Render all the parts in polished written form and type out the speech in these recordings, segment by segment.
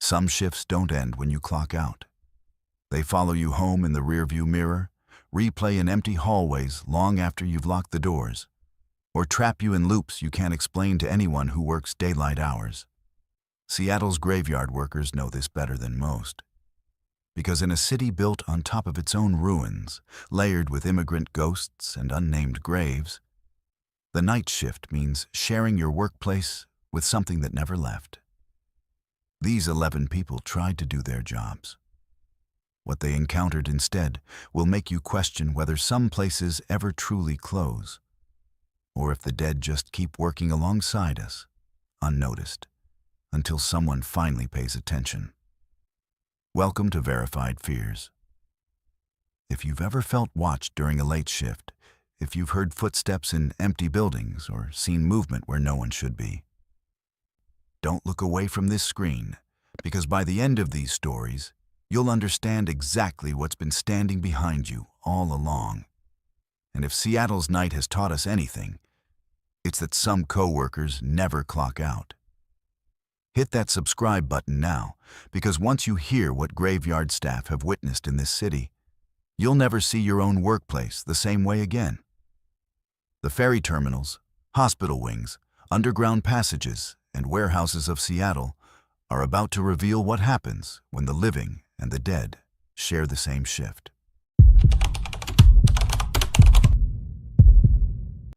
Some shifts don't end when you clock out. They follow you home in the rearview mirror, replay in empty hallways long after you've locked the doors, or trap you in loops you can't explain to anyone who works daylight hours. Seattle's graveyard workers know this better than most. Because in a city built on top of its own ruins, layered with immigrant ghosts and unnamed graves, the night shift means sharing your workplace with something that never left. These 11 people tried to do their jobs. What they encountered instead will make you question whether some places ever truly close, or if the dead just keep working alongside us, unnoticed, until someone finally pays attention. Welcome to Verified Fears. If you've ever felt watched during a late shift, if you've heard footsteps in empty buildings or seen movement where no one should be, don't look away from this screen, because by the end of these stories, you'll understand exactly what's been standing behind you all along. And if Seattle's night has taught us anything, it's that some coworkers never clock out. Hit that subscribe button now, because once you hear what graveyard staff have witnessed in this city, you'll never see your own workplace the same way again. The ferry terminals, hospital wings, underground passages, and warehouses of Seattle are about to reveal what happens when the living and the dead share the same shift.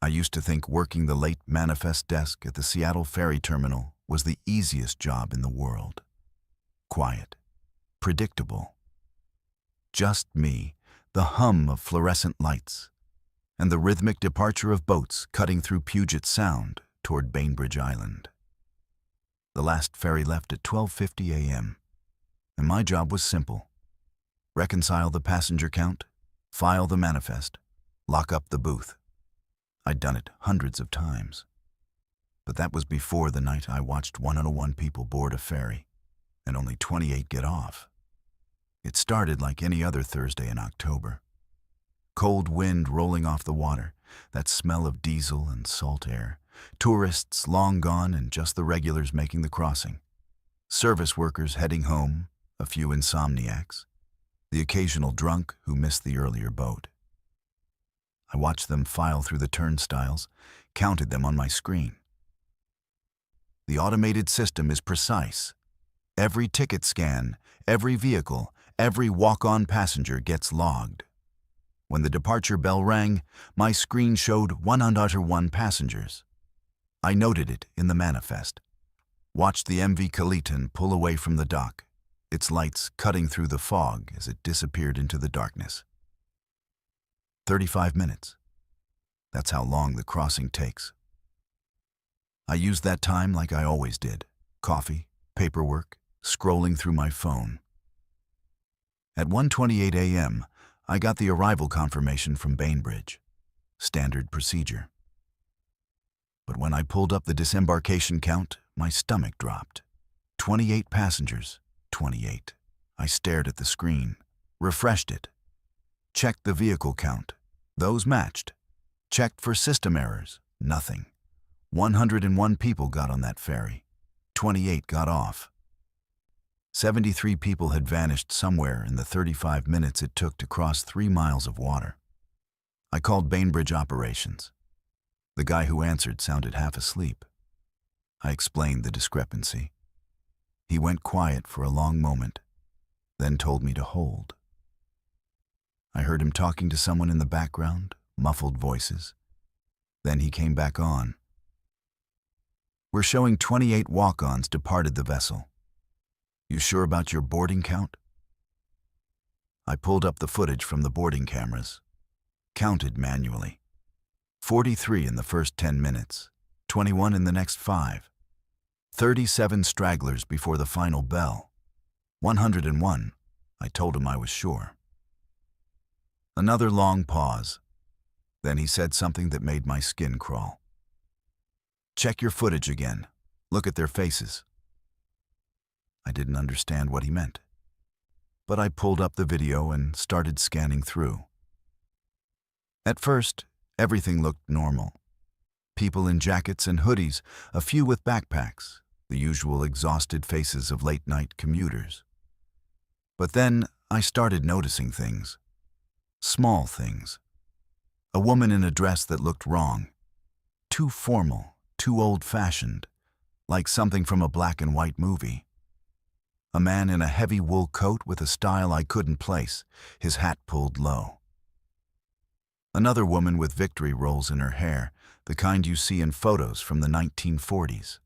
I used to think working the late manifest desk at the Seattle ferry terminal was the easiest job in the world. Quiet, predictable. Just me, the hum of fluorescent lights, and the rhythmic departure of boats cutting through Puget Sound toward Bainbridge Island. The last ferry left at 12:50 a.m., and my job was simple. Reconcile the passenger count, file the manifest, lock up the booth. I'd done it hundreds of times. But that was before the night I watched 101 people board a ferry, and only 28 get off. It started like any other Thursday in October. Cold wind rolling off the water, that smell of diesel and salt air, tourists long gone and just the regulars making the crossing, service workers heading home, a few insomniacs, the occasional drunk who missed the earlier boat. I watched them file through the turnstiles, counted them on my screen. The automated system is precise. Every ticket scan, every vehicle, every walk-on passenger gets logged. When the departure bell rang, my screen showed 101 passengers. I noted it in the manifest. Watched the MV Kaliton pull away from the dock, its lights cutting through the fog as it disappeared into the darkness. 35 minutes. That's how long the crossing takes. I used that time like I always did. Coffee, paperwork, scrolling through my phone. At 1:28 a.m., I got the arrival confirmation from Bainbridge. Standard procedure. But when I pulled up the disembarkation count, my stomach dropped. 28 passengers, 28. I stared at the screen, refreshed it. Checked the vehicle count. Those matched. Checked for system errors. Nothing. 101 people got on that ferry. 28 got off. 73 people had vanished somewhere in the 35 minutes it took to cross 3 miles of water. I called Bainbridge Operations. The guy who answered sounded half asleep. I explained the discrepancy. He went quiet for a long moment, then told me to hold. I heard him talking to someone in the background, muffled voices. Then he came back on. We're showing 28 walk-ons departed the vessel. You sure about your boarding count? I pulled up the footage from the boarding cameras, counted manually. 43 in the first 10 minutes, 21 in the next 5. 37 stragglers before the final bell. 101. I told him I was sure. Another long pause. Then he said something that made my skin crawl. Check your footage again. Look at their faces. I didn't understand what he meant, but I pulled up the video and started scanning through. At first, everything looked normal. People in jackets and hoodies, a few with backpacks, the usual exhausted faces of late-night commuters. But then I started noticing things. Small things. A woman in a dress that looked wrong. Too formal, too old-fashioned, like something from a black and white movie. A man in a heavy wool coat with a style I couldn't place, his hat pulled low. Another woman with victory rolls in her hair, the kind you see in photos from the 1940s.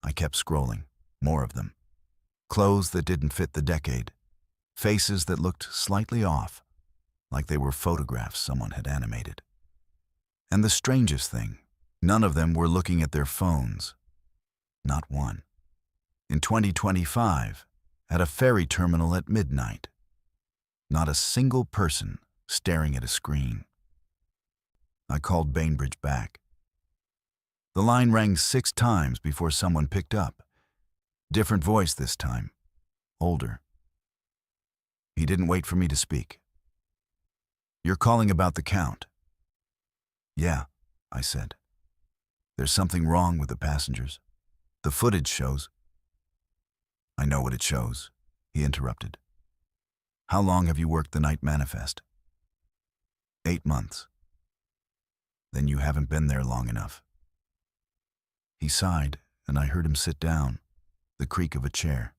I kept scrolling, more of them. Clothes that didn't fit the decade. Faces that looked slightly off, like they were photographs someone had animated. And the strangest thing, none of them were looking at their phones. Not one. In 2025, at a ferry terminal at midnight, not a single person staring at a screen. I called Bainbridge back. The line rang 6 times before someone picked up. Different voice this time, older. He didn't wait for me to speak. "You're calling about the Count?" "Yeah," I said. "There's something wrong with the passengers. The footage shows—" "I know what it shows," he interrupted. "How long have you worked the night manifest?" 8 months. "Then you haven't been there long enough." He sighed, and I heard him sit down, the creak of a chair.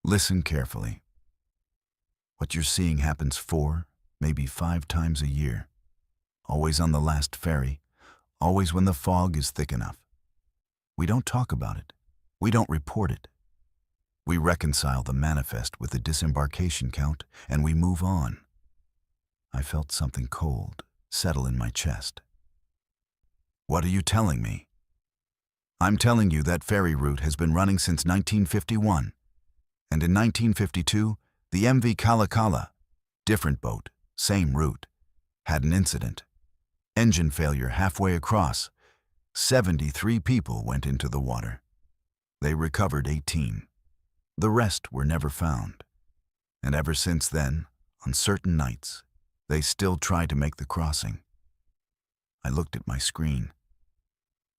"Listen carefully. What you're seeing happens 4, maybe 5 times a year. Always on the last ferry, always when the fog is thick enough. We don't talk about it. We don't report it. We reconcile the manifest with the disembarkation count, and we move on." I felt something cold settle in my chest. "What are you telling me?" "I'm telling you that ferry route has been running since 1951. And in 1952, the MV Kalakala, different boat, same route, had an incident. Engine failure halfway across. 73 people went into the water. They recovered 18. The rest were never found. And ever since then, on certain nights, they still try to make the crossing." I looked at my screen,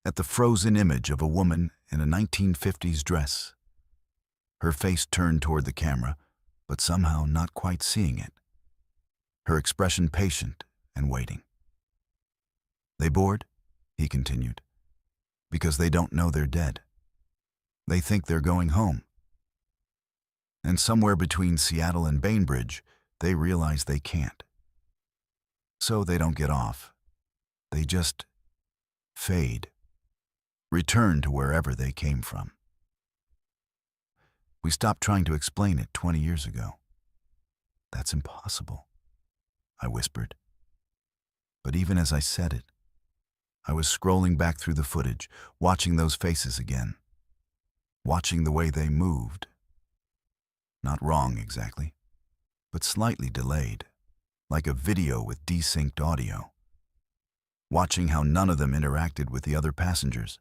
at the frozen image of a woman in a 1950s dress. Her face turned toward the camera, but somehow not quite seeing it. Her expression patient and waiting. "They board," he continued, "because they don't know they're dead. They think they're going home. And somewhere between Seattle and Bainbridge, they realize they can't. So they don't get off. They just fade, return to wherever they came from. We stopped trying to explain it 20 years ago. That's impossible," I whispered. But even as I said it, I was scrolling back through the footage, watching those faces again, watching the way they moved. Not wrong exactly, but slightly delayed, like a video with desynced audio. Watching how none of them interacted with the other passengers,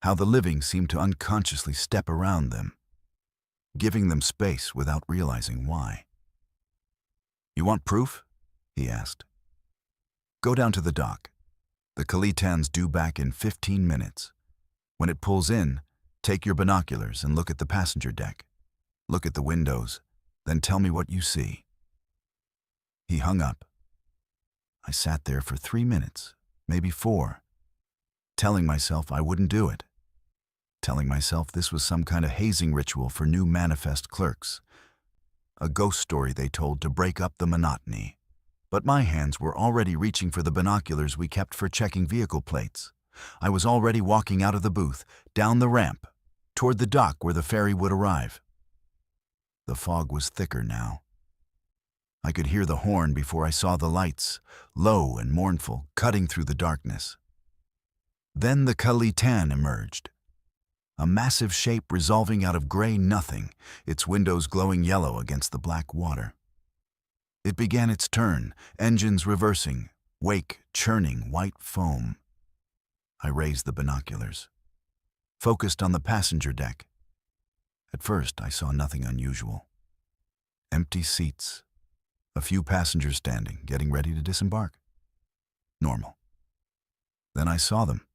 how the living seemed to unconsciously step around them, giving them space without realizing why. "You want proof?" he asked. "Go down to the dock. The Kalitan's due back in 15 minutes. When it pulls in, take your binoculars and look at the passenger deck. Look at the windows, then tell me what you see." He hung up. I sat there for 3 minutes, maybe 4, telling myself I wouldn't do it. Telling myself this was some kind of hazing ritual for new manifest clerks. A ghost story they told to break up the monotony. But my hands were already reaching for the binoculars we kept for checking vehicle plates. I was already walking out of the booth, down the ramp, toward the dock where the ferry would arrive. The fog was thicker now. I could hear the horn before I saw the lights, low and mournful, cutting through the darkness. Then the Kalitan emerged. A massive shape resolving out of gray nothing, its windows glowing yellow against the black water. It began its turn, engines reversing, wake churning white foam. I raised the binoculars, focused on the passenger deck. At first, I saw nothing unusual. Empty seats, a few passengers standing, getting ready to disembark. Normal. Then I saw them,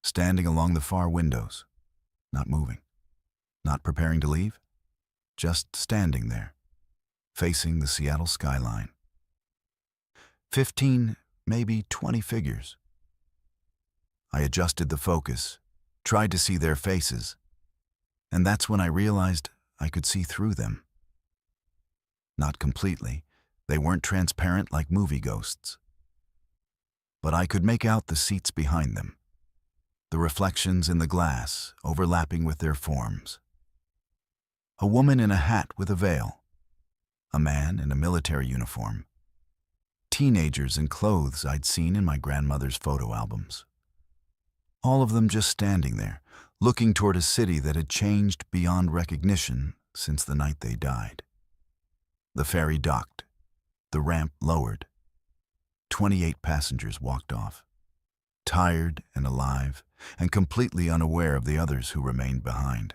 standing along the far windows, not moving, not preparing to leave, just standing there, facing the Seattle skyline. 15, maybe 20 figures. I adjusted the focus, tried to see their faces, and that's when I realized I could see through them. Not completely. They weren't transparent like movie ghosts. But I could make out the seats behind them, the reflections in the glass overlapping with their forms. A woman in a hat with a veil, a man in a military uniform, teenagers in clothes I'd seen in my grandmother's photo albums. All of them just standing there, looking toward a city that had changed beyond recognition since the night they died. The ferry docked, the ramp lowered. 28 passengers walked off, tired and alive, and completely unaware of the others who remained behind.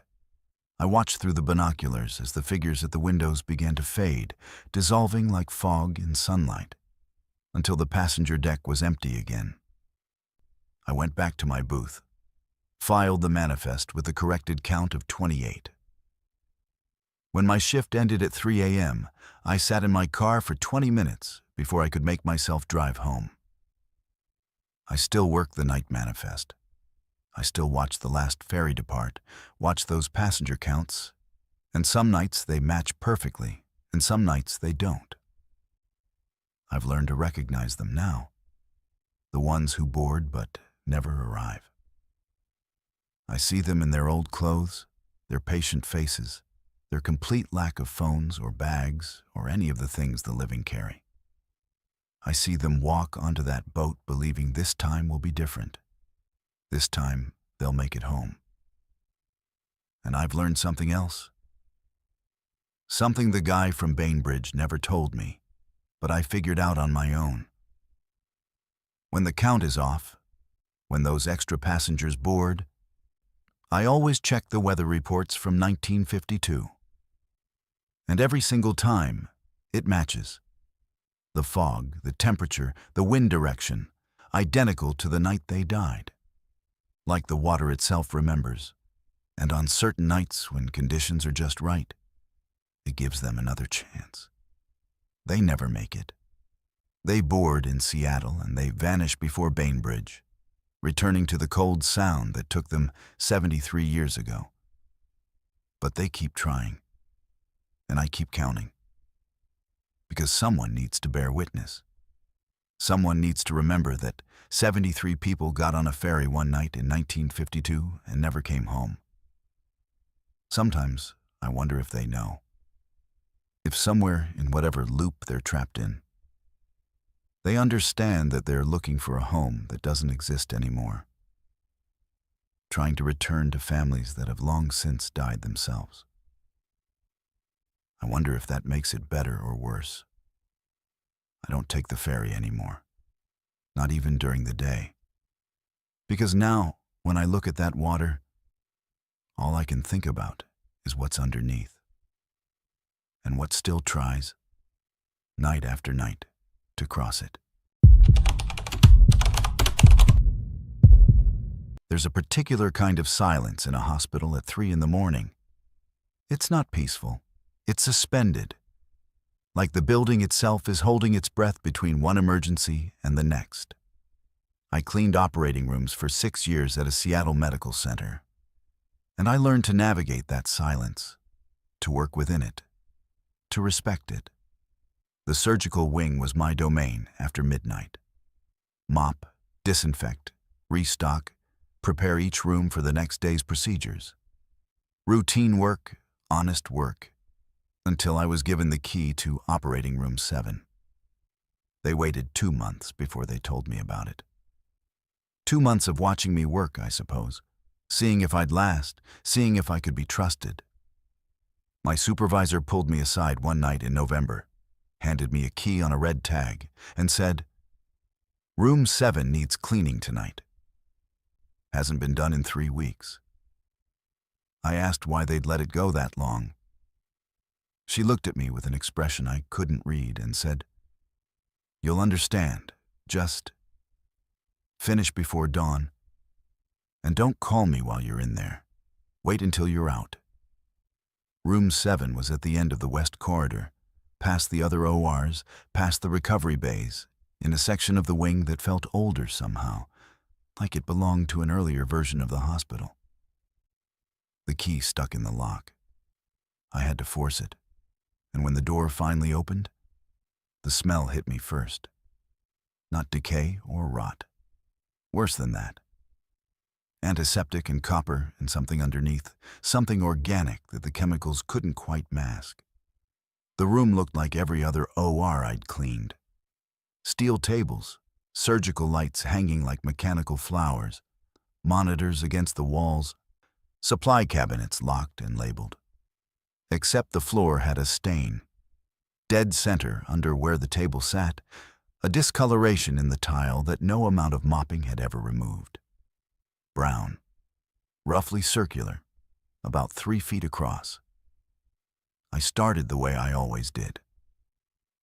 I watched through the binoculars as the figures at the windows began to fade, dissolving like fog in sunlight, until the passenger deck was empty again. I went back to my booth, filed the manifest with the corrected count of 28. When my shift ended at 3 a.m., I sat in my car for 20 minutes before I could make myself drive home. I still work the night manifest. I still watch the last ferry depart, watch those passenger counts, and some nights they match perfectly, and some nights they don't. I've learned to recognize them now, the ones who board but never arrive. I see them in their old clothes, their patient faces, their complete lack of phones or bags or any of the things the living carry. I see them walk onto that boat believing this time will be different. This time, they'll make it home. And I've learned something else. Something the guy from Bainbridge never told me, but I figured out on my own. When the count is off, when those extra passengers board, I always check the weather reports from 1952. And every single time, it matches. The fog, the temperature, the wind direction, identical to the night they died. Like the water itself remembers, and on certain nights when conditions are just right, it gives them another chance. They never make it. They board in Seattle and they vanish before Bainbridge, returning to the cold sound that took them 73 years ago. But they keep trying, and I keep counting. Because someone needs to bear witness. Someone needs to remember that 73 people got on a ferry one night in 1952 and never came home. Sometimes I wonder if they know. If somewhere in whatever loop they're trapped in, they understand that they're looking for a home that doesn't exist anymore. Trying to return to families that have long since died themselves. I wonder if that makes it better or worse. I don't take the ferry anymore, not even during the day. Because now, when I look at that water, all I can think about is what's underneath, and what still tries, night after night, to cross it. There's a particular kind of silence in a hospital at 3 in the morning. It's not peaceful. It's suspended, like the building itself is holding its breath between one emergency and the next. I cleaned operating rooms for 6 years at a Seattle medical center, and I learned to navigate that silence, to work within it, to respect it. The surgical wing was my domain after midnight. Mop, disinfect, restock, prepare each room for the next day's procedures. Routine work, honest work. Until I was given the key to operating room 7. They waited 2 months before they told me about it. 2 months of watching me work, I suppose, seeing if I'd last, seeing if I could be trusted. My supervisor pulled me aside one night in November, handed me a key on a red tag, and said, "Room 7 needs cleaning tonight. Hasn't been done in 3 weeks." I asked why they'd let it go that long. She looked at me with an expression I couldn't read and said, "You'll understand. Just finish before dawn. And don't call me while you're in there. Wait until you're out. Room 7 was at the end of the west corridor, past the other ORs, past the recovery bays, in a section of the wing that felt older somehow, like it belonged to an earlier version of the hospital. The key stuck in the lock. I had to force it, and when the door finally opened, the smell hit me first. Not decay or rot. Worse than that. Antiseptic and copper and something underneath, something organic that the chemicals couldn't quite mask. The room looked like every other OR I'd cleaned. Steel tables, surgical lights hanging like mechanical flowers, monitors against the walls, supply cabinets locked and labeled. Except the floor had a stain. Dead center under where the table sat, a discoloration in the tile that no amount of mopping had ever removed. Brown, roughly circular, about 3 feet across. I started the way I always did.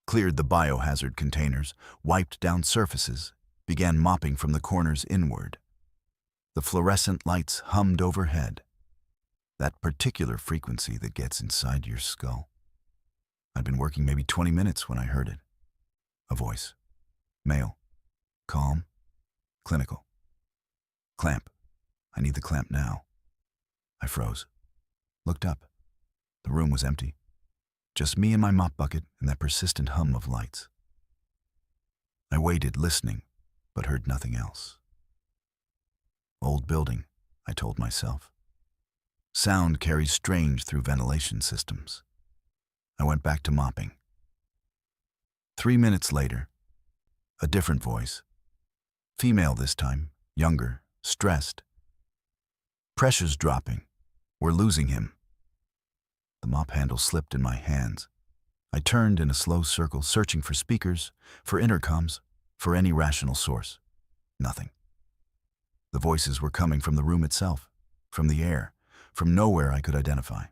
Cleared the biohazard containers, wiped down surfaces, began mopping from the corners inward. The fluorescent lights hummed overhead, that particular frequency that gets inside your skull. I'd been working maybe 20 minutes when I heard it. A voice. Male. Calm. Clinical. Clamp. I need the clamp now. I froze. Looked up. The room was empty. Just me and my mop bucket and that persistent hum of lights. I waited, listening, but heard nothing else. Old building, I told myself. Sound carries strange through ventilation systems. I went back to mopping. 3 minutes later, a different voice. Female this time, younger, stressed. Pressure's dropping. We're losing him. The mop handle slipped in my hands. I turned in a slow circle, searching for speakers, for intercoms, for any rational source. Nothing. The voices were coming from the room itself, from the air, from nowhere I could identify.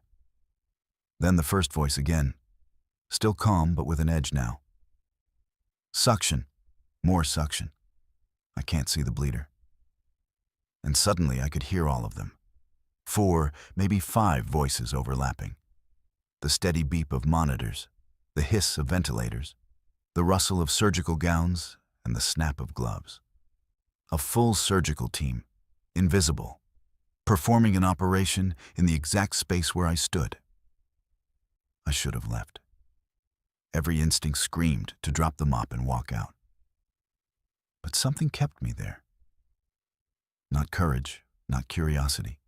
Then the first voice again, still calm but with an edge now. Suction. More suction. I can't see the bleeder. And suddenly I could hear all of them. 4, maybe 5 voices overlapping. The steady beep of monitors, the hiss of ventilators, the rustle of surgical gowns, and the snap of gloves. A full surgical team, invisible, performing an operation in the exact space where I stood. I should have left. Every instinct screamed to drop the mop and walk out. But something kept me there. Not courage, not curiosity,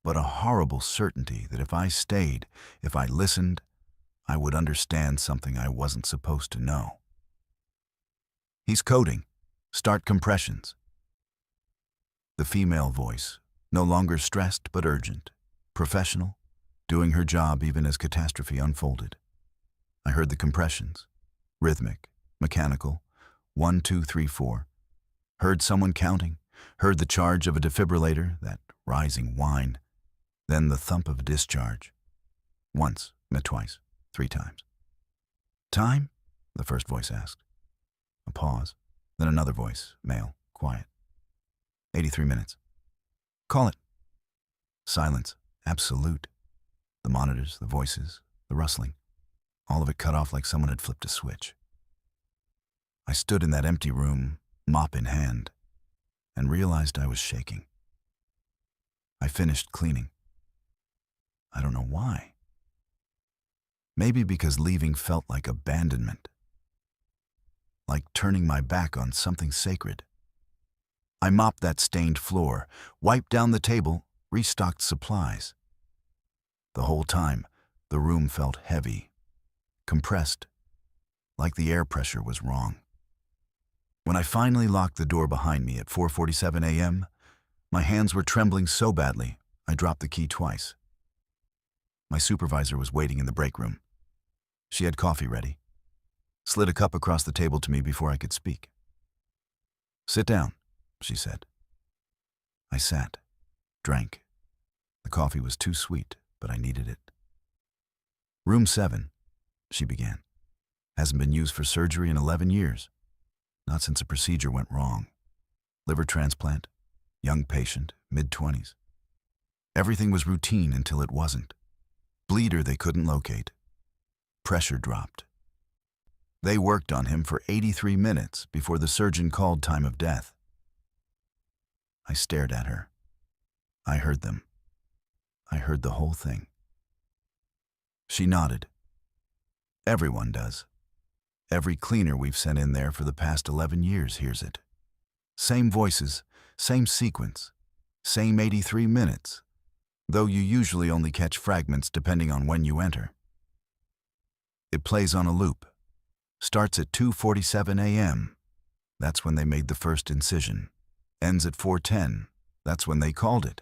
but a horrible certainty that if I stayed, if I listened, I would understand something I wasn't supposed to know. He's coding. Start compressions. The female voice, no longer stressed but urgent, professional, doing her job even as catastrophe unfolded. I heard the compressions, rhythmic, mechanical, 1, 2, 3, 4. Heard someone counting, heard the charge of a defibrillator, that rising whine, then the thump of discharge. Once, twice, 3 times. Time? The first voice asked. A pause, then another voice, male, quiet. 83 minutes. Call it. Silence, absolute. The monitors, the voices, the rustling. All of it cut off like someone had flipped a switch. I stood in that empty room, mop in hand, and realized I was shaking. I finished cleaning. I don't know why. Maybe because leaving felt like abandonment. Like turning my back on something sacred. I mopped that stained floor, wiped down the table, restocked supplies. The whole time, the room felt heavy, compressed, like the air pressure was wrong. When I finally locked the door behind me at 4:47 a.m., my hands were trembling so badly, I dropped the key twice. My supervisor was waiting in the break room. She had coffee ready. Slid a cup across the table to me before I could speak. "Sit down," she said. I sat, drank. The coffee was too sweet, but I needed it. "Room 7, she began. "Hasn't been used for surgery in 11 years. Not since a procedure went wrong. Liver transplant, young patient, mid-20s. Everything was routine until it wasn't. Bleeder they couldn't locate. Pressure dropped. They worked on him for 83 minutes before the surgeon called time of death. I stared at her. I heard them. I heard the whole thing. She nodded. Everyone does. Every cleaner we've sent in there for the past 11 years hears it. Same voices, same sequence, same 83 minutes, though you usually only catch fragments depending on when you enter. It plays on a loop. Starts at 2:47 a.m. That's when they made the first incision. Ends at 4:10. That's when they called it.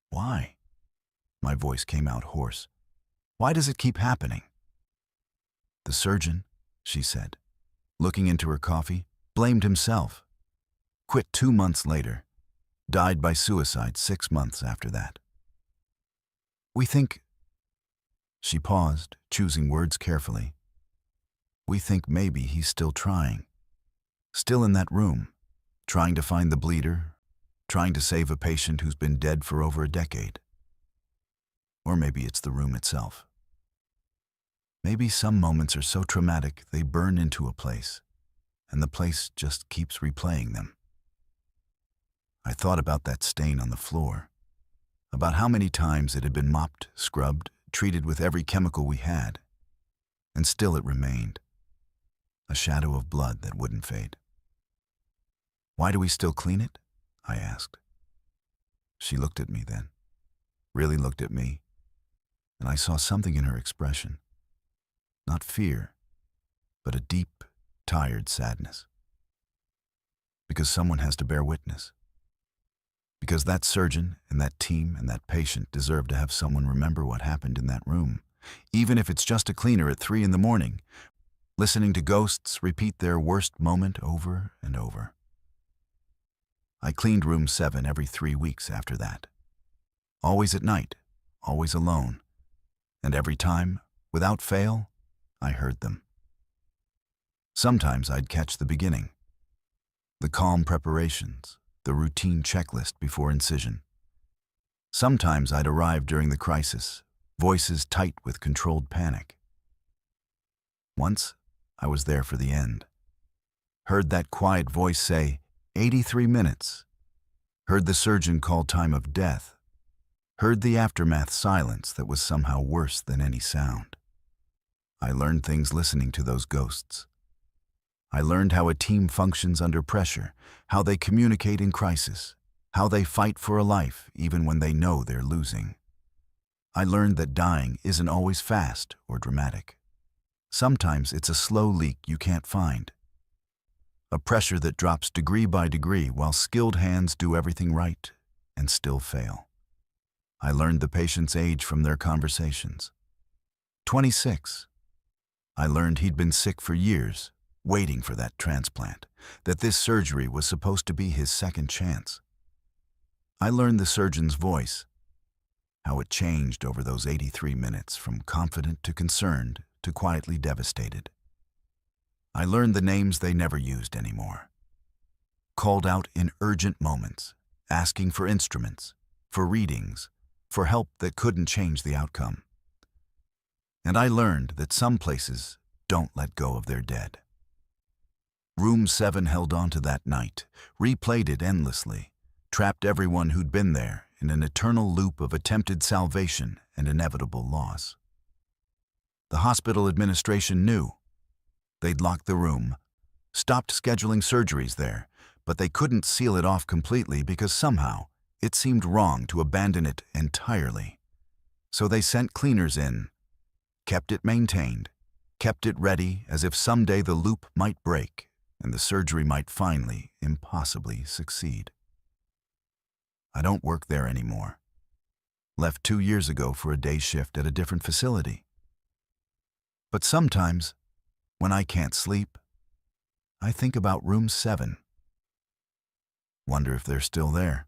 Why? My voice came out hoarse. Why does it keep happening? The surgeon, she said, looking into her coffee, blamed himself. Quit 2 months later. Died by suicide 6 months after that. We think... She paused, choosing words carefully. We think maybe he's still trying. Still in that room, trying to find the bleeder, trying to save a patient who's been dead for over a decade. Or maybe it's the room itself. Maybe some moments are so traumatic they burn into a place, and the place just keeps replaying them. I thought about that stain on the floor, about how many times it had been mopped, scrubbed, treated with every chemical we had, and still it remained, a shadow of blood that wouldn't fade. Why do we still clean it? I asked. She looked at me then, really looked at me, and I saw something in her expression. Not fear, but a deep, tired sadness. Because someone has to bear witness. Because that surgeon and that team and that patient deserve to have someone remember what happened in that room, even if it's just a cleaner at 3 in the morning, listening to ghosts repeat their worst moment over and over. I cleaned room 7 every 3 weeks after that. Always at night, always alone. And every time, without fail, I heard them. Sometimes I'd catch the beginning. The calm preparations, the routine checklist before incision. Sometimes I'd arrive during the crisis, voices tight with controlled panic. Once, I was there for the end. Heard that quiet voice say, 83 minutes. Heard the surgeon call time of death. Heard the aftermath silence that was somehow worse than any sound. I learned things listening to those ghosts. I learned how a team functions under pressure, how they communicate in crisis, how they fight for a life even when they know they're losing. I learned that dying isn't always fast or dramatic. Sometimes it's a slow leak you can't find. A pressure that drops degree by degree while skilled hands do everything right and still fail. I learned the patient's age from their conversations. 26. I learned he'd been sick for years, waiting for that transplant, that this surgery was supposed to be his second chance. I learned the surgeon's voice, how it changed over those 83 minutes from confident to concerned to quietly devastated. I learned the names they never used anymore. Called out in urgent moments, asking for instruments, for readings, for help that couldn't change the outcome. And I learned that some places don't let go of their dead. Room 7 held on to that night, replayed it endlessly, trapped everyone who'd been there in an eternal loop of attempted salvation and inevitable loss. The hospital administration knew. They'd locked the room, stopped scheduling surgeries there, but they couldn't seal it off completely because somehow it seemed wrong to abandon it entirely. So they sent cleaners in, kept it maintained, kept it ready as if someday the loop might break and the surgery might finally, impossibly succeed. I don't work there anymore. Left 2 years ago for a day shift at a different facility. But sometimes, when I can't sleep, I think about room 7. Wonder if they're still there.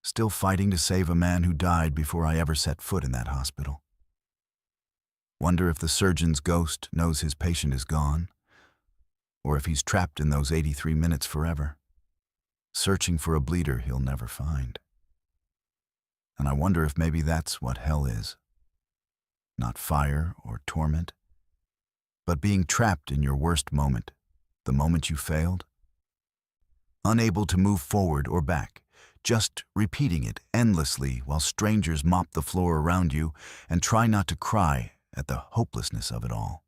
Still fighting to save a man who died before I ever set foot in that hospital. Wonder if the surgeon's ghost knows his patient is gone, or if he's trapped in those 83 minutes forever, searching for a bleeder he'll never find. And I wonder if maybe that's what hell is. Not fire or torment, but being trapped in your worst moment, the moment you failed. Unable to move forward or back, just repeating it endlessly while strangers mop the floor around you and try not to cry at the hopelessness of it all.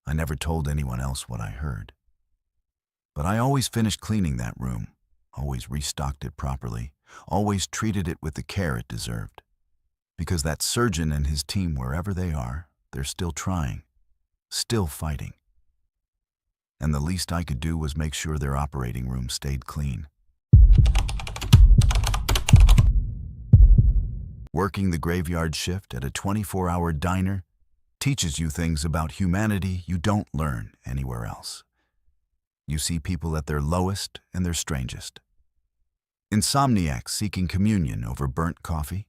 I never told anyone else what I heard. But I always finished cleaning that room, always restocked it properly, always treated it with the care it deserved. Because that surgeon and his team, wherever they are, they're still trying, still fighting. And the least I could do was make sure their operating room stayed clean. Working the graveyard shift at a 24-hour diner teaches you things about humanity you don't learn anywhere else. You see people at their lowest and their strangest. Insomniacs seeking communion over burnt coffee.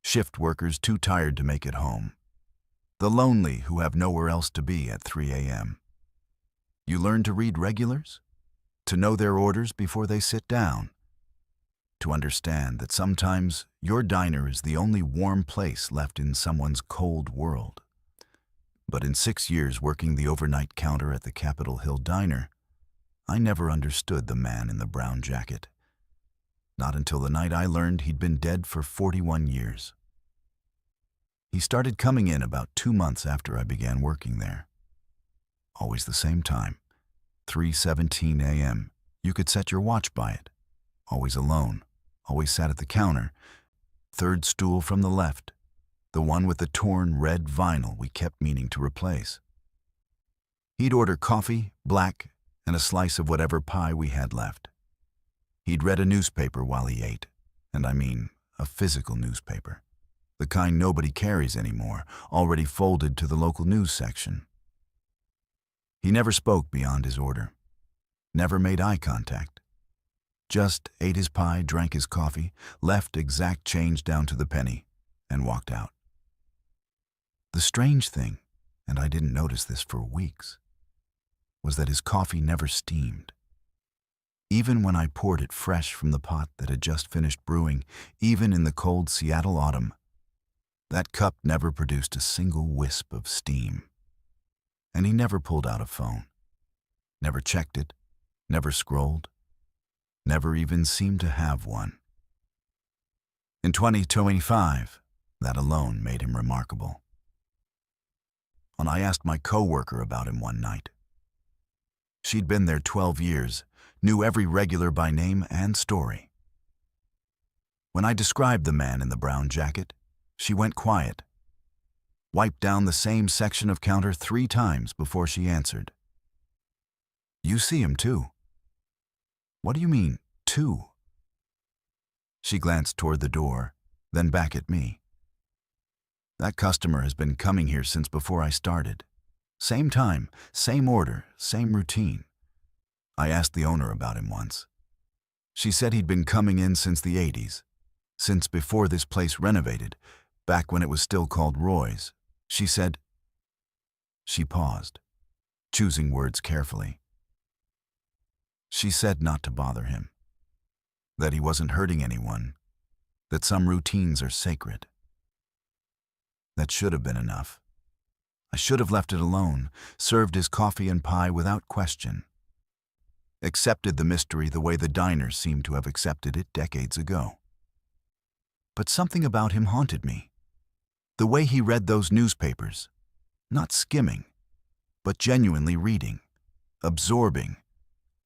Shift workers too tired to make it home. The lonely who have nowhere else to be at 3 a.m. You learn to read regulars, to know their orders before they sit down, to understand that sometimes your diner is the only warm place left in someone's cold world. But in 6 years working the overnight counter at the Capitol Hill Diner, I never understood the man in the brown jacket. Not until the night I learned he'd been dead for 41 years. He started coming in about 2 months after I began working there. Always the same time, 3:17 a.m. You could set your watch by it. Always alone, always sat at the counter, third stool from the left, the one with the torn red vinyl we kept meaning to replace. He'd order coffee, black, and a slice of whatever pie we had left. He'd read a newspaper while he ate, and I mean a physical newspaper, the kind nobody carries anymore, already folded to the local news section. He never spoke beyond his order, never made eye contact, just ate his pie, drank his coffee, left exact change down to the penny, and walked out. The strange thing, and I didn't notice this for weeks, was that his coffee never steamed. Even when I poured it fresh from the pot that had just finished brewing, even in the cold Seattle autumn, that cup never produced a single wisp of steam. And he never pulled out a phone, never checked it, never scrolled, never even seemed to have one. In 2025, that alone made him remarkable. When I asked my coworker about him one night, she'd been there 12 years, knew every regular by name and story. When I described the man in the brown jacket, she went quiet, wiped down the same section of counter 3 times before she answered. "You see him too." "What do you mean, too?" She glanced toward the door, then back at me. "That customer has been coming here since before I started. Same time, same order, same routine. I asked the owner about him once. She said he'd been coming in since the 80s, since before this place renovated, back when it was still called Roy's. She said..." She paused, choosing words carefully. She said not to bother him, that he wasn't hurting anyone, that some routines are sacred. That should have been enough. I should have left it alone, served his coffee and pie without question. Accepted the mystery the way the diners seemed to have accepted it decades ago. But something about him haunted me. The way he read those newspapers, not skimming, but genuinely reading, absorbing,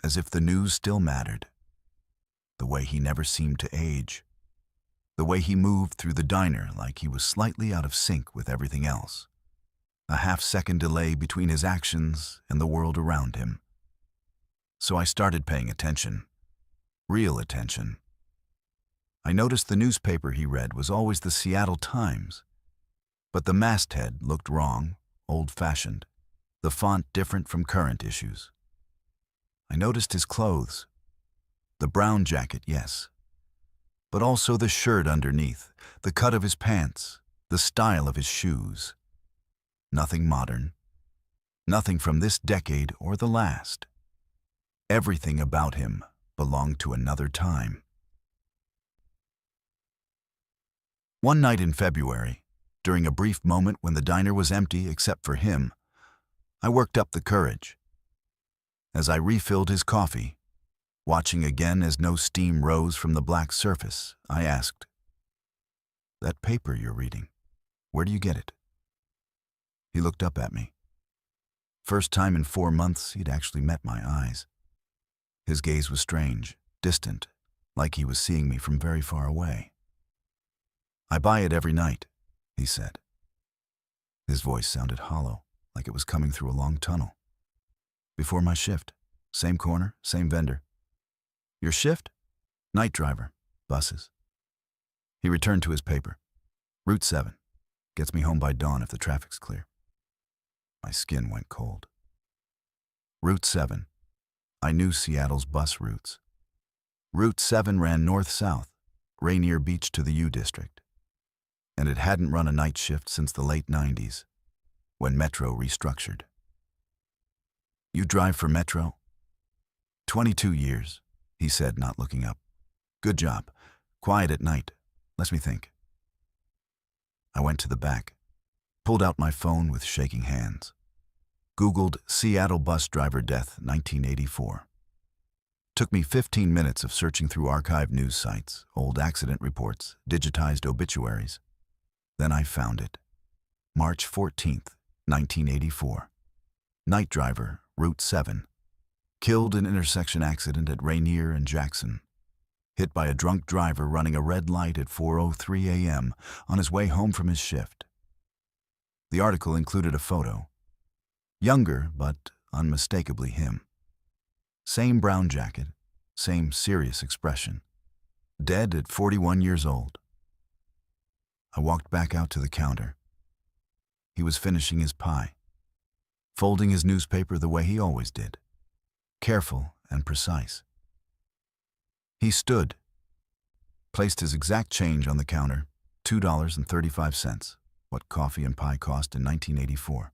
as if the news still mattered. The way he never seemed to age. The way he moved through the diner like he was slightly out of sync with everything else. A half-second delay between his actions and the world around him. So I started paying attention. Real attention. I noticed the newspaper he read was always the Seattle Times. But the masthead looked wrong, old-fashioned, the font different from current issues. I noticed his clothes. The brown jacket, yes. But also the shirt underneath, the cut of his pants, the style of his shoes. Nothing modern. Nothing from this decade or the last. Everything about him belonged to another time. One night in February, during a brief moment when the diner was empty except for him, I worked up the courage. As I refilled his coffee, watching again as no steam rose from the black surface, I asked, "That paper you're reading, where do you get it?" He looked up at me. First time in 4 months he'd actually met my eyes. His gaze was strange, distant, like he was seeing me from very far away. "I buy it every night," he said. His voice sounded hollow, like it was coming through a long tunnel. "Before my shift. Same corner, same vendor." "Your shift?" "Night driver. Buses." He returned to his paper. "Route 7. Gets me home by dawn if the traffic's clear." My skin went cold. Route 7. I knew Seattle's bus routes. Route 7 ran north-south, Rainier Beach to the U District. And it hadn't run a night shift since the late 90s, when Metro restructured. "You drive for Metro?" 22 years, he said, not looking up. "Good job. Quiet at night. Let me think." I went to the back, pulled out my phone with shaking hands, Googled Seattle bus driver death 1984. Took me 15 minutes of searching through archived news sites, old accident reports, digitized obituaries. Then I found it. March 14th, 1984. Night driver, Route 7. Killed in intersection accident at Rainier and Jackson. Hit by a drunk driver running a red light at 4:03 a.m. on his way home from his shift. The article included a photo. Younger, but unmistakably him. Same brown jacket, same serious expression. Dead at 41 years old. I walked back out to the counter. He was finishing his pie, folding his newspaper the way he always did, careful and precise. He stood, placed his exact change on the counter, $2.35, what coffee and pie cost in 1984,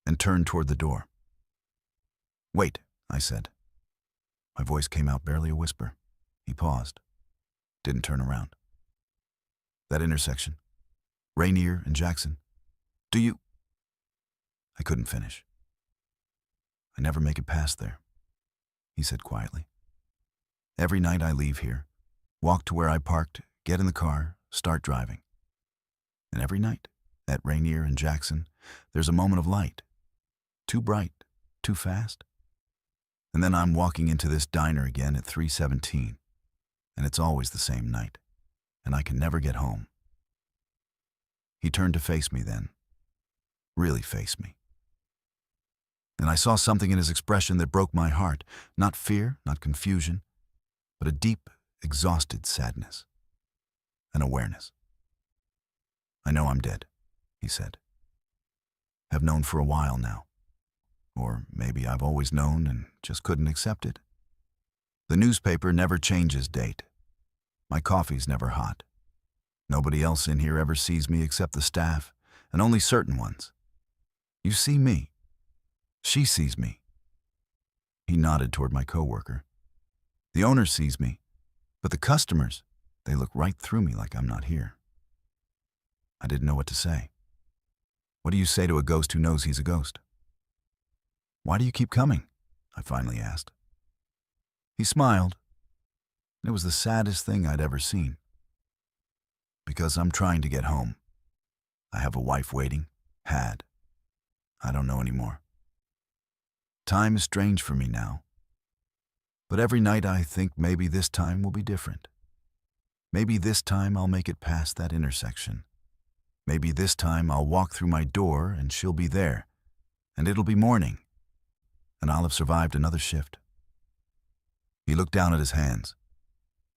and turned toward the door. "Wait," I said. My voice came out barely a whisper. He paused, didn't turn around. "That intersection, Rainier and Jackson, do you—" I couldn't finish. "I never make it past there," he said quietly. "Every night I leave here, walk to where I parked, get in the car, start driving. And every night, at Rainier and Jackson, there's a moment of light. Too bright, too fast. And then I'm walking into this diner again at 3:17, and it's always the same night, and I can never get home." He turned to face me then, really face me. And I saw something in his expression that broke my heart, not fear, not confusion, but a deep, exhausted sadness, an awareness. "I know I'm dead," he said. "Have known for a while now. Or maybe I've always known and just couldn't accept it. The newspaper never changes date. My coffee's never hot. Nobody else in here ever sees me except the staff, and only certain ones. You see me. She sees me." He nodded toward my coworker. "The owner sees me, but the customers, they look right through me like I'm not here." I didn't know what to say. What do you say to a ghost who knows he's a ghost? "Why do you keep coming?" I finally asked. He smiled. It was the saddest thing I'd ever seen. "Because I'm trying to get home. I have a wife waiting. Had. I don't know anymore. Time is strange for me now. But every night I think maybe this time will be different. Maybe this time I'll make it past that intersection. Maybe this time I'll walk through my door and she'll be there, and it'll be morning, and I'll have survived another shift." He looked down at his hands.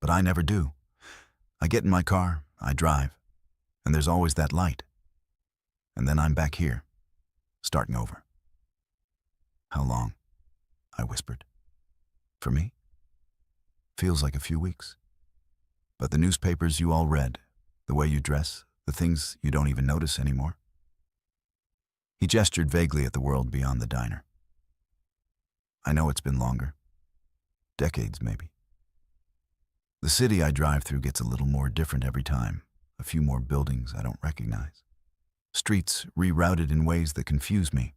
"But I never do. I get in my car, I drive, and there's always that light. And then I'm back here, starting over." "How long?" I whispered. "For me? Feels like a few weeks. But the newspapers you all read, the way you dress, the things you don't even notice anymore." He gestured vaguely at the world beyond the diner. "I know it's been longer. Decades, maybe. The city I drive through gets a little more different every time, a few more buildings I don't recognize. Streets rerouted in ways that confuse me.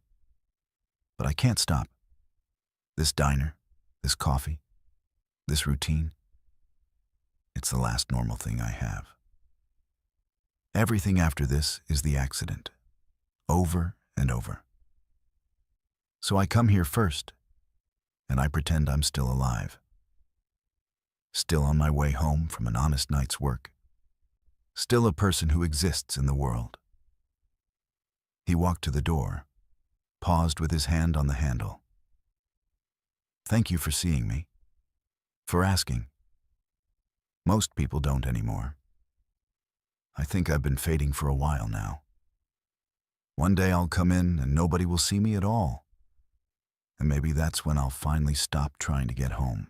But I can't stop. This diner, this coffee, this routine, it's the last normal thing I have. Everything after this is the accident, over and over. So I come here first, and I pretend I'm still alive. Still on my way home from an honest night's work. Still a person who exists in the world. He walked to the door, paused with his hand on the handle. Thank you for seeing me, for asking. Most people don't anymore. I think I've been fading for a while now. One day I'll come in and nobody will see me at all. And maybe that's when I'll finally stop trying to get home.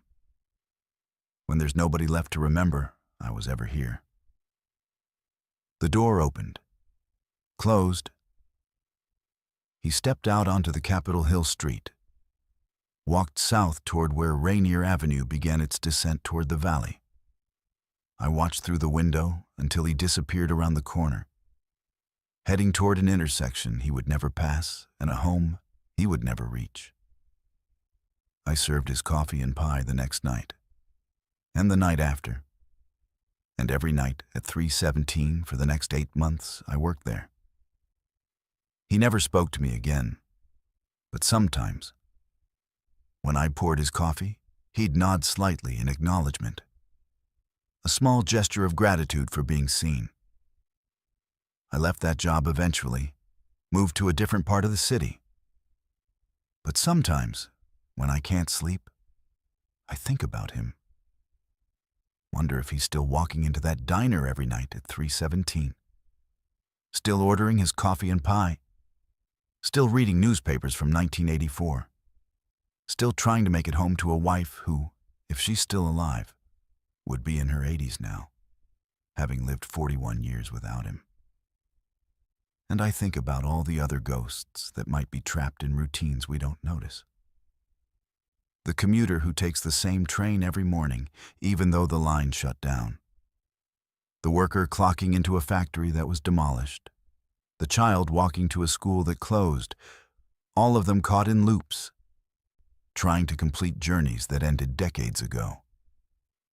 When there's nobody left to remember I was ever here. The door opened, closed. He stepped out onto the Capitol Hill Street, walked south toward where Rainier Avenue began its descent toward the valley. I watched through the window until he disappeared around the corner, heading toward an intersection he would never pass and a home he would never reach. I served his coffee and pie the next night, and the night after, and every night at 317 for the next 8 months I worked there. He never spoke to me again, but sometimes, when I poured his coffee, he'd nod slightly in acknowledgement. A small gesture of gratitude for being seen. I left that job eventually, moved to a different part of the city. But sometimes, when I can't sleep, I think about him. Wonder if he's still walking into that diner every night at 317. Still ordering his coffee and pie. Still reading newspapers from 1984. Still trying to make it home to a wife who, if she's still alive, would be in her 80s now, having lived 41 years without him. And I think about all the other ghosts that might be trapped in routines we don't notice. The commuter who takes the same train every morning, even though the line shut down. The worker clocking into a factory that was demolished. The child walking to a school that closed, all of them caught in loops, trying to complete journeys that ended decades ago.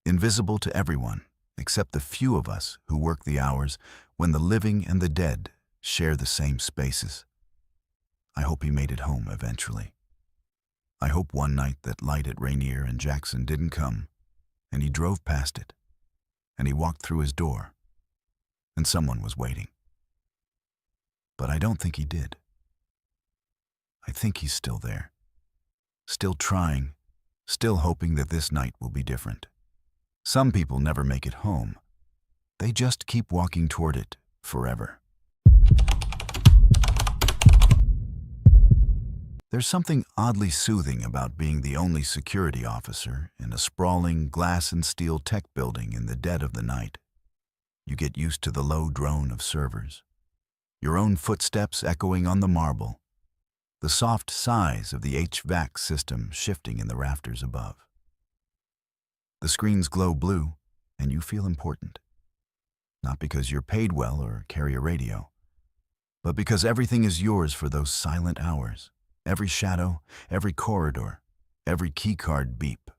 Invisible to everyone, except the few of us who work the hours when the living and the dead share the same spaces. I hope he made it home eventually. I hope one night that light at Rainier and Jackson didn't come, and he drove past it, and he walked through his door, and someone was waiting. But I don't think he did. I think he's still there, still trying, still hoping that this night will be different. Some people never make it home. They just keep walking toward it forever. There's something oddly soothing about being the only security officer in a sprawling glass and steel tech building in the dead of the night. You get used to the low drone of servers, your own footsteps echoing on the marble, the soft sighs of the HVAC system shifting in the rafters above. The screens glow blue, and you feel important. Not because you're paid well or carry a radio, but because everything is yours for those silent hours. Every shadow, every corridor, every keycard beep.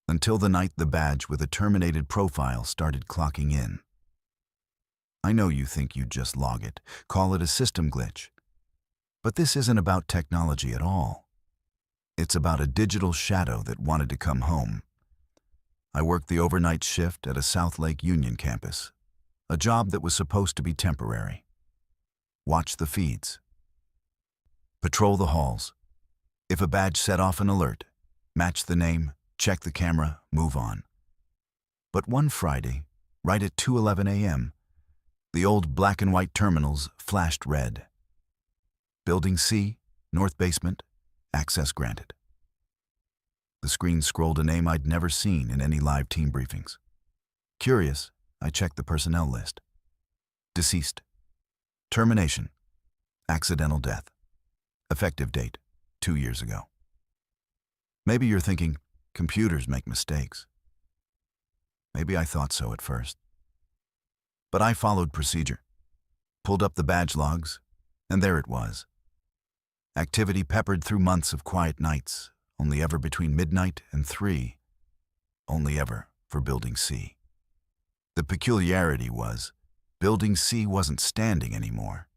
Until the night the badge with a terminated profile started clocking in. I know you think you'd just log it, call it a system glitch. But this isn't about technology at all. It's about a digital shadow that wanted to come home. I worked the overnight shift at a South Lake Union campus, a job that was supposed to be temporary. Watch the feeds. Patrol the halls. If a badge set off an alert, match the name, check the camera, move on. But one Friday, right at 2:11 a.m., the old black and white terminals flashed red. Building C, north basement, access granted. The screen scrolled a name I'd never seen in any live team briefings. Curious, I checked the personnel list. Deceased. Termination. Accidental death. Effective date, 2 years ago. Maybe you're thinking, computers make mistakes. Maybe I thought so at first. But I followed procedure, pulled up the badge logs, and there it was. Activity peppered through months of quiet nights, only ever between midnight and 3, only ever for Building C. The peculiarity was, Building C wasn't standing anymore.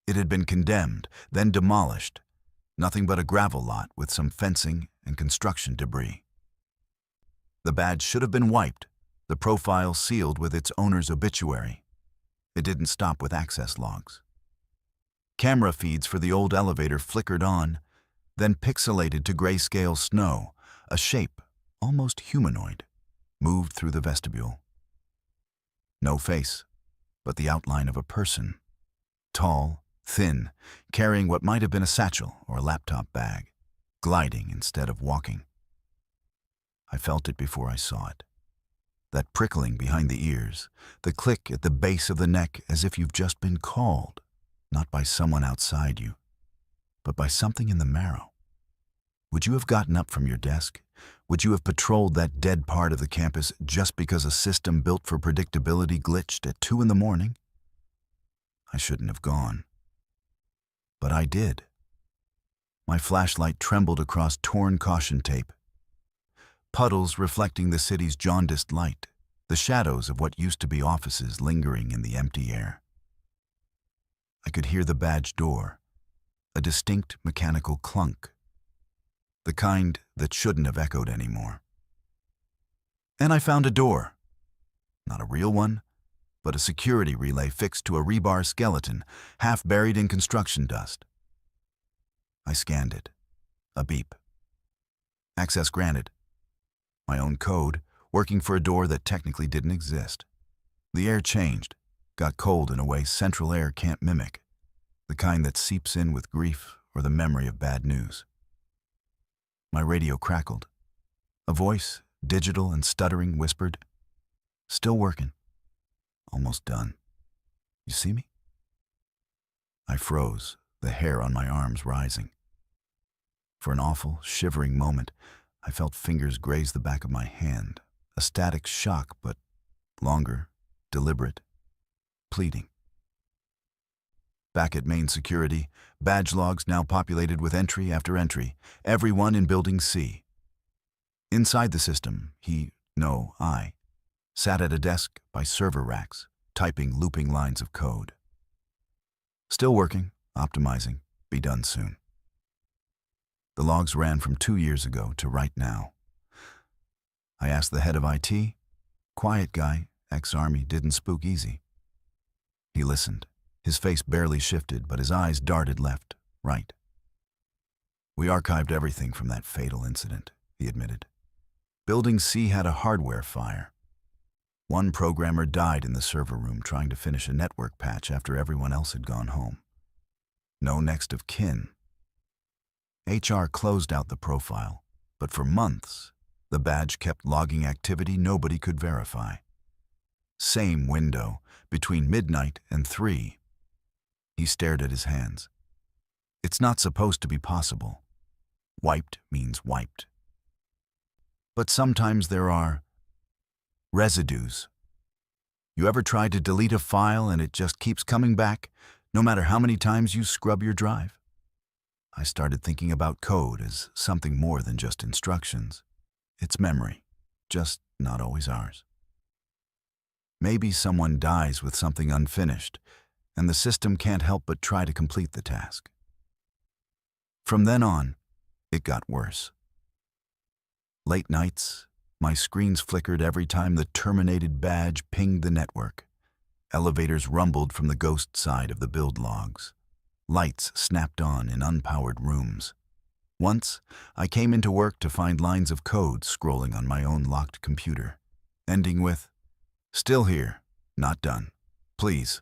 It had been condemned, then demolished, nothing but a gravel lot with some fencing and construction debris. The badge should have been wiped, the profile sealed with its owner's obituary. It didn't stop with access logs. Camera feeds for the old elevator flickered on, then pixelated to grayscale snow, a shape, almost humanoid, moved through the vestibule. No face, but the outline of a person. Tall, thin, carrying what might have been a satchel or a laptop bag, gliding instead of walking. I felt it before I saw it. That prickling behind the ears, the click at the base of the neck as if you've just been called, not by someone outside you, but by something in the marrow. Would you have gotten up from your desk? Would you have patrolled that dead part of the campus just because a system built for predictability glitched at 2 in the morning? I shouldn't have gone. But I did. My flashlight trembled across torn caution tape. Puddles reflecting the city's jaundiced light, the shadows of what used to be offices lingering in the empty air. I could hear the badge door, a distinct mechanical clunk, the kind that shouldn't have echoed anymore. And I found a door. Not a real one, but a security relay fixed to a rebar skeleton, half buried in construction dust. I scanned it. A beep. Access granted. My own code, working for a door that technically didn't exist. The air changed, got cold in a way central air can't mimic, the kind that seeps in with grief or the memory of bad news. My radio crackled. A voice, digital and stuttering, whispered, "Still working. Almost done. You see me?" I froze, the hair on my arms rising. For an awful, shivering moment, I felt fingers graze the back of my hand, a static shock, but longer, deliberate, pleading. Back at main security, badge logs now populated with entry after entry, everyone in Building C. Inside the system, I, sat at a desk by server racks, typing looping lines of code. Still working, optimizing, be done soon. The logs ran from 2 years ago to right now. I asked the head of IT. Quiet guy, ex-Army, didn't spook easy. He listened. His face barely shifted, but his eyes darted left, right. "We archived everything from that fatal incident," he admitted. "Building C had a hardware fire. One programmer died in the server room trying to finish a network patch after everyone else had gone home. No next of kin. HR closed out the profile, but for months, the badge kept logging activity nobody could verify. Same window, between midnight and 3. He stared at his hands. It's not supposed to be possible. Wiped means wiped. But sometimes there are residues. You ever try to delete a file and it just keeps coming back, no matter how many times you scrub your drive? I started thinking about code as something more than just instructions. It's memory, just not always ours. Maybe someone dies with something unfinished, and the system can't help but try to complete the task. From then on, it got worse. Late nights, my screens flickered every time the terminated badge pinged the network. Elevators rumbled from the ghost side of the build logs. Lights snapped on in unpowered rooms. Once, I came into work to find lines of code scrolling on my own locked computer, ending with, "Still here, not done. Please."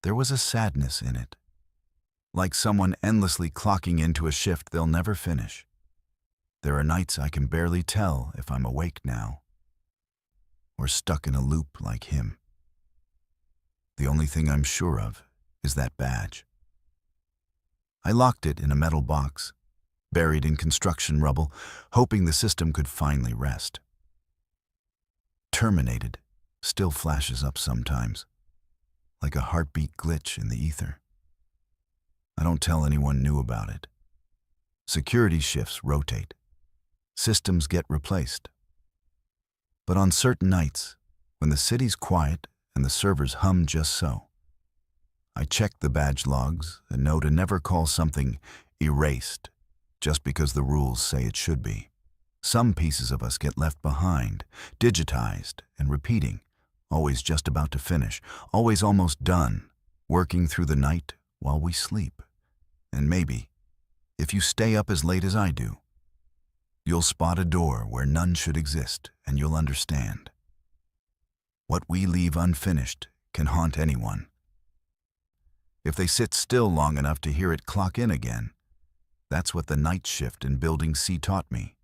There was a sadness in it, like someone endlessly clocking into a shift they'll never finish. There are nights I can barely tell if I'm awake now, or stuck in a loop like him. The only thing I'm sure of is that badge. I locked it in a metal box, buried in construction rubble, hoping the system could finally rest. Terminated still flashes up sometimes, like a heartbeat glitch in the ether. I don't tell anyone new about it. Security shifts rotate. Systems get replaced. But on certain nights, when the city's quiet and the servers hum just so, I check the badge logs and know to never call something erased just because the rules say it should be. Some pieces of us get left behind, digitized and repeating, always just about to finish, always almost done, working through the night while we sleep. And maybe, if you stay up as late as I do, you'll spot a door where none should exist, and you'll understand. What we leave unfinished can haunt anyone. If they sit still long enough to hear it clock in again, that's what the night shift in Building C taught me.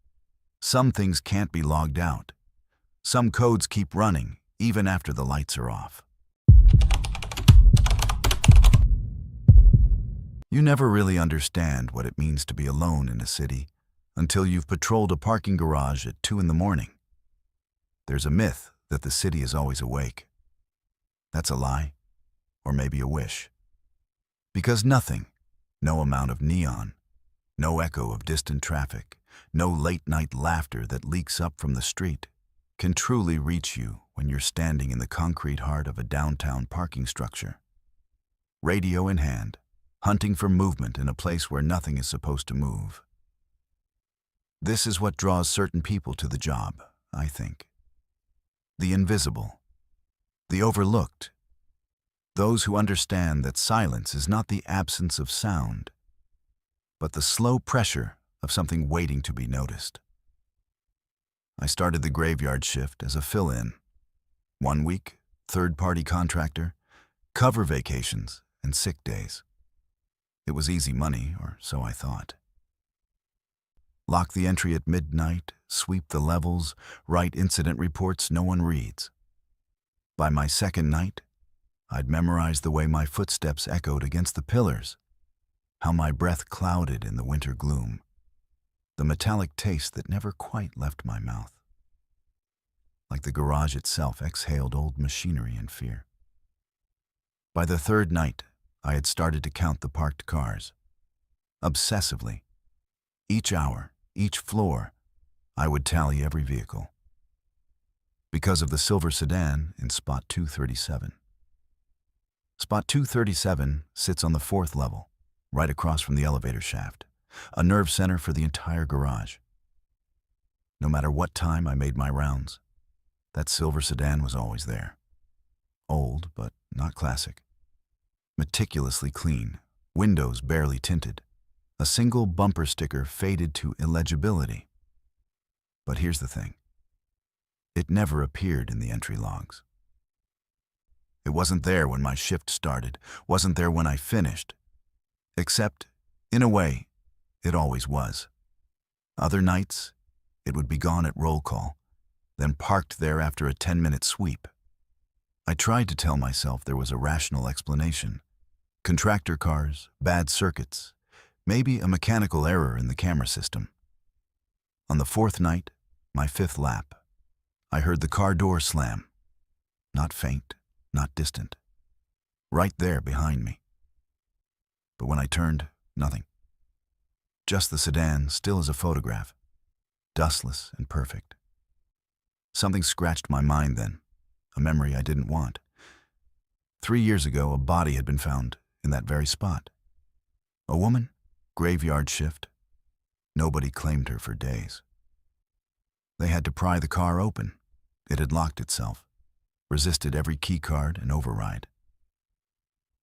Some things can't be logged out. Some codes keep running, even after the lights are off. You never really understand what it means to be alone in a city until you've patrolled a parking garage at 2 in the morning. There's a myth that the city is always awake. That's a lie, or maybe a wish. Because nothing, no amount of neon, no echo of distant traffic, no late-night laughter that leaks up from the street, can truly reach you when you're standing in the concrete heart of a downtown parking structure. Radio in hand, hunting for movement in a place where nothing is supposed to move. This is what draws certain people to the job, I think. The invisible, the overlooked, those who understand that silence is not the absence of sound, but the slow pressure of something waiting to be noticed. I started the graveyard shift as a fill-in. 1 week, third-party contractor, cover vacations, and sick days. It was easy money, or so I thought. Lock the entry at midnight, sweep the levels, write incident reports no one reads. By my second night, I'd memorized the way my footsteps echoed against the pillars, how my breath clouded in the winter gloom, the metallic taste that never quite left my mouth. Like the garage itself exhaled old machinery and fear. By the third night, I had started to count the parked cars. Obsessively. Each hour, each floor, I would tally every vehicle. Because of the silver sedan in spot 237. Spot 237 sits on the 4th level, right across from the elevator shaft, a nerve center for the entire garage. No matter what time I made my rounds, that silver sedan was always there. Old, but not classic. Meticulously clean, windows barely tinted, a single bumper sticker faded to illegibility. But here's the thing. It never appeared in the entry logs. It wasn't there when my shift started, wasn't there when I finished. Except, in a way, it always was. Other nights, it would be gone at roll call, then parked there after a 10-minute sweep. I tried to tell myself there was a rational explanation. Contractor cars, bad circuits, maybe a mechanical error in the camera system. On the 4th night, my 5th lap, I heard the car door slam. Not faint, not distant. Right there behind me. But when I turned, nothing. Just the sedan, still as a photograph, dustless and perfect. Something scratched my mind then, a memory I didn't want. 3 years ago, a body had been found in that very spot. A woman, graveyard shift. Nobody claimed her for days. They had to pry the car open. It had locked itself, resisted every key card and override.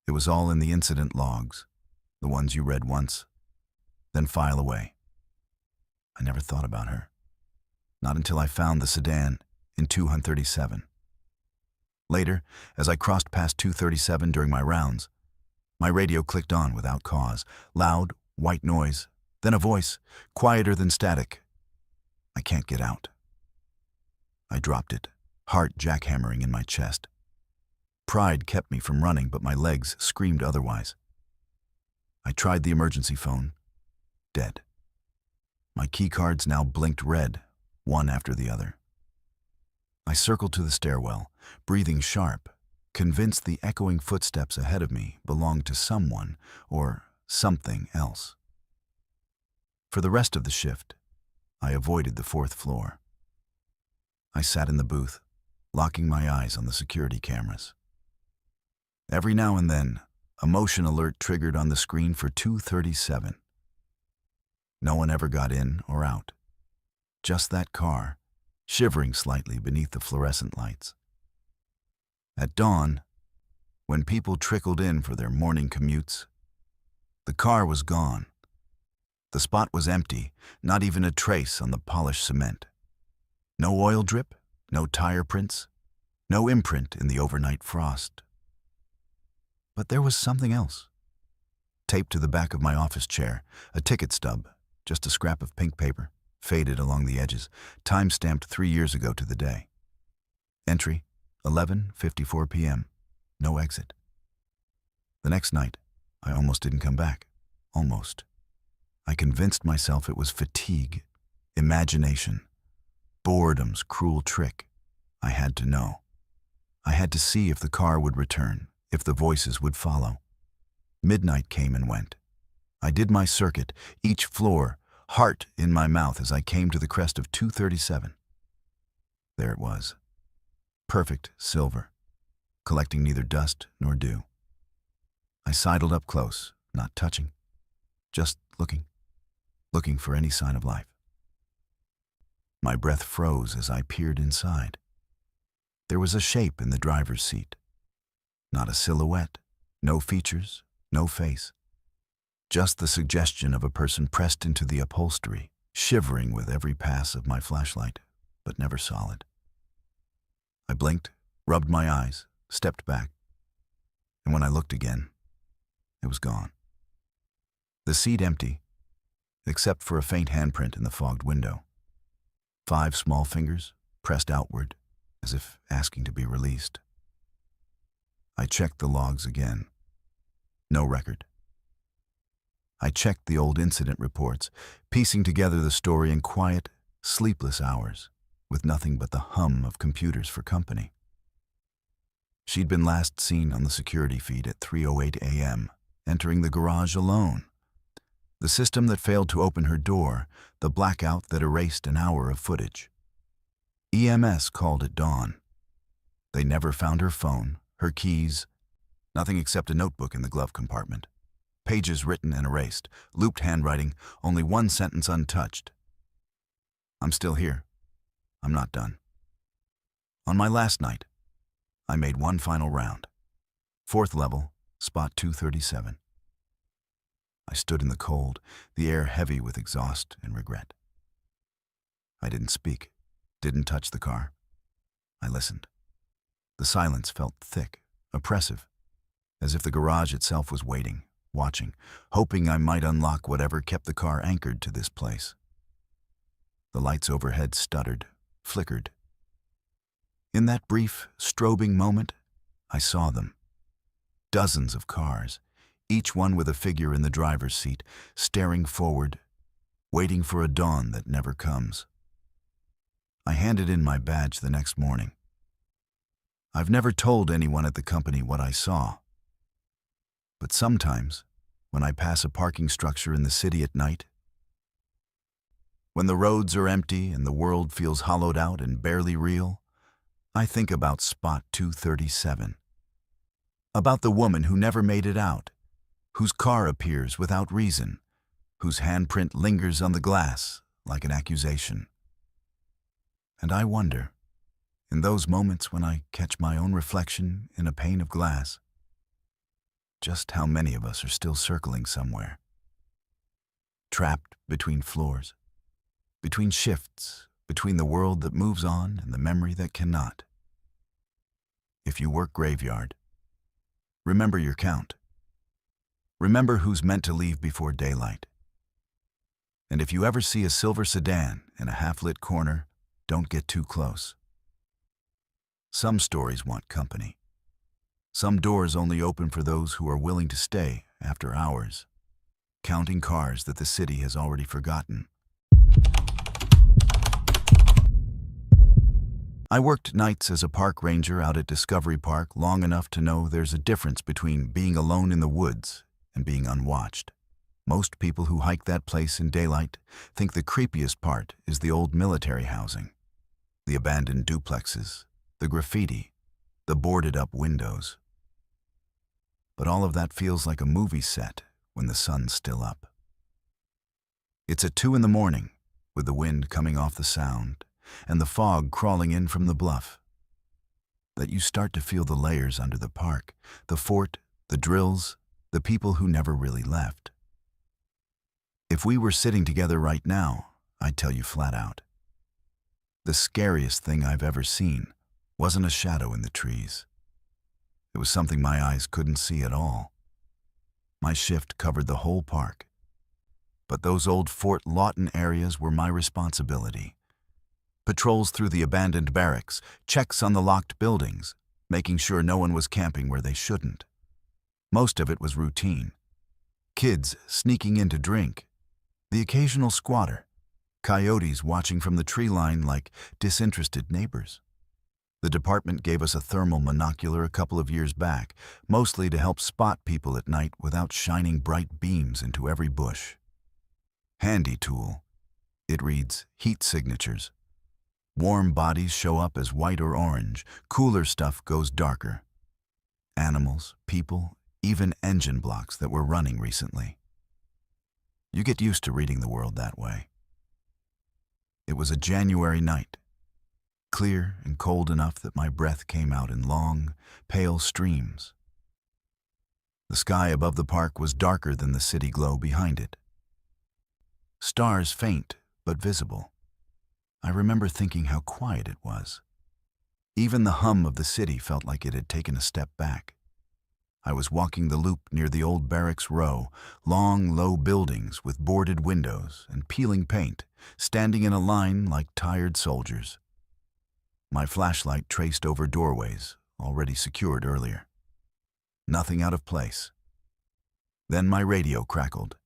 It was all in the incident logs, the ones you read once, then file away. I never thought about her. Not until I found the sedan in 237. Later, as I crossed past 237 during my rounds, my radio clicked on without cause. Loud, white noise, then a voice, quieter than static. I can't get out. I dropped it, heart jackhammering in my chest. Pride kept me from running, but my legs screamed otherwise. I tried the emergency phone. Dead. My key cards now blinked red, one after the other. I circled to the stairwell, breathing sharp, convinced the echoing footsteps ahead of me belonged to someone or something else. For the rest of the shift, I avoided the fourth floor. I sat in the booth, locking my eyes on the security cameras. Every now and then, a motion alert triggered on the screen for 237. No one ever got in or out. Just that car, shivering slightly beneath the fluorescent lights. At dawn, when people trickled in for their morning commutes, the car was gone. The spot was empty, not even a trace on the polished cement. No oil drip, no tire prints, no imprint in the overnight frost. But there was something else. Taped to the back of my office chair, a ticket stub, just a scrap of pink paper, faded along the edges, time-stamped 3 years ago to the day. Entry, 11:54 p.m. No exit. The next night, I almost didn't come back. Almost. I convinced myself it was fatigue, imagination, boredom's cruel trick. I had to know. I had to see if the car would return, if the voices would follow. Midnight came and went. I did my circuit, each floor, heart in my mouth as I came to the crest of 237. There it was. Perfect silver, collecting neither dust nor dew. I sidled up close, not touching, just looking for any sign of life. My breath froze as I peered inside. There was a shape in the driver's seat. Not a silhouette, no features, no face. Just the suggestion of a person pressed into the upholstery, shivering with every pass of my flashlight, but never solid. I blinked, rubbed my eyes, stepped back, and when I looked again, it was gone. The seat empty, except for a faint handprint in the fogged window. 5 small fingers pressed outward, as if asking to be released. I checked the logs again. No record. I checked the old incident reports, piecing together the story in quiet, sleepless hours, with nothing but the hum of computers for company. She'd been last seen on the security feed at 3:08 a.m., entering the garage alone. The system that failed to open her door, the blackout that erased an hour of footage. EMS called at dawn. They never found her phone, her keys, nothing except a notebook in the glove compartment. Pages written and erased, looped handwriting, only one sentence untouched. I'm still here. I'm not done. On my last night, I made one final round. 4th level, spot 237. I stood in the cold, the air heavy with exhaust and regret. I didn't speak, didn't touch the car. I listened. The silence felt thick, oppressive, as if the garage itself was waiting, watching, hoping I might unlock whatever kept the car anchored to this place. The lights overhead stuttered, flickered. In that brief, strobing moment, I saw them. Dozens of cars, each one with a figure in the driver's seat, staring forward, waiting for a dawn that never comes. I handed in my badge the next morning. I've never told anyone at the company what I saw. But sometimes, when I pass a parking structure in the city at night, when the roads are empty and the world feels hollowed out and barely real, I think about spot 237. About the woman who never made it out, whose car appears without reason, whose handprint lingers on the glass like an accusation. And I wonder, in those moments when I catch my own reflection in a pane of glass, just how many of us are still circling somewhere, trapped between floors, between shifts, between the world that moves on and the memory that cannot. If you work graveyard, remember your count. Remember who's meant to leave before daylight. And if you ever see a silver sedan in a half-lit corner, don't get too close. Some stories want company. Some doors only open for those who are willing to stay after hours, counting cars that the city has already forgotten. I worked nights as a park ranger out at Discovery Park long enough to know there's a difference between being alone in the woods and being unwatched. Most people who hike that place in daylight think the creepiest part is the old military housing, the abandoned duplexes, the graffiti, the boarded-up windows. But all of that feels like a movie set when the sun's still up. It's at 2 in the morning, with the wind coming off the sound and the fog crawling in from the bluff, that you start to feel the layers under the park, the fort, the drills, the people who never really left. If we were sitting together right now, I'd tell you flat out. The scariest thing I've ever seen wasn't a shadow in the trees. It was something my eyes couldn't see at all. My shift covered the whole park, but those old Fort Lawton areas were my responsibility. Patrols through the abandoned barracks, checks on the locked buildings, making sure no one was camping where they shouldn't. Most of it was routine. Kids sneaking in to drink, the occasional squatter, coyotes watching from the tree line like disinterested neighbors. The department gave us a thermal monocular a couple of years back, mostly to help spot people at night without shining bright beams into every bush. Handy tool. It reads heat signatures. Warm bodies show up as white or orange, cooler stuff goes darker. Animals, people, even engine blocks that were running recently. You get used to reading the world that way. It was a January night, clear and cold enough that my breath came out in long, pale streams. The sky above the park was darker than the city glow behind it. Stars faint but visible. I remember thinking how quiet it was. Even the hum of the city felt like it had taken a step back. I was walking the loop near the old barracks row, long, low buildings with boarded windows and peeling paint, standing in a line like tired soldiers. My flashlight traced over doorways, already secured earlier. Nothing out of place. Then my radio crackled.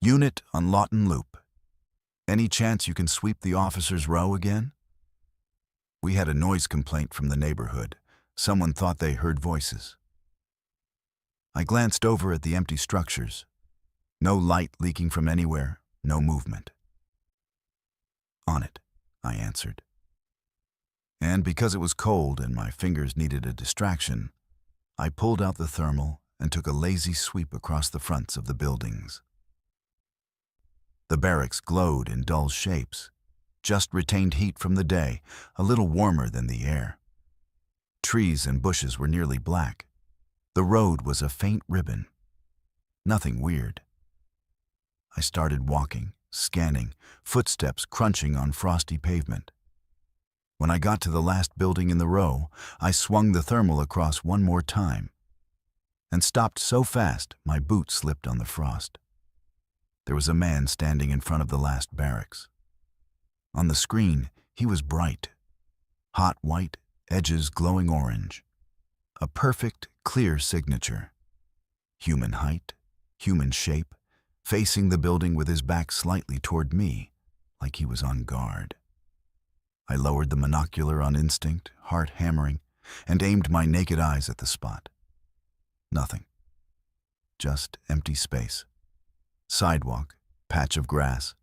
Unit on Lawton Loop. Any chance you can sweep the officers' row again? We had a noise complaint from the neighborhood. Someone thought they heard voices. I glanced over at the empty structures. No light leaking from anywhere, no movement. On it, I answered. And because it was cold and my fingers needed a distraction, I pulled out the thermal and took a lazy sweep across the fronts of the buildings. The barracks glowed in dull shapes, just retained heat from the day, a little warmer than the air. Trees and bushes were nearly black. The road was a faint ribbon. Nothing weird. I started walking, scanning, footsteps crunching on frosty pavement. When I got to the last building in the row, I swung the thermal across one more time and stopped so fast my boot slipped on the frost. There was a man standing in front of the last barracks. On the screen, he was bright. Hot white, edges glowing orange. A perfect, clear signature. Human height, human shape, facing the building with his back slightly toward me, like he was on guard. I lowered the monocular on instinct, heart hammering, and aimed my naked eyes at the spot. Nothing. Just empty space. Sidewalk, patch of grass,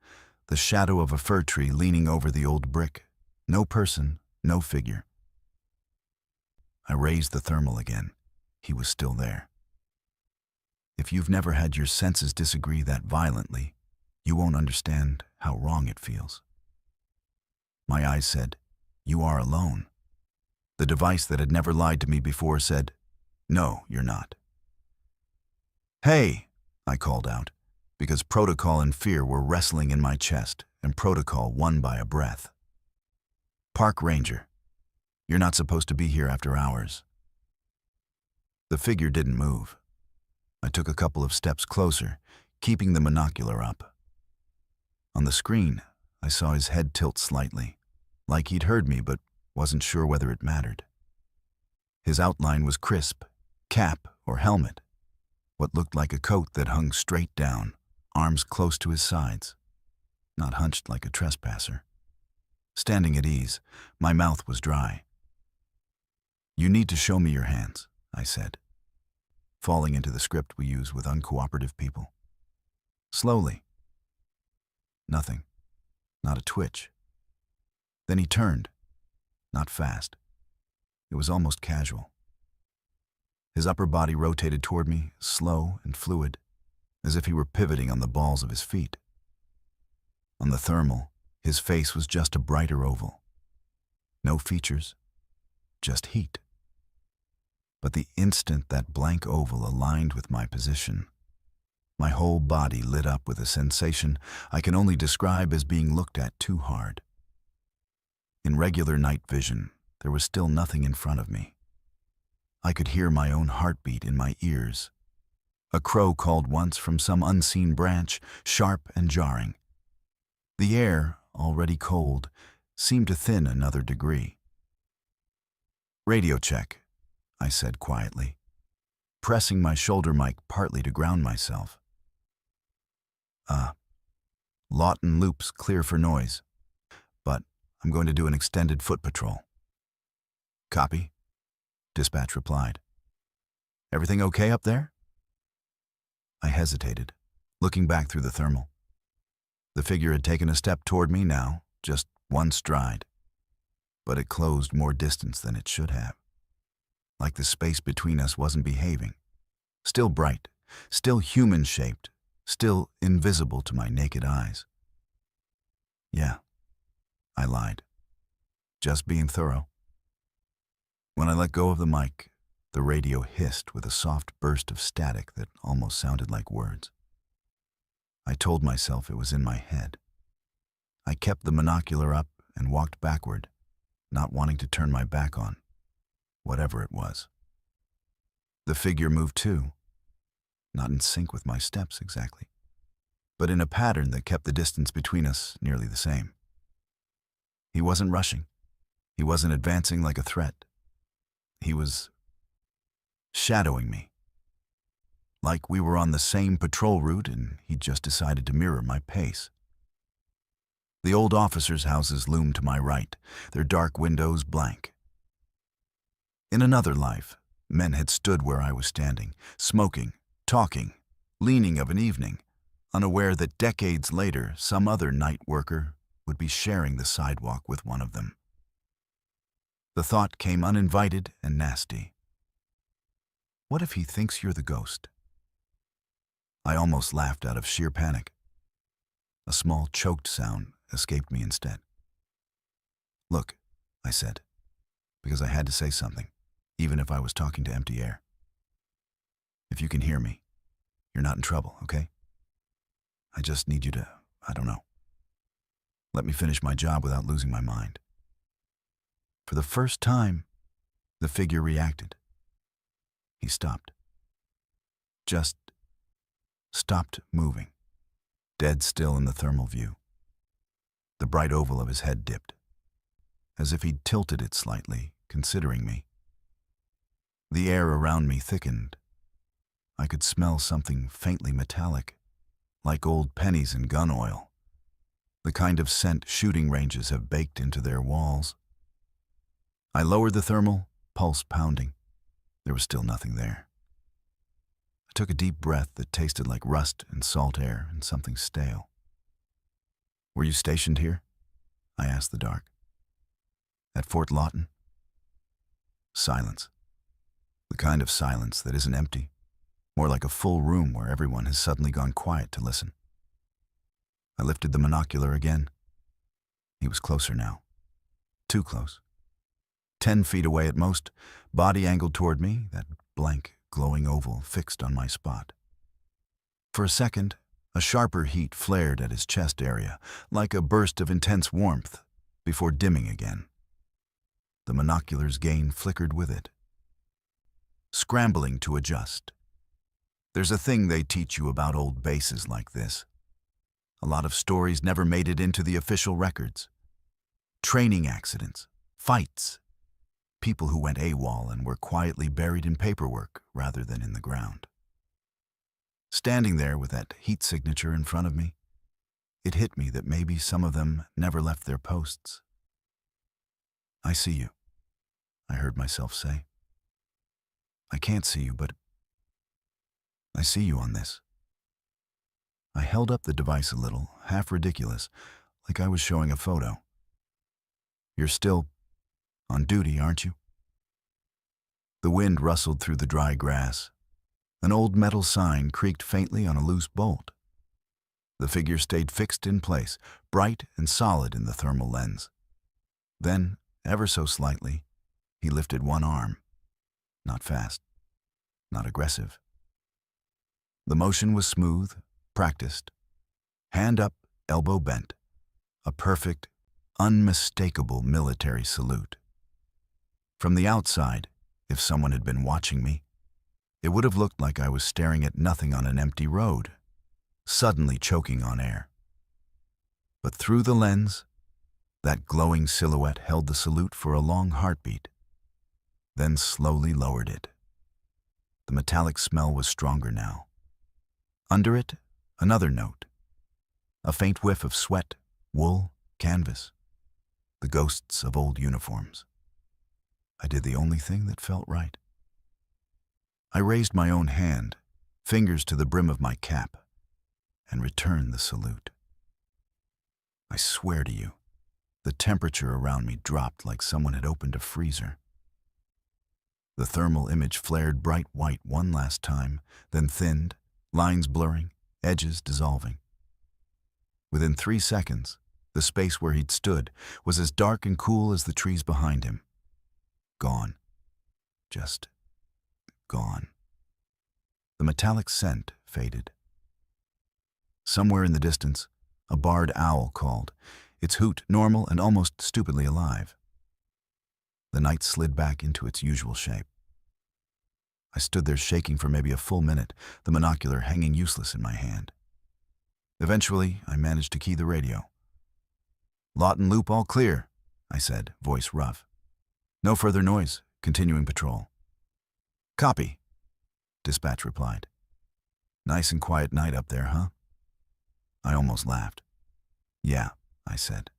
the shadow of a fir tree leaning over the old brick. No person, no figure. I raised the thermal again. He was still there. If you've never had your senses disagree that violently, you won't understand how wrong it feels. My eyes said, "You are alone." The device that had never lied to me before said, "No, you're not." "Hey," I called out, because protocol and fear were wrestling in my chest, and protocol won by a breath. "Park ranger. You're not supposed to be here after hours." The figure didn't move. I took a couple of steps closer, keeping the monocular up. On the screen, I saw his head tilt slightly, like he'd heard me but wasn't sure whether it mattered. His outline was crisp, cap or helmet, what looked like a coat that hung straight down, arms close to his sides, not hunched like a trespasser. Standing at ease, my mouth was dry. "You need to show me your hands," I said, falling into the script we use with uncooperative people. Slowly. Nothing. Not a twitch. Then he turned. Not fast. It was almost casual. His upper body rotated toward me, slow and fluid, as if he were pivoting on the balls of his feet. On the thermal, his face was just a brighter oval. No features, just heat. But the instant that blank oval aligned with my position, my whole body lit up with a sensation I can only describe as being looked at too hard. In regular night vision, there was still nothing in front of me. I could hear my own heartbeat in my ears. A crow called once from some unseen branch, sharp and jarring. The air, already cold, seemed to thin another degree. "Radio check," I said quietly, pressing my shoulder mic partly to ground myself. Lawton loops clear for noise, but I'm going to do an extended foot patrol." "Copy," dispatch replied. "Everything okay up there?" I hesitated, looking back through the thermal. The figure had taken a step toward me now, just one stride. But it closed more distance than it should have. Like the space between us wasn't behaving. Still bright, still human-shaped, still invisible to my naked eyes. "Yeah," I lied. "Just being thorough." When I let go of the mic, the radio hissed with a soft burst of static that almost sounded like words. I told myself it was in my head. I kept the monocular up and walked backward, not wanting to turn my back on whatever it was. The figure moved too, not in sync with my steps exactly, but in a pattern that kept the distance between us nearly the same. He wasn't rushing. He wasn't advancing like a threat. He was shadowing me. Like we were on the same patrol route and he'd just decided to mirror my pace. The old officers' houses loomed to my right, their dark windows blank. In another life, men had stood where I was standing, smoking, talking, leaning of an evening, unaware that decades later some other night worker would be sharing the sidewalk with one of them. The thought came uninvited and nasty. What if he thinks you're the ghost? I almost laughed out of sheer panic. A small choked sound escaped me instead. "Look," I said, because I had to say something, even if I was talking to empty air. "If you can hear me, you're not in trouble, okay? I just need you to, I don't know, let me finish my job without losing my mind." For the first time, the figure reacted. He stopped. Just stopped moving, dead still in the thermal view. The bright oval of his head dipped, as if he'd tilted it slightly, considering me. The air around me thickened. I could smell something faintly metallic, like old pennies and gun oil, the kind of scent shooting ranges have baked into their walls. I lowered the thermal, pulse pounding. There was still nothing there. I took a deep breath that tasted like rust and salt air and something stale. "Were you stationed here?" I asked the dark. "At Fort Lawton?" Silence. The kind of silence that isn't empty, more like a full room where everyone has suddenly gone quiet to listen. I lifted the monocular again. He was closer now. Too close. 10 feet away at most, body angled toward me, that blank, glowing oval fixed on my spot. For a second, a sharper heat flared at his chest area, like a burst of intense warmth, before dimming again. The monocular's gain flickered with it. Scrambling to adjust. There's a thing they teach you about old bases like this. A lot of stories never made it into the official records. Training accidents, fights, people who went AWOL and were quietly buried in paperwork rather than in the ground. Standing there with that heat signature in front of me, it hit me that maybe some of them never left their posts, I see you, I heard myself say. I can't see you, but I see you on this. I held up the device a little, half ridiculous, like I was showing a photo. You're still on duty, aren't you? The wind rustled through the dry grass. An old metal sign creaked faintly on a loose bolt. The figure stayed fixed in place, bright and solid in the thermal lens. Then, ever so slightly, he lifted one arm. Not fast, not aggressive. The motion was smooth, practiced. Hand up, elbow bent. A perfect, unmistakable military salute. From the outside, if someone had been watching me, it would have looked like I was staring at nothing on an empty road, suddenly choking on air. But through the lens, that glowing silhouette held the salute for a long heartbeat, then slowly lowered it. The metallic smell was stronger now. Under it, another note. A faint whiff of sweat, wool, canvas. The ghosts of old uniforms. I did the only thing that felt right. I raised my own hand, fingers to the brim of my cap, and returned the salute. I swear to you, the temperature around me dropped like someone had opened a freezer. The thermal image flared bright white one last time, then thinned, lines blurring, edges dissolving. Within 3 seconds, the space where he'd stood was as dark and cool as the trees behind him. Gone. Just gone. The metallic scent faded. Somewhere in the distance, a barred owl called, its hoot normal and almost stupidly alive. The night slid back into its usual shape. I stood there shaking for maybe a full minute, the monocular hanging useless in my hand. Eventually, I managed to key the radio. "Lawton Loop all clear," I said, voice rough. "No further noise, continuing patrol." "Copy," dispatch replied. "Nice and quiet night up there, huh?" I almost laughed. "Yeah," I said.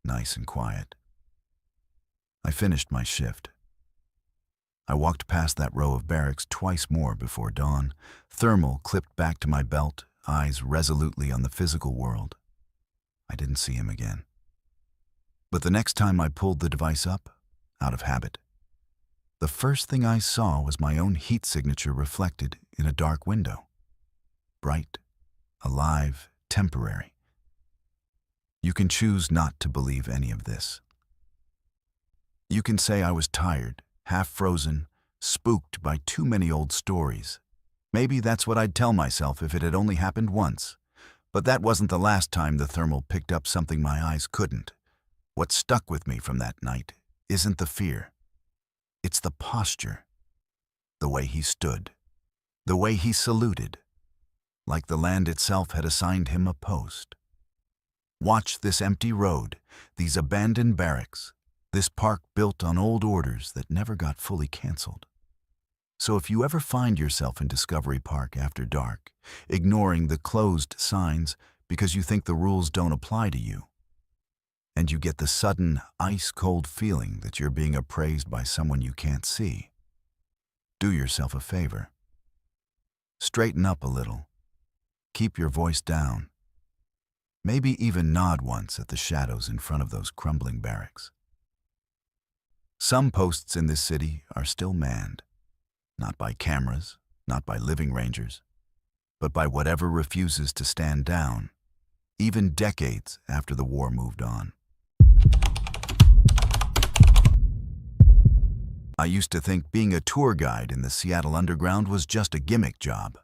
"Nice and quiet." I finished my shift. I walked past that row of barracks twice more before dawn, thermal clipped back to my belt, eyes resolutely on the physical world. I didn't see him again. But the next time I pulled the device up, out of habit, the first thing I saw was my own heat signature reflected in a dark window. Bright, alive, temporary. You can choose not to believe any of this. You can say I was tired, half frozen, spooked by too many old stories. Maybe that's what I'd tell myself if it had only happened once. But that wasn't the last time the thermal picked up something my eyes couldn't. What stuck with me from that night isn't the fear. It's the posture. The way he stood. The way he saluted. Like the land itself had assigned him a post. Watch this empty road, these abandoned barracks, this park built on old orders that never got fully canceled. So if you ever find yourself in Discovery Park after dark, ignoring the closed signs because you think the rules don't apply to you, and you get the sudden, ice-cold feeling that you're being appraised by someone you can't see, do yourself a favor. Straighten up a little. Keep your voice down. Maybe even nod once at the shadows in front of those crumbling barracks. Some posts in this city are still manned, not by cameras, not by living rangers, but by whatever refuses to stand down, even decades after the war moved on. I used to think being a tour guide in the Seattle Underground was just a gimmick job,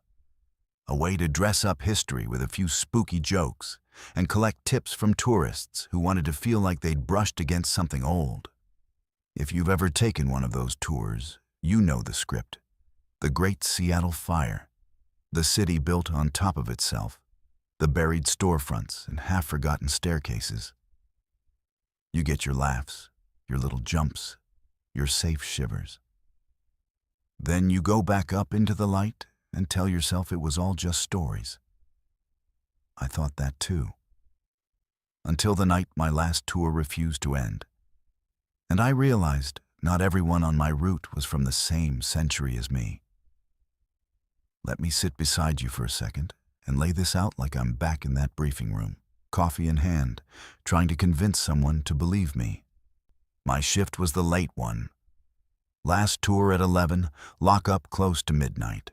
a way to dress up history with a few spooky jokes and collect tips from tourists who wanted to feel like they'd brushed against something old. If you've ever taken one of those tours, you know the script. The Great Seattle Fire, the city built on top of itself, the buried storefronts and half-forgotten staircases. You get your laughs, your little jumps, your safe shivers. Then you go back up into the light and tell yourself it was all just stories. I thought that too. Until the night my last tour refused to end. And I realized not everyone on my route was from the same century as me. Let me sit beside you for a second and lay this out like I'm back in that briefing room, coffee in hand, trying to convince someone to believe me. My shift was the late one. Last tour at 11, lock up close to midnight.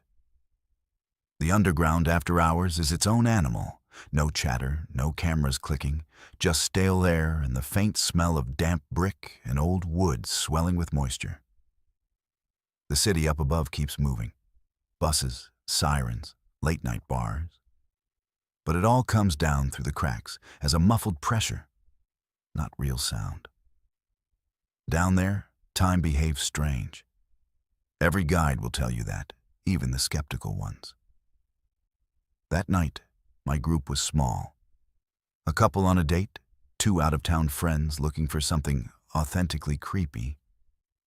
The underground after hours is its own animal. No chatter, no cameras clicking, just stale air and the faint smell of damp brick and old wood swelling with moisture. The city up above keeps moving. Buses, sirens, late-night bars. But it all comes down through the cracks as a muffled pressure, not real sound. Down there, time behaves strange. Every guide will tell you that, even the skeptical ones. That night, my group was small. A couple on a date, 2 out-of-town friends looking for something authentically creepy,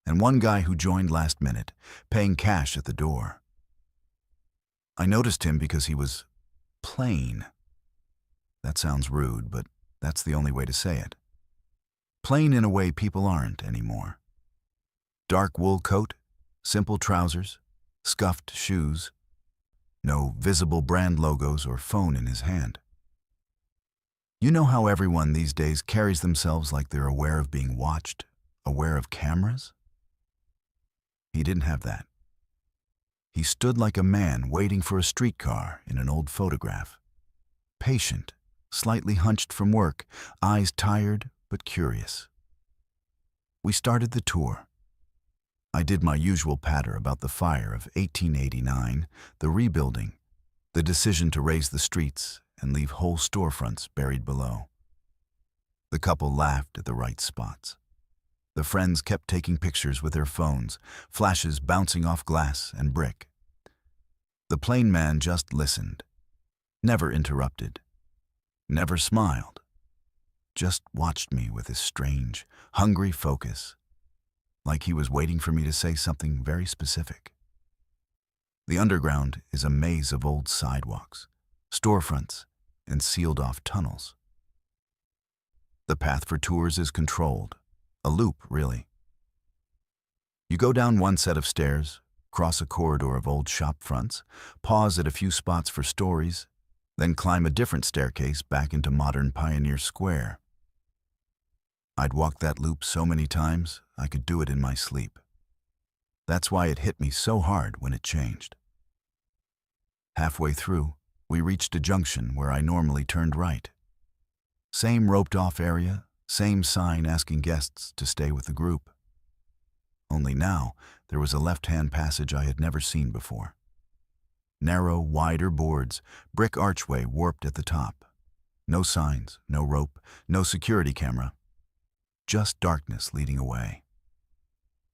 and one guy who joined last minute, paying cash at the door. I noticed him because he was plain. That sounds rude, but that's the only way to say it. Plain in a way people aren't anymore. Dark wool coat, simple trousers, scuffed shoes, no visible brand logos or phone in his hand. You know how everyone these days carries themselves like they're aware of being watched, aware of cameras? He didn't have that. He stood like a man waiting for a streetcar in an old photograph. Patient, slightly hunched from work, eyes tired but curious. We started the tour. I did my usual patter about the fire of 1889, the rebuilding, the decision to raise the streets and leave whole storefronts buried below. The couple laughed at the right spots. The friends kept taking pictures with their phones, flashes bouncing off glass and brick. The plain man just listened, never interrupted, never smiled, just watched me with his strange, hungry focus, like he was waiting for me to say something very specific. The underground is a maze of old sidewalks, storefronts, and sealed-off tunnels. The path for tours is controlled, a loop, really. You go down one set of stairs, cross a corridor of old shop fronts, pause at a few spots for stories, then climb a different staircase back into modern Pioneer Square. I'd walked that loop so many times, I could do it in my sleep. That's why it hit me so hard when it changed. Halfway through, we reached a junction where I normally turned right. Same roped-off area, same sign asking guests to stay with the group. Only now, there was a left-hand passage I had never seen before. Narrow, wider boards, brick archway warped at the top. No signs, no rope, no security camera. Just darkness leading away.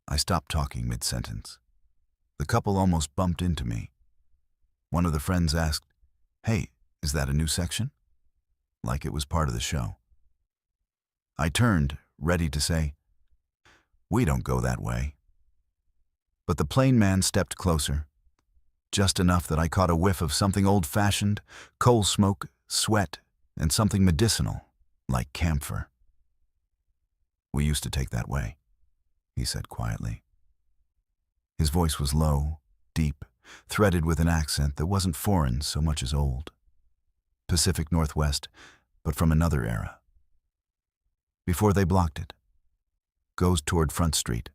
I stopped talking mid-sentence. The couple almost bumped into me. One of the friends asked, "Hey, is that a new section?" Like it was part of the show. I turned, ready to say, "We don't go that way." But the plain man stepped closer, just enough that I caught a whiff of something old-fashioned, coal smoke, sweat, and something medicinal, like camphor. "We used to take that way," he said quietly. His voice was low, deep, threaded with an accent that wasn't foreign so much as old. Pacific Northwest, but from another era. Before they blocked it. Goes toward Front Street.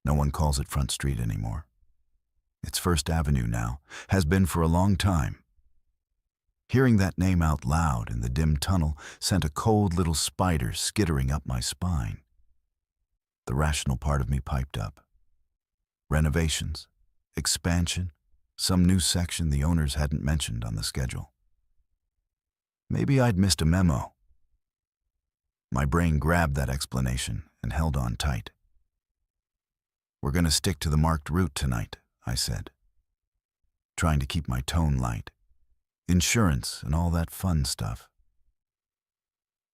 No one calls it Front Street anymore. It's First Avenue now, has been for a long time. Hearing that name out loud in the dim tunnel sent a cold little spider skittering up my spine. The rational part of me piped up. Renovations, expansion, some new section the owners hadn't mentioned on the schedule. Maybe I'd missed a memo. My brain grabbed that explanation and held on tight. "We're going to stick to the marked route tonight," I said, trying to keep my tone light. Insurance and all that fun stuff.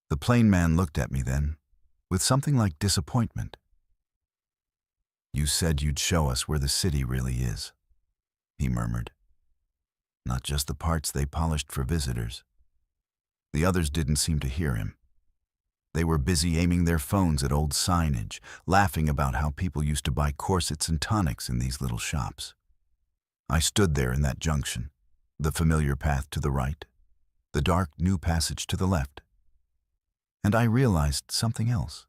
The plain man looked at me then, with something like disappointment. "You said you'd show us where the city really is," he murmured. Not just the parts they polished for visitors. The others didn't seem to hear him. They were busy aiming their phones at old signage, laughing about how people used to buy corsets and tonics in these little shops. I stood there in that junction, the familiar path to the right, the dark new passage to the left. And I realized something else.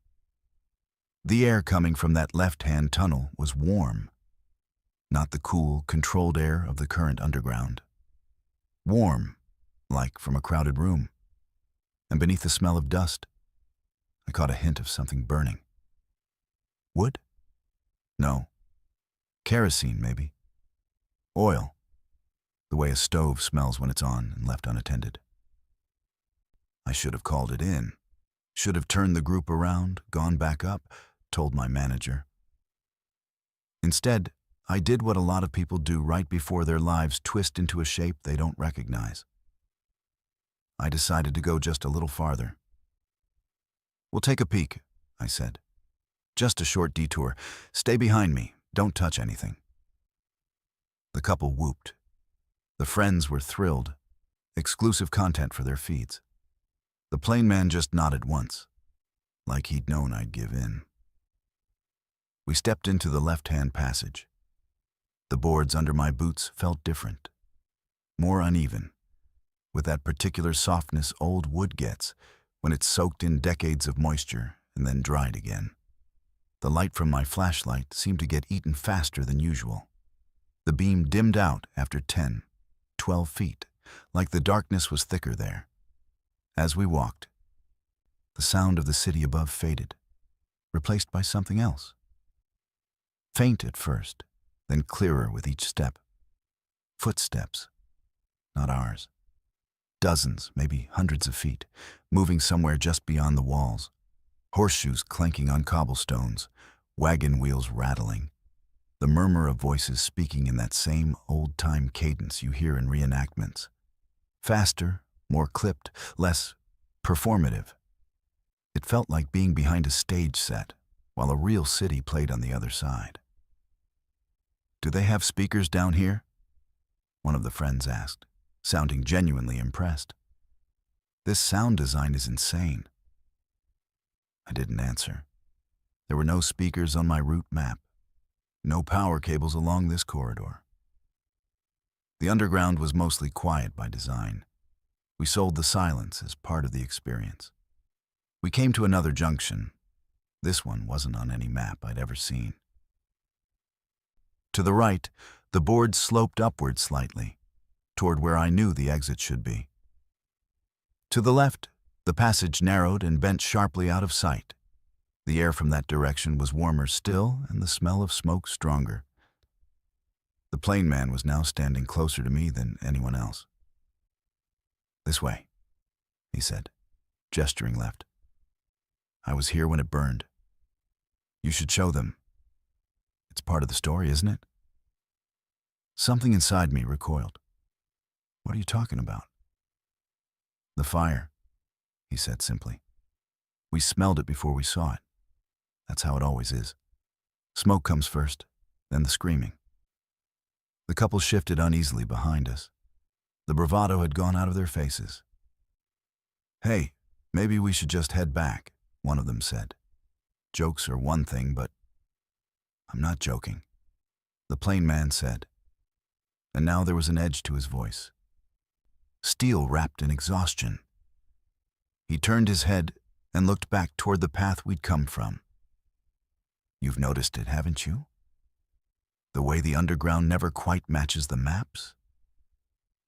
The air coming from that left-hand tunnel was warm, not the cool, controlled air of the current underground. Warm, like from a crowded room. And beneath the smell of dust, I caught a hint of something burning. Wood? No. Kerosene, maybe. Oil. The way a stove smells when it's on and left unattended. I should have called it in. Should have turned the group around, gone back up, told my manager. Instead, I did what a lot of people do right before their lives twist into a shape they don't recognize. I decided to go just a little farther. "We'll take a peek," I said. "Just a short detour. Stay behind me. Don't touch anything." The couple whooped. The friends were thrilled. Exclusive content for their feeds. The plain man just nodded once, like he'd known I'd give in. We stepped into the left-hand passage. The boards under my boots felt different, more uneven, with that particular softness old wood gets when it's soaked in decades of moisture and then dried again. The light from my flashlight seemed to get eaten faster than usual. The beam dimmed out after 10, 12 feet, like the darkness was thicker there. As we walked, the sound of the city above faded, replaced by something else. Faint at first, then clearer with each step. Footsteps, not ours. Dozens, maybe hundreds of feet, moving somewhere just beyond the walls. Horseshoes clanking on cobblestones, wagon wheels rattling. The murmur of voices speaking in that same old-time cadence you hear in reenactments. Faster, more clipped, less performative. It felt like being behind a stage set, while a real city played on the other side. "Do they have speakers down here?" one of the friends asked, sounding genuinely impressed. "This sound design is insane." I didn't answer. There were no speakers on my route map. No power cables along this corridor. The underground was mostly quiet by design. We sold the silence as part of the experience. We came to another junction. This one wasn't on any map I'd ever seen. To the right, the board sloped upward slightly, toward where I knew the exit should be. To the left, the passage narrowed and bent sharply out of sight. The air from that direction was warmer still, and the smell of smoke stronger. The plain man was now standing closer to me than anyone else. "This way," he said, gesturing left. "I was here when it burned. You should show them. It's part of the story, isn't it?" Something inside me recoiled. "What are you talking about?" "The fire," he said simply. "We smelled it before we saw it. That's how it always is. Smoke comes first, then the screaming." The couple shifted uneasily behind us. The bravado had gone out of their faces. "Hey, maybe we should just head back," one of them said. "Jokes are one thing, but—" "I'm not joking," the plain man said. And now there was an edge to his voice. Steel wrapped in exhaustion. He turned his head and looked back toward the path we'd come from. "You've noticed it, haven't you? The way the underground never quite matches the maps?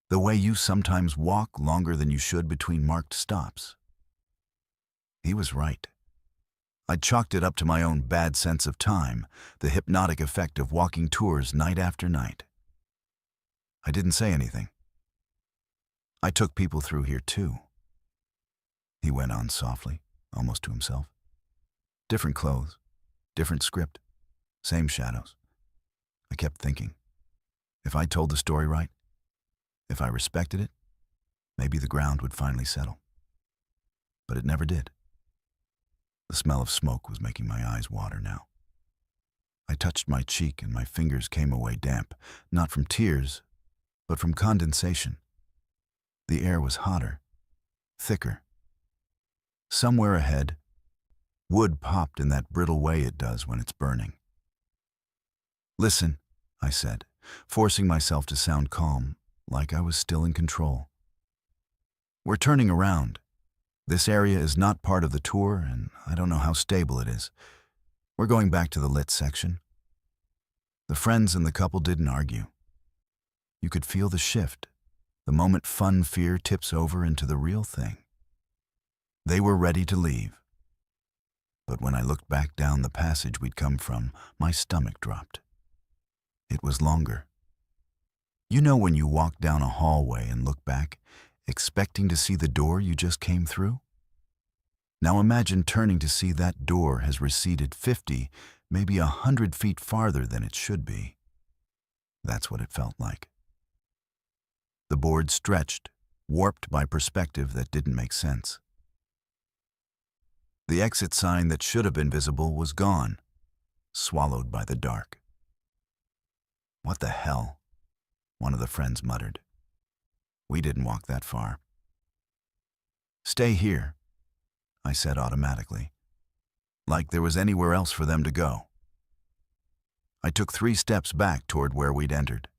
The way you sometimes walk longer than you should between marked stops?" He was right. I'd chalked it up to my own bad sense of time, the hypnotic effect of walking tours night after night. I didn't say anything. "I took people through here too," he went on softly, almost to himself. "Different clothes, different script, same shadows." I kept thinking, if I told the story right, if I respected it, maybe the ground would finally settle. But it never did. The smell of smoke was making my eyes water now. I touched my cheek and my fingers came away damp, not from tears, but from condensation. The air was hotter, thicker. Somewhere ahead, Wood popped in that brittle way it does when it's burning. "Listen," I said, forcing myself to sound calm, like I was still in control. "We're turning around. This area is not part of the tour, and I don't know how stable it is. We're going back to the lit section." The friends and the couple didn't argue. You could feel the shift, the moment fun fear tips over into the real thing. They were ready to leave. But when I looked back down the passage we'd come from, my stomach dropped. It was longer. You know when you walk down a hallway and look back, expecting to see the door you just came through? Now imagine turning to see that door has receded 50, maybe 100 feet farther than it should be. That's what it felt like. The board stretched, warped by perspective that didn't make sense. The exit sign that should have been visible was gone, swallowed by the dark. "What the hell?" one of the friends muttered. We didn't walk that far. "Stay here," I said automatically, like there was anywhere else for them to go. I took 3 steps back toward where we'd entered.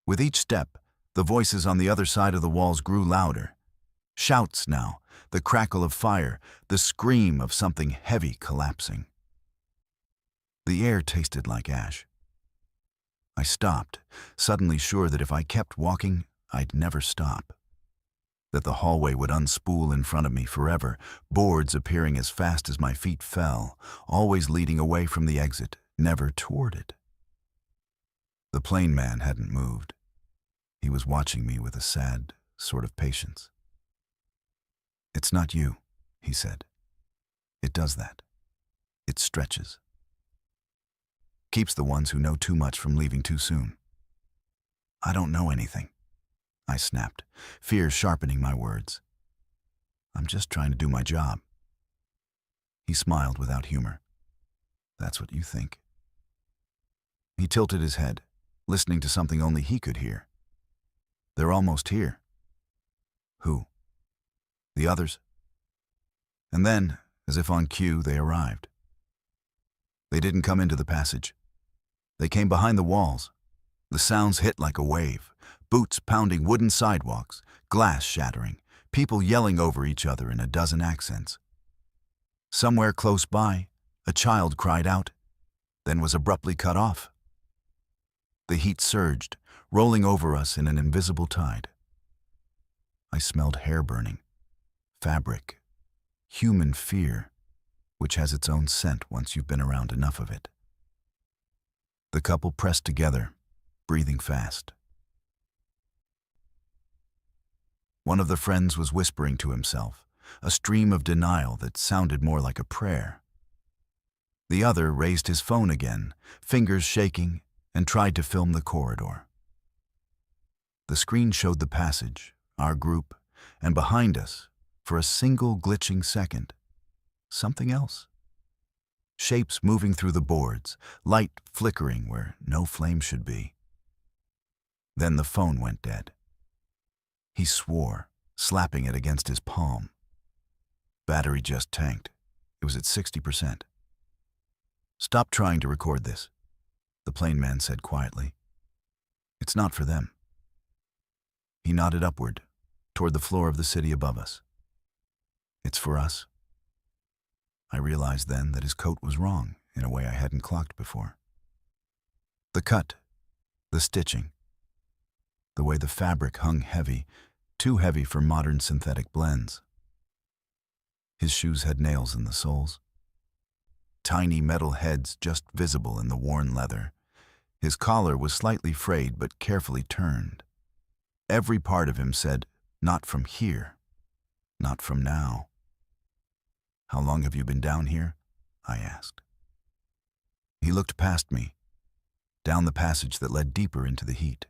With each step, the voices on the other side of the walls grew louder. Shouts now, the crackle of fire, the scream of something heavy collapsing. The air tasted like ash. I stopped, suddenly sure that if I kept walking, I'd never stop. That the hallway would unspool in front of me forever, boards appearing as fast as my feet fell, always leading away from the exit, never toward it. The plane man hadn't moved. He was watching me with a sad sort of patience. "It's not you," he said. "It does that. It stretches. Keeps the ones who know too much from leaving too soon." "I don't know anything," I snapped, fear sharpening my words. "I'm just trying to do my job." He smiled without humor. "That's what you think." He tilted his head, listening to something only he could hear. "They're almost here." "Who?" "The others." And then, as if on cue, they arrived. They didn't come into the passage. They came behind the walls. The sounds hit like a wave, boots pounding wooden sidewalks, glass shattering, people yelling over each other in a dozen accents. Somewhere close by, a child cried out, then was abruptly cut off. The heat surged, rolling over us in an invisible tide. I smelled hair burning, fabric, human fear, which has its own scent once you've been around enough of it. The couple pressed together, breathing fast. One of the friends was whispering to himself, a stream of denial that sounded more like a prayer. The other raised his phone again, fingers shaking, and tried to film the corridor. The screen showed the passage, our group, and behind us, for a single glitching second, something else. Shapes moving through the boards, light flickering where no flame should be. Then the phone went dead. He swore, slapping it against his palm. Battery just tanked. It was at 60%. "Stop trying to record this," the plane man said quietly. "It's not for them." He nodded upward, toward the floor of the city above us. "It's for us." I realized then that his coat was wrong in a way I hadn't clocked before. The cut, the stitching, the way the fabric hung heavy, too heavy for modern synthetic blends. His shoes had nails in the soles. Tiny metal heads just visible in the worn leather. His collar was slightly frayed but carefully turned. Every part of him said, "Not from here, not from now." "How long have you been down here?" I asked. He looked past me, down the passage that led deeper into the heat.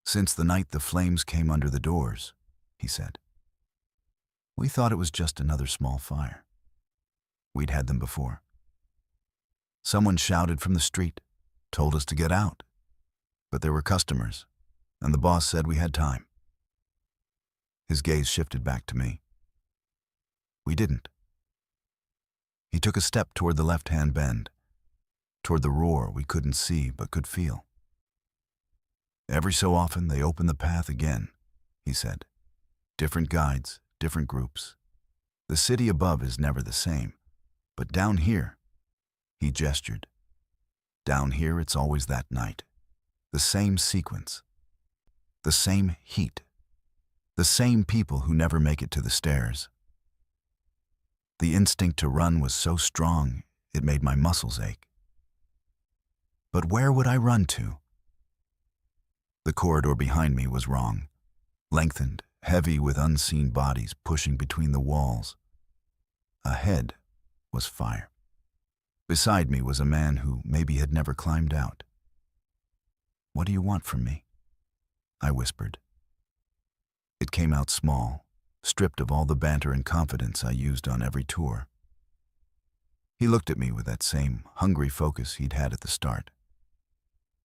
"Since the night the flames came under the doors," he said. "We thought it was just another small fire. We'd had them before. Someone shouted from the street, told us to get out. But there were customers, and the boss said we had time." His gaze shifted back to me. "We didn't. He took a step toward the left-hand bend, toward the roar we couldn't see but could feel. Every so often they open the path again, he said. Different guides, different groups. The city above is never the same, but down here, he gestured. Down here it's always that night. The same sequence. The same heat. The same people who never make it to the stairs. The instinct to run was so strong, it made my muscles ache. But where would I run to? The corridor behind me was wrong, lengthened, heavy with unseen bodies pushing between the walls. Ahead was fire. Beside me was a man who maybe had never climbed out. "What do you want from me?" I whispered. It came out small, stripped of all the banter and confidence I used on every tour. He looked at me with that same hungry focus he'd had at the start.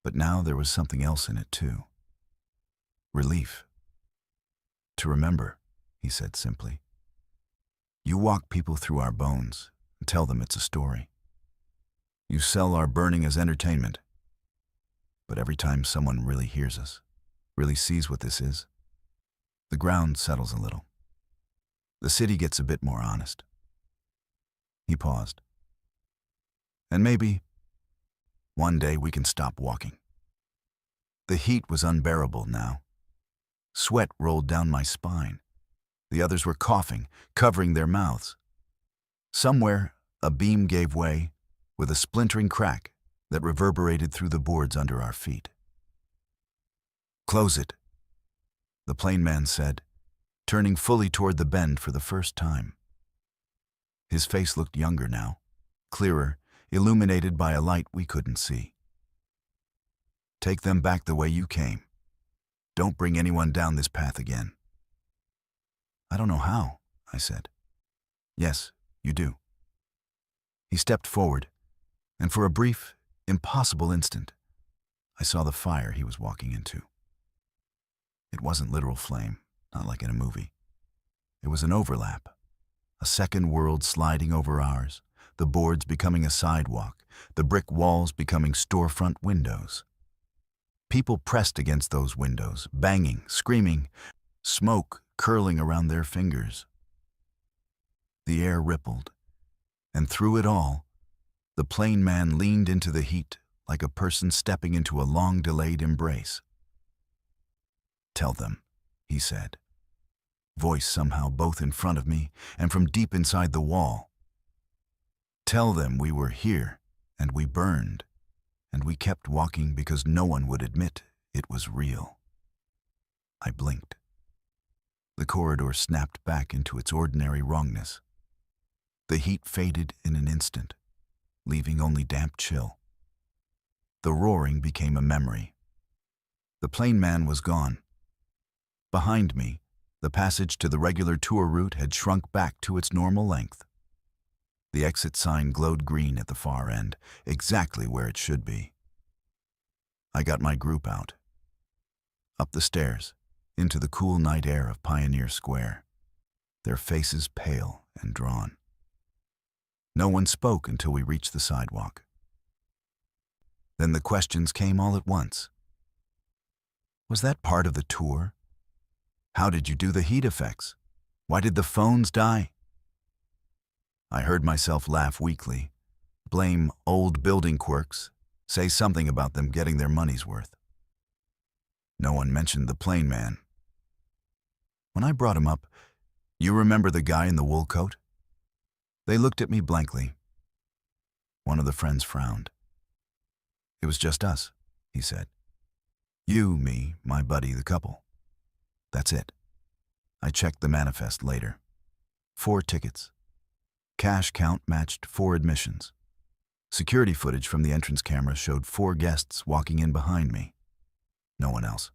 But now there was something else in it too. Relief. "To remember," he said simply. "You walk people through our bones and tell them it's a story. You sell our burning as entertainment. But every time someone really hears us, really sees what this is, the ground settles a little. The city gets a bit more honest." He paused. "And maybe one day we can stop walking." The heat was unbearable now. Sweat rolled down my spine. The others were coughing, covering their mouths. Somewhere, a beam gave way with a splintering crack that reverberated through the boards under our feet. "Close it," the plane man said, turning fully toward the bend for the first time. His face looked younger now, clearer, illuminated by a light we couldn't see. "Take them back the way you came. Don't bring anyone down this path again." "I don't know how," I said. "Yes, you do." He stepped forward, and for a brief, impossible instant, I saw the fire he was walking into. It wasn't literal flame, not like in a movie. It was an overlap, a second world sliding over ours, the boards becoming a sidewalk, the brick walls becoming storefront windows. People pressed against those windows, banging, screaming, smoke curling around their fingers. The air rippled, and through it all, the plane man leaned into the heat like a person stepping into a long-delayed embrace. "Tell them," he said, voice somehow both in front of me and from deep inside the wall. "Tell them we were here, and we burned, and we kept walking because no one would admit it was real." I blinked. The corridor snapped back into its ordinary wrongness. The heat faded in an instant, leaving only damp chill. The roaring became a memory. The plane man was gone. Behind me, the passage to the regular tour route had shrunk back to its normal length. The exit sign glowed green at the far end, exactly where it should be. I got my group out. Up the stairs, into the cool night air of Pioneer Square, their faces pale and drawn. No one spoke until we reached the sidewalk. Then the questions came all at once. Was that part of the tour? How did you do the heat effects? Why did the phones die? I heard myself laugh weakly, blame old building quirks, say something about them getting their money's worth. No one mentioned the plane man. When I brought him up, "You remember the guy in the wool coat?" They looked at me blankly. One of the friends frowned. "It was just us," he said. "You, me, my buddy, the couple. That's it." I checked the manifest later. 4 tickets. Cash count matched 4 admissions. Security footage from the entrance camera showed 4 guests walking in behind me. No one else.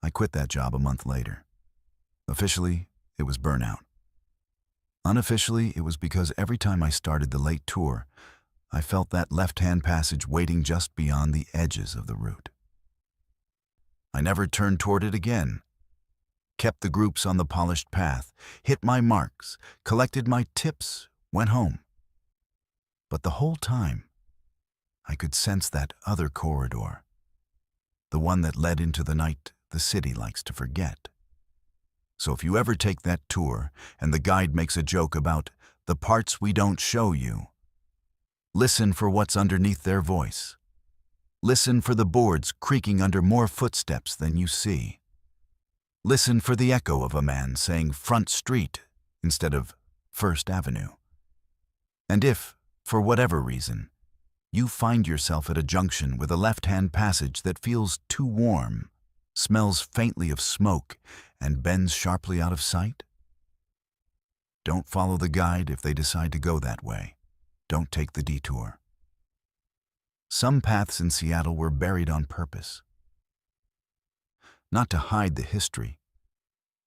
I quit that job a month later. Officially, it was burnout. Unofficially, it was because every time I started the late tour, I felt that left-hand passage waiting just beyond the edges of the route. I never turned toward it again. Kept the groups on the polished path, hit my marks, collected my tips, went home. But the whole time, I could sense that other corridor, the one that led into the night the city likes to forget. So if you ever take that tour and the guide makes a joke about the parts we don't show you, listen for what's underneath their voice. Listen for the boards creaking under more footsteps than you see. Listen for the echo of a man saying Front Street instead of First Avenue. And if, for whatever reason, you find yourself at a junction with a left-hand passage that feels too warm, smells faintly of smoke, and bends sharply out of sight, don't follow the guide if they decide to go that way. Don't take the detour. Some paths in Seattle were buried on purpose. Not to hide the history,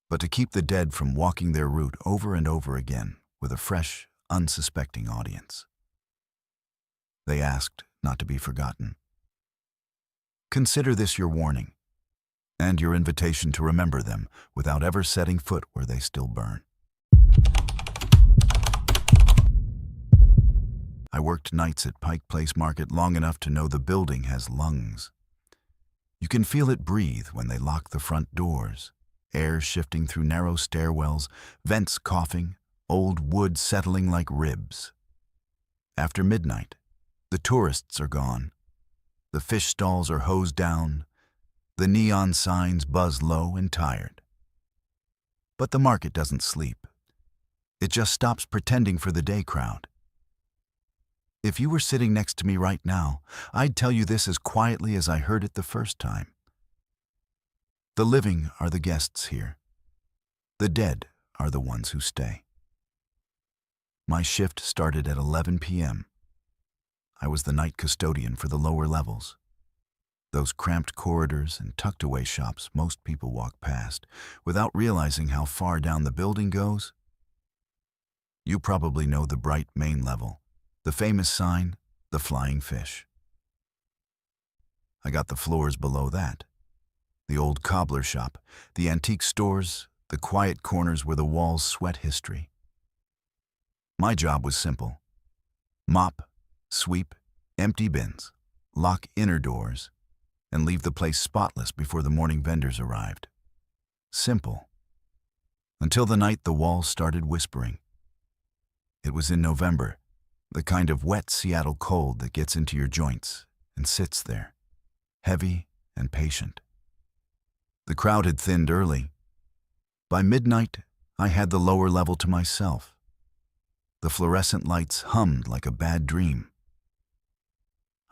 but to keep the dead from walking their route over and over again with a fresh, unsuspecting audience. They asked not to be forgotten. Consider this your warning, and your invitation to remember them without ever setting foot where they still burn. I worked nights at Pike Place Market long enough to know the building has lungs. You can feel it breathe when they lock the front doors, air shifting through narrow stairwells, vents coughing, old wood settling like ribs. After midnight, the tourists are gone. The fish stalls are hosed down. The neon signs buzz low and tired. But the market doesn't sleep. It just stops pretending for the day crowd. If you were sitting next to me right now, I'd tell you this as quietly as I heard it the first time. The living are the guests here. The dead are the ones who stay. My shift started at 11 p.m. I was the night custodian for the lower levels. Those cramped corridors and tucked-away shops most people walk past without realizing how far down the building goes. You probably know the bright main level, the famous sign, the Flying Fish. I got the floors below that. The old cobbler shop, the antique stores, the quiet corners where the walls sweat history. My job was simple. Mop, sweep, empty bins, lock inner doors, and leave the place spotless before the morning vendors arrived. Simple. Until the night the walls started whispering. It was in November, the kind of wet Seattle cold that gets into your joints and sits there, heavy and patient. The crowd had thinned early. By midnight, I had the lower level to myself. The fluorescent lights hummed like a bad dream.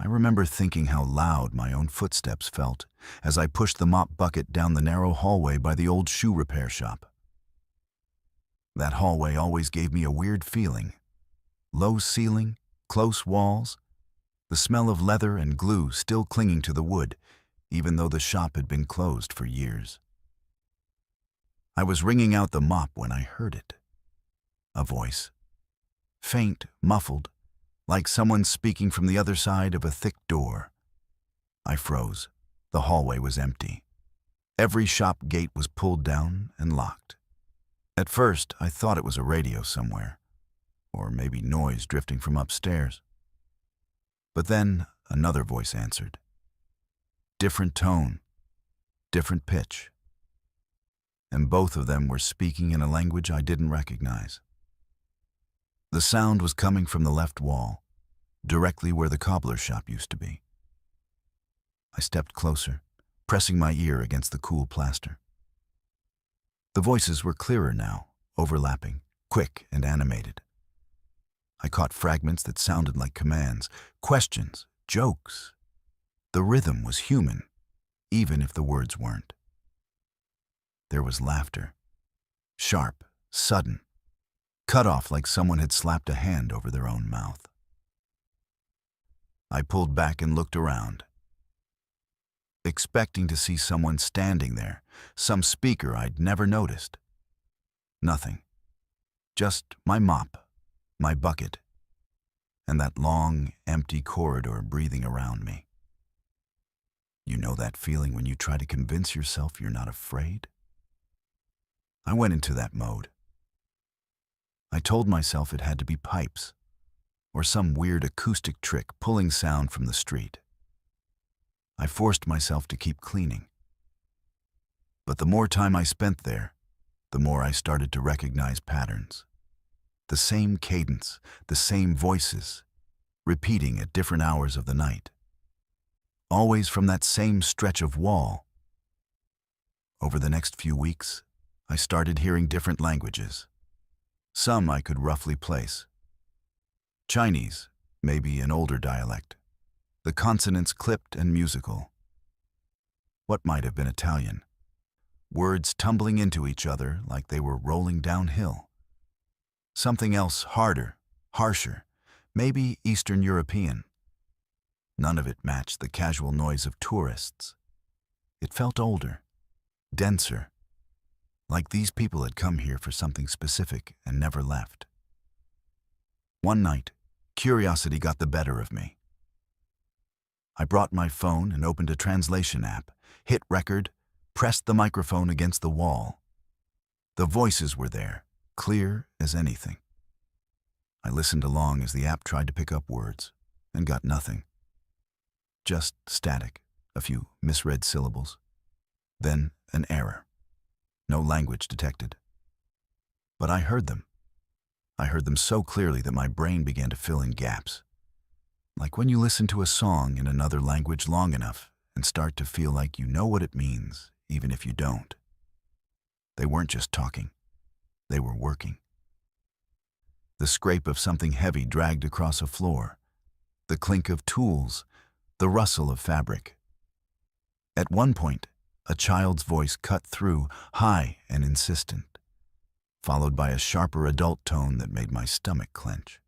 I remember thinking how loud my own footsteps felt as I pushed the mop bucket down the narrow hallway by the old shoe repair shop. That hallway always gave me a weird feeling. Low ceiling, close walls, the smell of leather and glue still clinging to the wood, even though the shop had been closed for years. I was wringing out the mop when I heard it. A voice. Faint, muffled, like someone speaking from the other side of a thick door. I froze. The hallway was empty. Every shop gate was pulled down and locked. At first, I thought it was a radio somewhere, or maybe noise drifting from upstairs. But then another voice answered. Different tone, different pitch. And both of them were speaking in a language I didn't recognize. The sound was coming from the left wall, directly where the cobbler shop used to be. I stepped closer, pressing my ear against the cool plaster. The voices were clearer now, overlapping, quick and animated. I caught fragments that sounded like commands, questions, jokes. The rhythm was human, even if the words weren't. There was laughter, sharp, sudden, cut off like someone had slapped a hand over their own mouth. I pulled back and looked around, expecting to see someone standing there, some speaker I'd never noticed. Nothing. Just my mop, my bucket, and that long, empty corridor breathing around me. You know that feeling when you try to convince yourself you're not afraid? I went into that mode. I told myself it had to be pipes. or some weird acoustic trick pulling sound from the street. I forced myself to keep cleaning. But the more time I spent there, the more I started to recognize patterns. The same cadence, the same voices, repeating at different hours of the night. Always from that same stretch of wall. Over the next few weeks, I started hearing different languages. Some I could roughly place. Chinese, maybe an older dialect. The consonants clipped and musical. What might have been Italian? Words tumbling into each other like they were rolling downhill. Something else harder, harsher, maybe Eastern European. None of it matched the casual noise of tourists. It felt older, denser, like these people had come here for something specific and never left. One night, curiosity got the better of me. I brought my phone and opened a translation app, hit record, pressed the microphone against the wall. The voices were there, clear as anything. I listened along as the app tried to pick up words, and got nothing. Just static, a few misread syllables. Then an error. No language detected. But I heard them. I heard them so clearly that my brain began to fill in gaps. Like when you listen to a song in another language long enough and start to feel like you know what it means, even if you don't. They weren't just talking. They were working. The scrape of something heavy dragged across a floor. The clink of tools. The rustle of fabric. At one point, a child's voice cut through, high and insistent, followed by a sharper adult tone that made my stomach clench.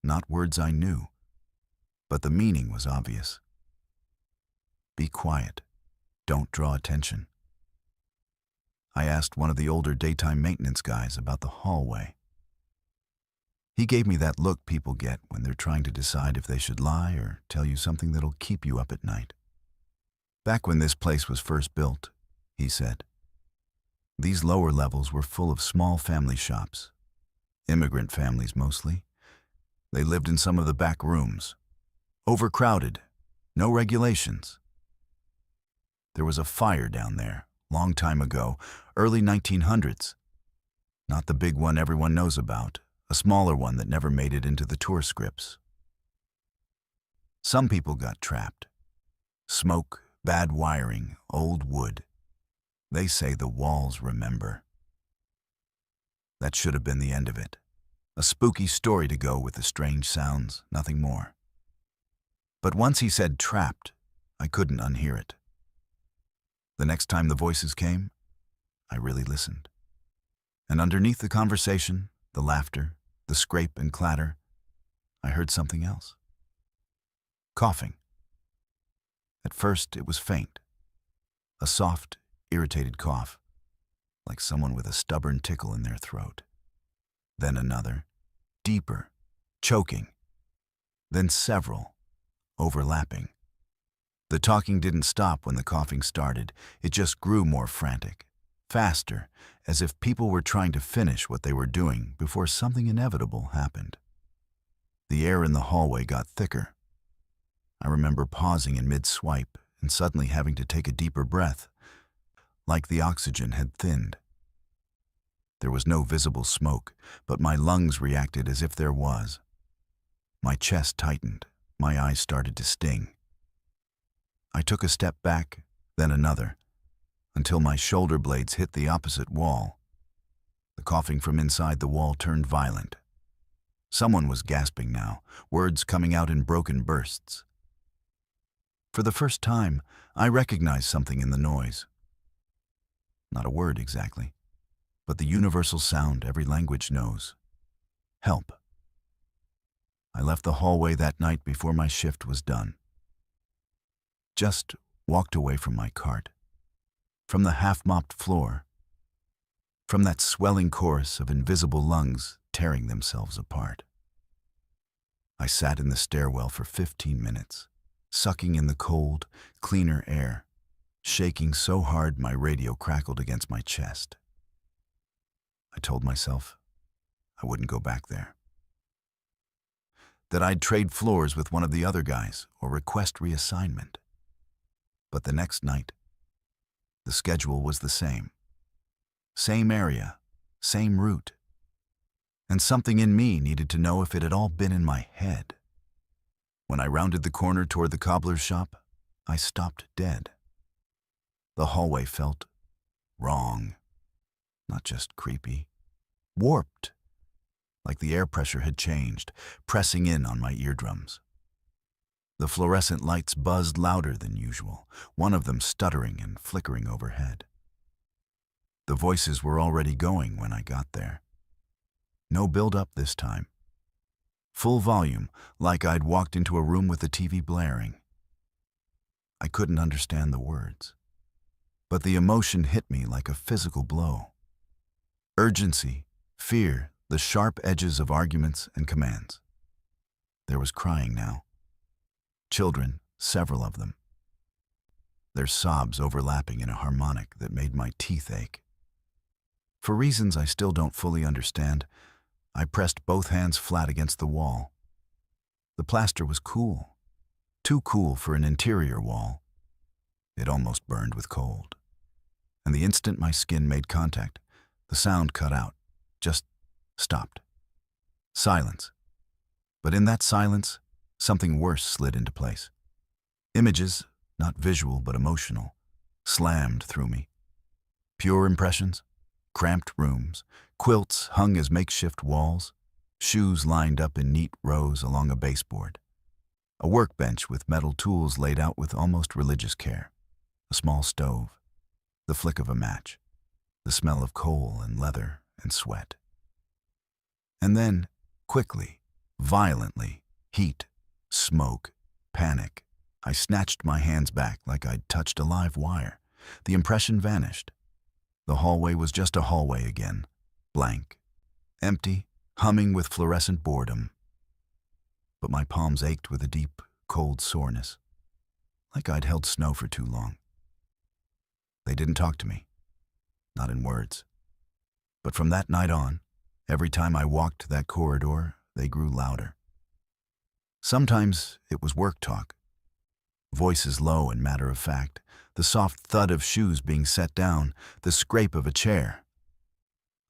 Not words I knew, but the meaning was obvious. Be quiet. Don't draw attention. I asked one of the older daytime maintenance guys about the hallway. He gave me that look people get when they're trying to decide if they should lie or tell you something that'll keep you up at night. Back when this place was first built, he said, these lower levels were full of small family shops. Immigrant families mostly. They lived in some of the back rooms. Overcrowded. No regulations. There was a fire down there, long time ago, early 1900s. Not the big one everyone knows about, a smaller one that never made it into the tour scripts. Some people got trapped. Smoke, bad wiring, old wood. They say the walls remember. That should have been the end of it. A spooky story to go with the strange sounds, nothing more. But once he said trapped, I couldn't unhear it. The next time the voices came, I really listened. And underneath the conversation, the laughter, the scrape and clatter, I heard something else. Coughing. At first, it was faint. A soft, irritated cough, like someone with a stubborn tickle in their throat. Then another, deeper, choking. Then several, overlapping. The talking didn't stop when the coughing started. It just grew more frantic, faster, as if people were trying to finish what they were doing before something inevitable happened. The air in the hallway got thicker. I remember pausing in mid-swipe and suddenly having to take a deeper breath, like the oxygen had thinned. There was no visible smoke, but my lungs reacted as if there was. My chest tightened. My eyes started to sting. I took a step back, then another, until my shoulder blades hit the opposite wall. The coughing from inside the wall turned violent. Someone was gasping now, words coming out in broken bursts. For the first time, I recognized something in the noise. Not a word exactly, but the universal sound every language knows. Help. I left the hallway that night before my shift was done. Just walked away from my cart, from the half-mopped floor, from that swelling chorus of invisible lungs tearing themselves apart. I sat in the stairwell for 15 minutes, sucking in the cold, cleaner air, shaking so hard my radio crackled against my chest. I told myself I wouldn't go back there. that I'd trade floors with one of the other guys or request reassignment. But the next night, the schedule was the same. Same area, same route. And something in me needed to know if it had all been in my head. When I rounded the corner toward the cobbler's shop, I stopped dead. The hallway felt wrong, not just creepy, warped, like the air pressure had changed, pressing in on my eardrums. The fluorescent lights buzzed louder than usual, one of them stuttering and flickering overhead. The voices were already going when I got there. No build-up this time. Full volume, like I'd walked into a room with the TV blaring. I couldn't understand the words, but the emotion hit me like a physical blow. Urgency, fear, the sharp edges of arguments and commands. There was crying now. Children, several of them. Their sobs overlapping in a harmonic that made my teeth ache. For reasons I still don't fully understand, I pressed both hands flat against the wall. The plaster was cool, too cool for an interior wall. It almost burned with cold. And the instant my skin made contact, the sound cut out, just stopped. Silence. But in that silence, something worse slid into place. Images, not visual but emotional, slammed through me. Pure impressions, cramped rooms, quilts hung as makeshift walls, shoes lined up in neat rows along a baseboard, a workbench with metal tools laid out with almost religious care, a small stove, the flick of a match, the smell of coal and leather and sweat. And then, quickly, violently, heat, smoke, panic, I snatched my hands back like I'd touched a live wire. The impression vanished. The hallway was just a hallway again, blank, empty, humming with fluorescent boredom. But my palms ached with a deep, cold soreness, like I'd held snow for too long. They didn't talk to me, not in words. But from that night on, every time I walked that corridor, they grew louder. Sometimes it was work talk, voices low and matter-of-fact, the soft thud of shoes being set down, the scrape of a chair.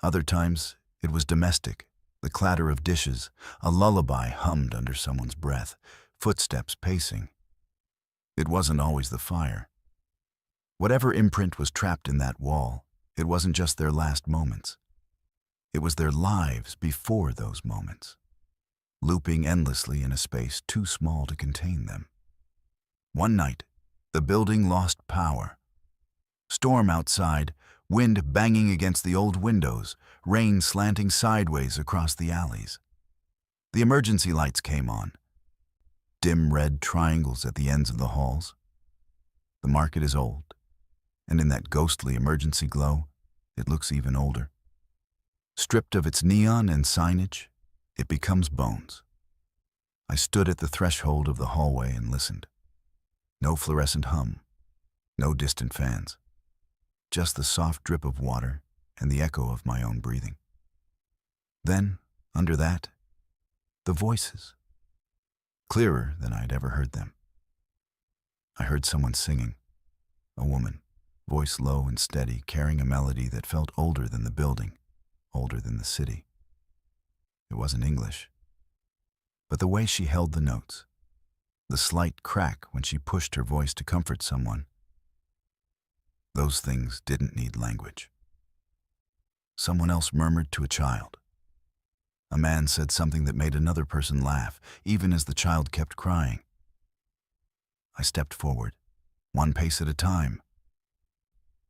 Other times it was domestic, the clatter of dishes, a lullaby hummed under someone's breath, footsteps pacing. It wasn't always the fire. Whatever imprint was trapped in that wall, it wasn't just their last moments. It was their lives before those moments, looping endlessly in a space too small to contain them. One night, the building lost power. Storm outside, wind banging against the old windows, rain slanting sideways across the alleys. The emergency lights came on, dim red triangles at the ends of the halls. The market is old, and in that ghostly emergency glow, it looks even older. Stripped of its neon and signage, it becomes bones. I stood at the threshold of the hallway and listened. No fluorescent hum, no distant fans, just the soft drip of water and the echo of my own breathing. Then, under that, the voices, clearer than I'd ever heard them. I heard someone singing, a woman, voice low and steady, carrying a melody that felt older than the building, older than the city. It wasn't English, but the way she held the notes, the slight crack when she pushed her voice to comfort someone, those things didn't need language. Someone else murmured to a child. A man said something that made another person laugh, even as the child kept crying. I stepped forward, one pace at a time,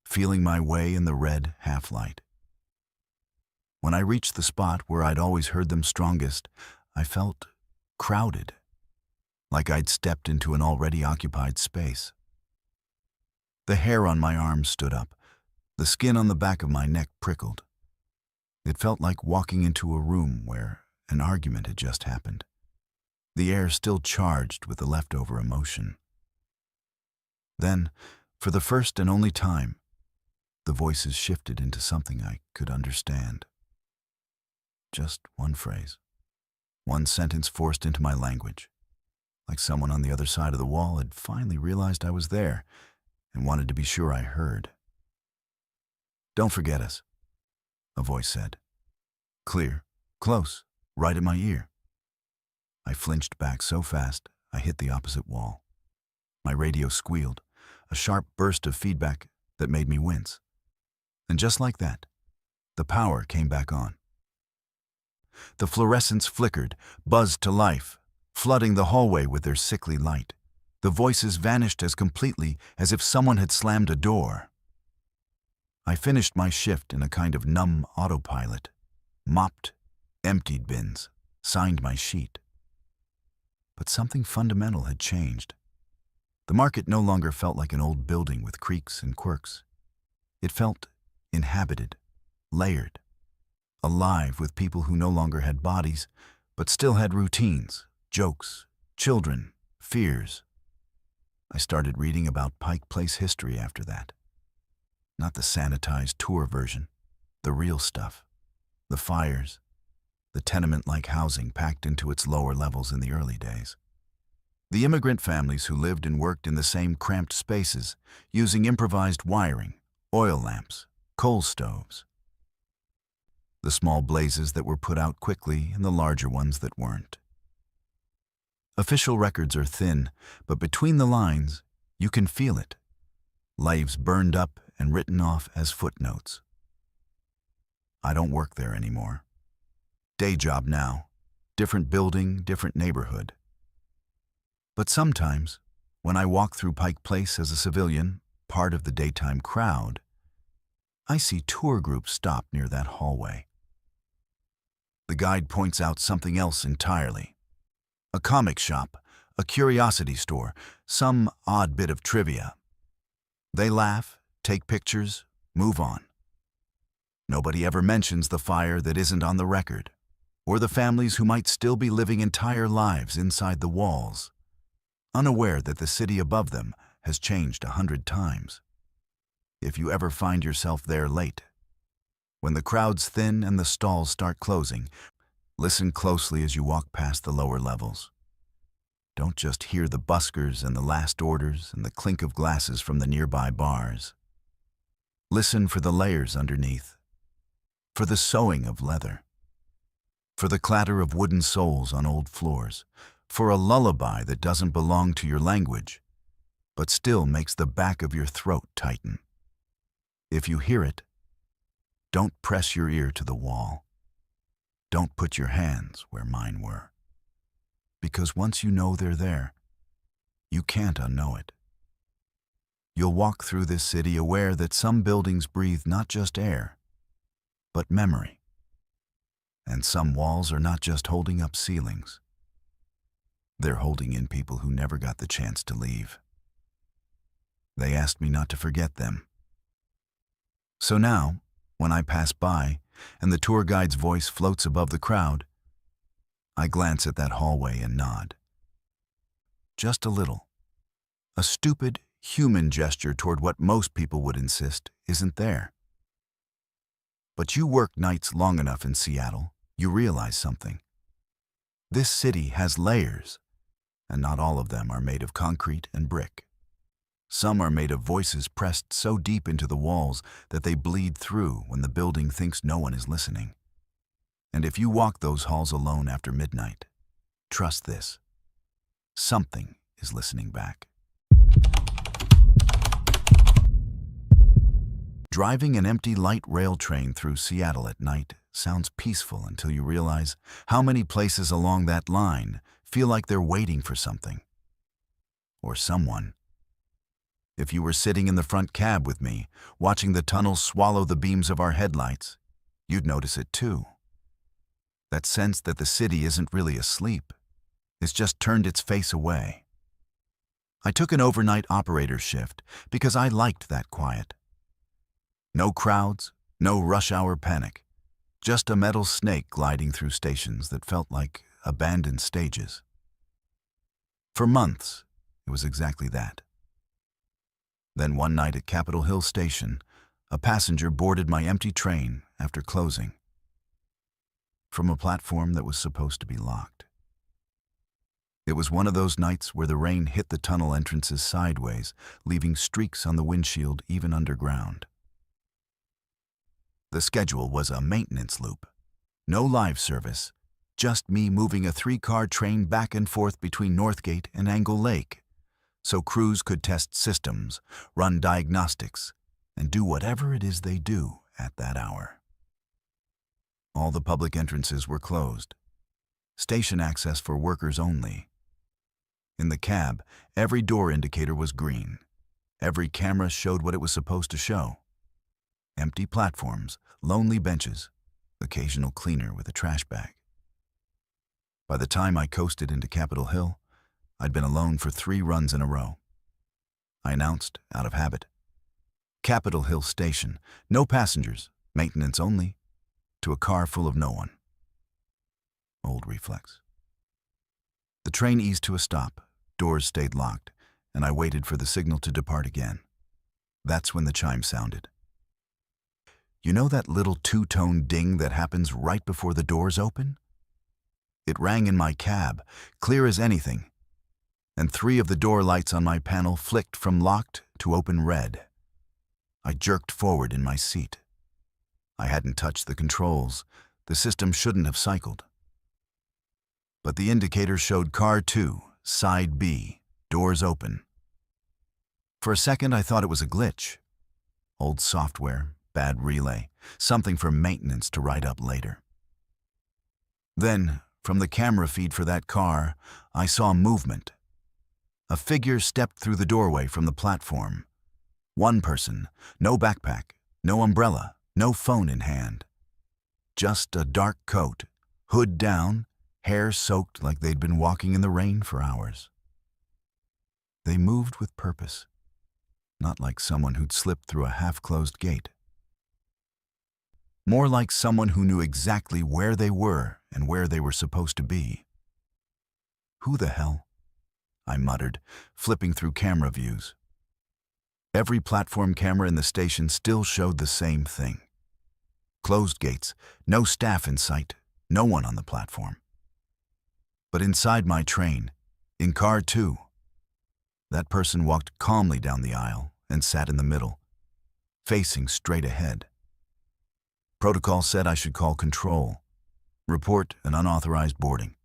feeling my way in the red half-light. When I reached the spot where I'd always heard them strongest, I felt crowded, like I'd stepped into an already occupied space. The hair on my arms stood up, the skin on the back of my neck prickled. It felt like walking into a room where an argument had just happened, the air still charged with the leftover emotion. Then, for the first and only time, the voices shifted into something I could understand. Just one phrase. One sentence forced into my language, like someone on the other side of the wall had finally realized I was there and wanted to be sure I heard. "Don't forget us," a voice said. Clear, close, right in my ear. I flinched back so fast I hit the opposite wall. My radio squealed, a sharp burst of feedback that made me wince. And just like that, the power came back on. The fluorescents flickered, buzzed to life, flooding the hallway with their sickly light. The voices vanished as completely as if someone had slammed a door. I finished my shift in a kind of numb autopilot, mopped, emptied bins, signed my sheet. But something fundamental had changed. The market no longer felt like an old building with creaks and quirks. It felt inhabited, layered, alive with people who no longer had bodies, but still had routines, jokes, children, fears. I started reading about Pike Place history after that. Not the sanitized tour version, the real stuff. The fires, the tenement-like housing packed into its lower levels in the early days. The immigrant families who lived and worked in the same cramped spaces, using improvised wiring, oil lamps, coal stoves. The small blazes that were put out quickly and the larger ones that weren't. Official records are thin, but between the lines, you can feel it. Lives burned up and written off as footnotes. I don't work there anymore. Day job now, different building, different neighborhood. But sometimes, when I walk through Pike Place as a civilian, part of the daytime crowd, I see tour groups stop near that hallway. The guide points out something else entirely. A comic shop, a curiosity store, some odd bit of trivia. They laugh, take pictures, move on. Nobody ever mentions the fire that isn't on the record, or the families who might still be living entire lives inside the walls, unaware that the city above them has changed 100 times. If you ever find yourself there late, when the crowds thin and the stalls start closing, listen closely as you walk past the lower levels. Don't just hear the buskers and the last orders and the clink of glasses from the nearby bars. Listen for the layers underneath, for the sewing of leather, for the clatter of wooden soles on old floors, for a lullaby that doesn't belong to your language, but still makes the back of your throat tighten. If you hear it, don't press your ear to the wall. Don't put your hands where mine were. Because once you know they're there, you can't unknow it. You'll walk through this city aware that some buildings breathe not just air, but memory. And some walls are not just holding up ceilings. They're holding in people who never got the chance to leave. They asked me not to forget them. So now, when I pass by and the tour guide's voice floats above the crowd, I glance at that hallway and nod. Just a little. A stupid, human gesture toward what most people would insist isn't there. But you work nights long enough in Seattle, you realize something. This city has layers, and not all of them are made of concrete and brick. Some are made of voices pressed so deep into the walls that they bleed through when the building thinks no one is listening. And if you walk those halls alone after midnight, trust this: something is listening back. Driving an empty light rail train through Seattle at night sounds peaceful until you realize how many places along that line feel like they're waiting for something. Or someone. If you were sitting in the front cab with me, watching the tunnels swallow the beams of our headlights, you'd notice it too. That sense that the city isn't really asleep. It's just turned its face away. I took an overnight operator shift because I liked that quiet. No crowds, no rush hour panic, just a metal snake gliding through stations that felt like abandoned stages. For months, it was exactly that. Then one night at Capitol Hill Station, a passenger boarded my empty train after closing. from a platform that was supposed to be locked. It was one of those nights where the rain hit the tunnel entrances sideways, leaving streaks on the windshield even underground. The schedule was a maintenance loop. No live service, just me moving a 3-car train back and forth between Northgate and Angle Lake, so crews could test systems, run diagnostics, and do whatever it is they do at that hour. All the public entrances were closed. Station access for workers only. In the cab, every door indicator was green. Every camera showed what it was supposed to show. Empty platforms, lonely benches, occasional cleaner with a trash bag. By the time I coasted into Capitol Hill, I'd been alone for 3 runs in a row. I announced, out of habit, "Capitol Hill Station, no passengers, maintenance only," to a car full of no one. Old reflex. The train eased to a stop, doors stayed locked, and I waited for the signal to depart again. That's when the chime sounded. You know that little 2-tone ding that happens right before the doors open? It rang in my cab, clear as anything, and 3 of the door lights on my panel flicked from locked to open red. I jerked forward in my seat. I hadn't touched the controls. The system shouldn't have cycled. But the indicator showed car 2, side B, doors open. For a second, I thought it was a glitch. Old software, bad relay, something for maintenance to write up later. Then, from the camera feed for that car, I saw movement. A figure stepped through the doorway from the platform. One person, no backpack, no umbrella, no phone in hand. Just a dark coat, hood down, hair soaked like they'd been walking in the rain for hours. They moved with purpose, not like someone who'd slipped through a half-closed gate. More like someone who knew exactly where they were and where they were supposed to be. "Who the hell?" I muttered, flipping through camera views. Every platform camera in the station still showed the same thing. Closed gates, no staff in sight, no one on the platform. But inside my train, in car 2, that person walked calmly down the aisle and sat in the middle, facing straight ahead. Protocol said I should call control, report an unauthorized boarding.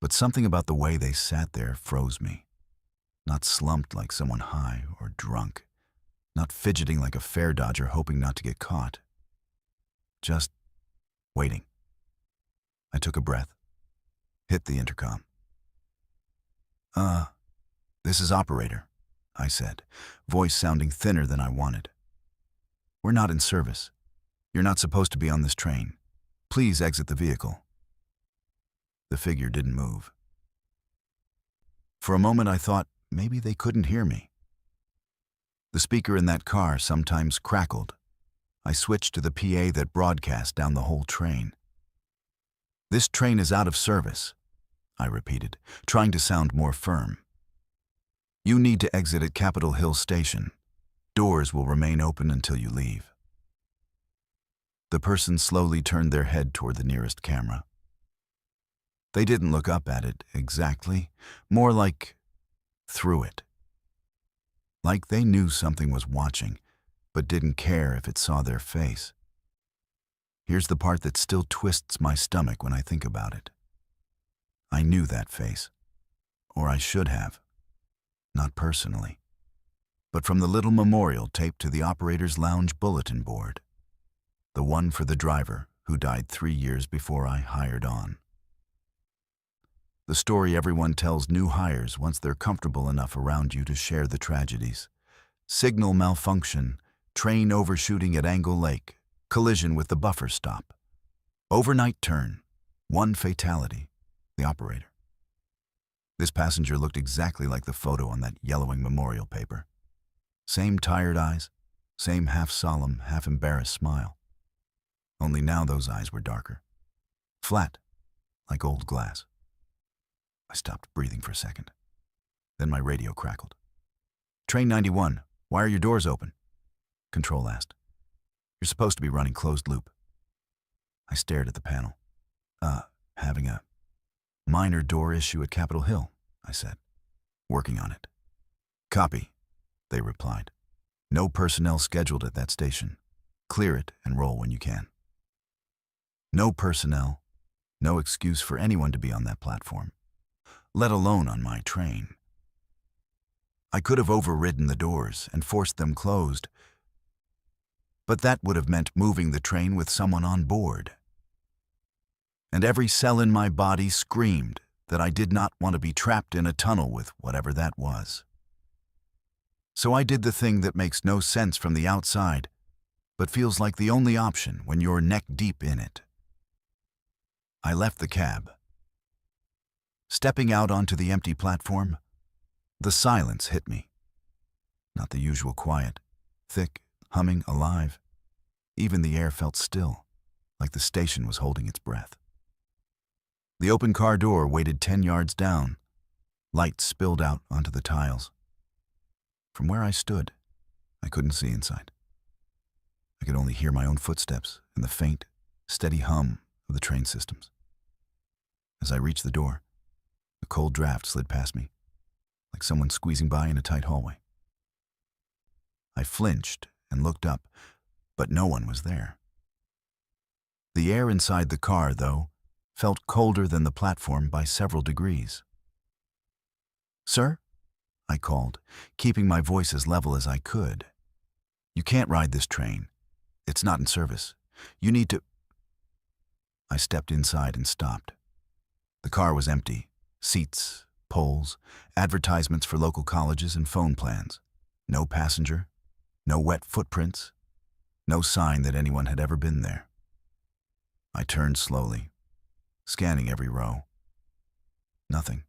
But something about the way they sat there froze me. Not slumped like someone high or drunk, not fidgeting like a fare dodger hoping not to get caught. Just waiting. I took a breath, hit the intercom. This is operator," I said, voice sounding thinner than I wanted. "We're not in service. You're not supposed to be on this train. Please exit the vehicle." The figure didn't move. For a moment I thought maybe they couldn't hear me. The speaker in that car sometimes crackled. I switched to the PA that broadcast down the whole train. "This train is out of service," I repeated, trying to sound more firm. "You need to exit at Capitol Hill Station. Doors will remain open until you leave." The person slowly turned their head toward the nearest camera. They didn't look up at it exactly, more like through it. Like they knew something was watching, but didn't care if it saw their face. Here's the part that still twists my stomach when I think about it. I knew that face, or I should have. Not personally, but from the little memorial taped to the operator's lounge bulletin board. The one for the driver who died 3 years before I hired on. The story everyone tells new hires once they're comfortable enough around you to share the tragedies. Signal malfunction, train overshooting at Angle Lake, collision with the buffer stop. Overnight turn, 1 fatality, the operator. This passenger looked exactly like the photo on that yellowing memorial paper. Same tired eyes, same half-solemn, half-embarrassed smile. Only now those eyes were darker. Flat, like old glass. I stopped breathing for a second. Then my radio crackled. "Train 91, why are your doors open?" Control asked. "You're supposed to be running closed loop." I stared at the panel. Having a minor door issue at Capitol Hill, I said. Working on it. Copy, they replied. No personnel scheduled at that station. Clear it and roll when you can. No personnel, no excuse for anyone to be on that platform, let alone on my train. I could have overridden the doors and forced them closed, but that would have meant moving the train with someone on board. And every cell in my body screamed that I did not want to be trapped in a tunnel with whatever that was. So I did the thing that makes no sense from the outside, but feels like the only option when you're neck deep in it. I left the cab. Stepping out onto the empty platform, the silence hit me. Not the usual quiet, thick, humming, alive. Even the air felt still, like the station was holding its breath. The open car door waited 10 yards down. Light spilled out onto the tiles. From where I stood, I couldn't see inside. I could only hear my own footsteps and the faint, steady hum of the train systems. As I reached the door, a cold draft slid past me, like someone squeezing by in a tight hallway. I flinched and looked up, but no one was there. The air inside the car, though, felt colder than the platform by several degrees. "Sir?" I called, keeping my voice as level as I could. "You can't ride this train. It's not in service. You need to—" I stepped inside and stopped. The car was empty. Seats, poles, advertisements for local colleges and phone plans. No passenger, no wet footprints, no sign that anyone had ever been there. I turned slowly, scanning every row. Nothing.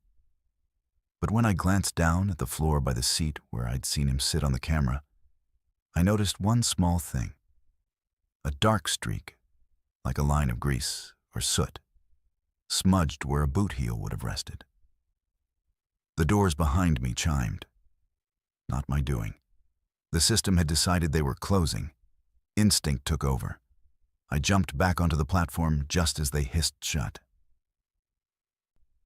But when I glanced down at the floor by the seat where I'd seen him sit on the camera, I noticed one small thing. A dark streak, like a line of grease or soot, smudged where a boot heel would have rested. The doors behind me chimed. Not my doing. The system had decided they were closing. Instinct took over. I jumped back onto the platform just as they hissed shut.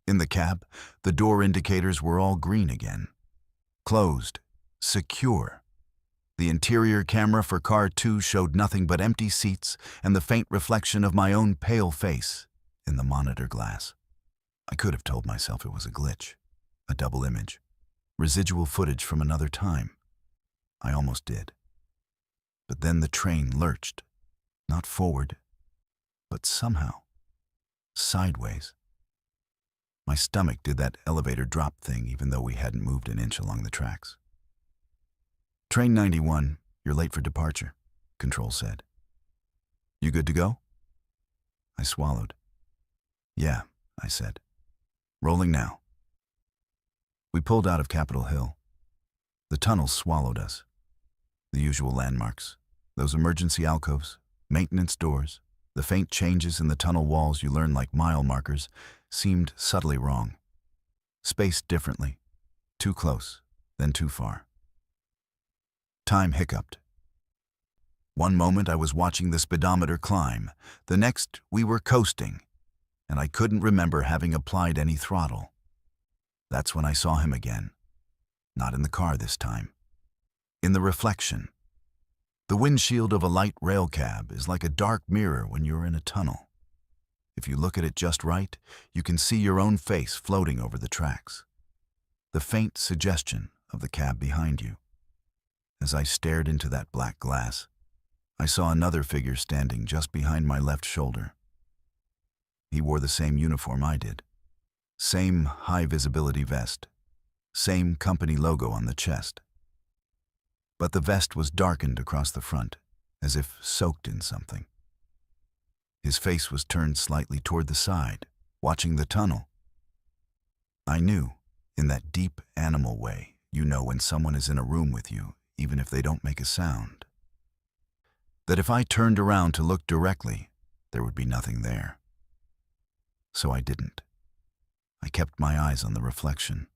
In the cab, the door indicators were all green again. Closed. Secure. The interior camera for car 2 showed nothing but empty seats and the faint reflection of my own pale face in the monitor glass. I could have told myself it was a glitch, a double image, residual footage from another time. I almost did. But then the train lurched, not forward, but somehow, sideways. My stomach did that elevator drop thing even though we hadn't moved an inch along the tracks. "Train 91, you're late for departure," Control said. "You good to go?" I swallowed. "Yeah," I said. "Rolling now." We pulled out of Capitol Hill. The tunnels swallowed us. The usual landmarks, those emergency alcoves, maintenance doors, the faint changes in the tunnel walls you learn like mile markers, seemed subtly wrong. Spaced differently. Too close, then too far. Time hiccuped. One moment I was watching the speedometer climb. The next, we were coasting, and I couldn't remember having applied any throttle. That's when I saw him again. Not in the car this time. In the reflection. The windshield of a light rail cab is like a dark mirror when you're in a tunnel. If you look at it just right, you can see your own face floating over the tracks. The faint suggestion of the cab behind you. As I stared into that black glass, I saw another figure standing just behind my left shoulder. He wore the same uniform I did. Same high-visibility vest. Same company logo on the chest. But the vest was darkened across the front, as if soaked in something. His face was turned slightly toward the side, watching the tunnel. I knew, in that deep animal way, you know when someone is in a room with you, even if they don't make a sound, that if I turned around to look directly, there would be nothing there. So I didn't. I kept my eyes on the reflection.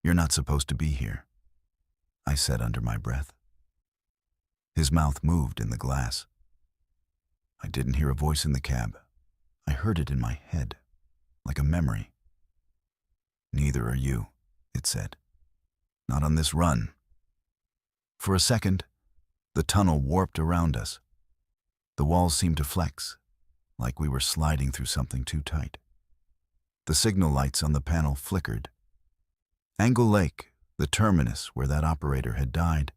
"You're not supposed to be here," I said under my breath. His mouth moved in the glass. I didn't hear a voice in the cab. I heard it in my head, like a memory. "Neither are you," it said. "Not on this run." For a second, the tunnel warped around us. The walls seemed to flex, like we were sliding through something too tight. The signal lights on the panel flickered. Angle Lake, the terminus where that operator had died,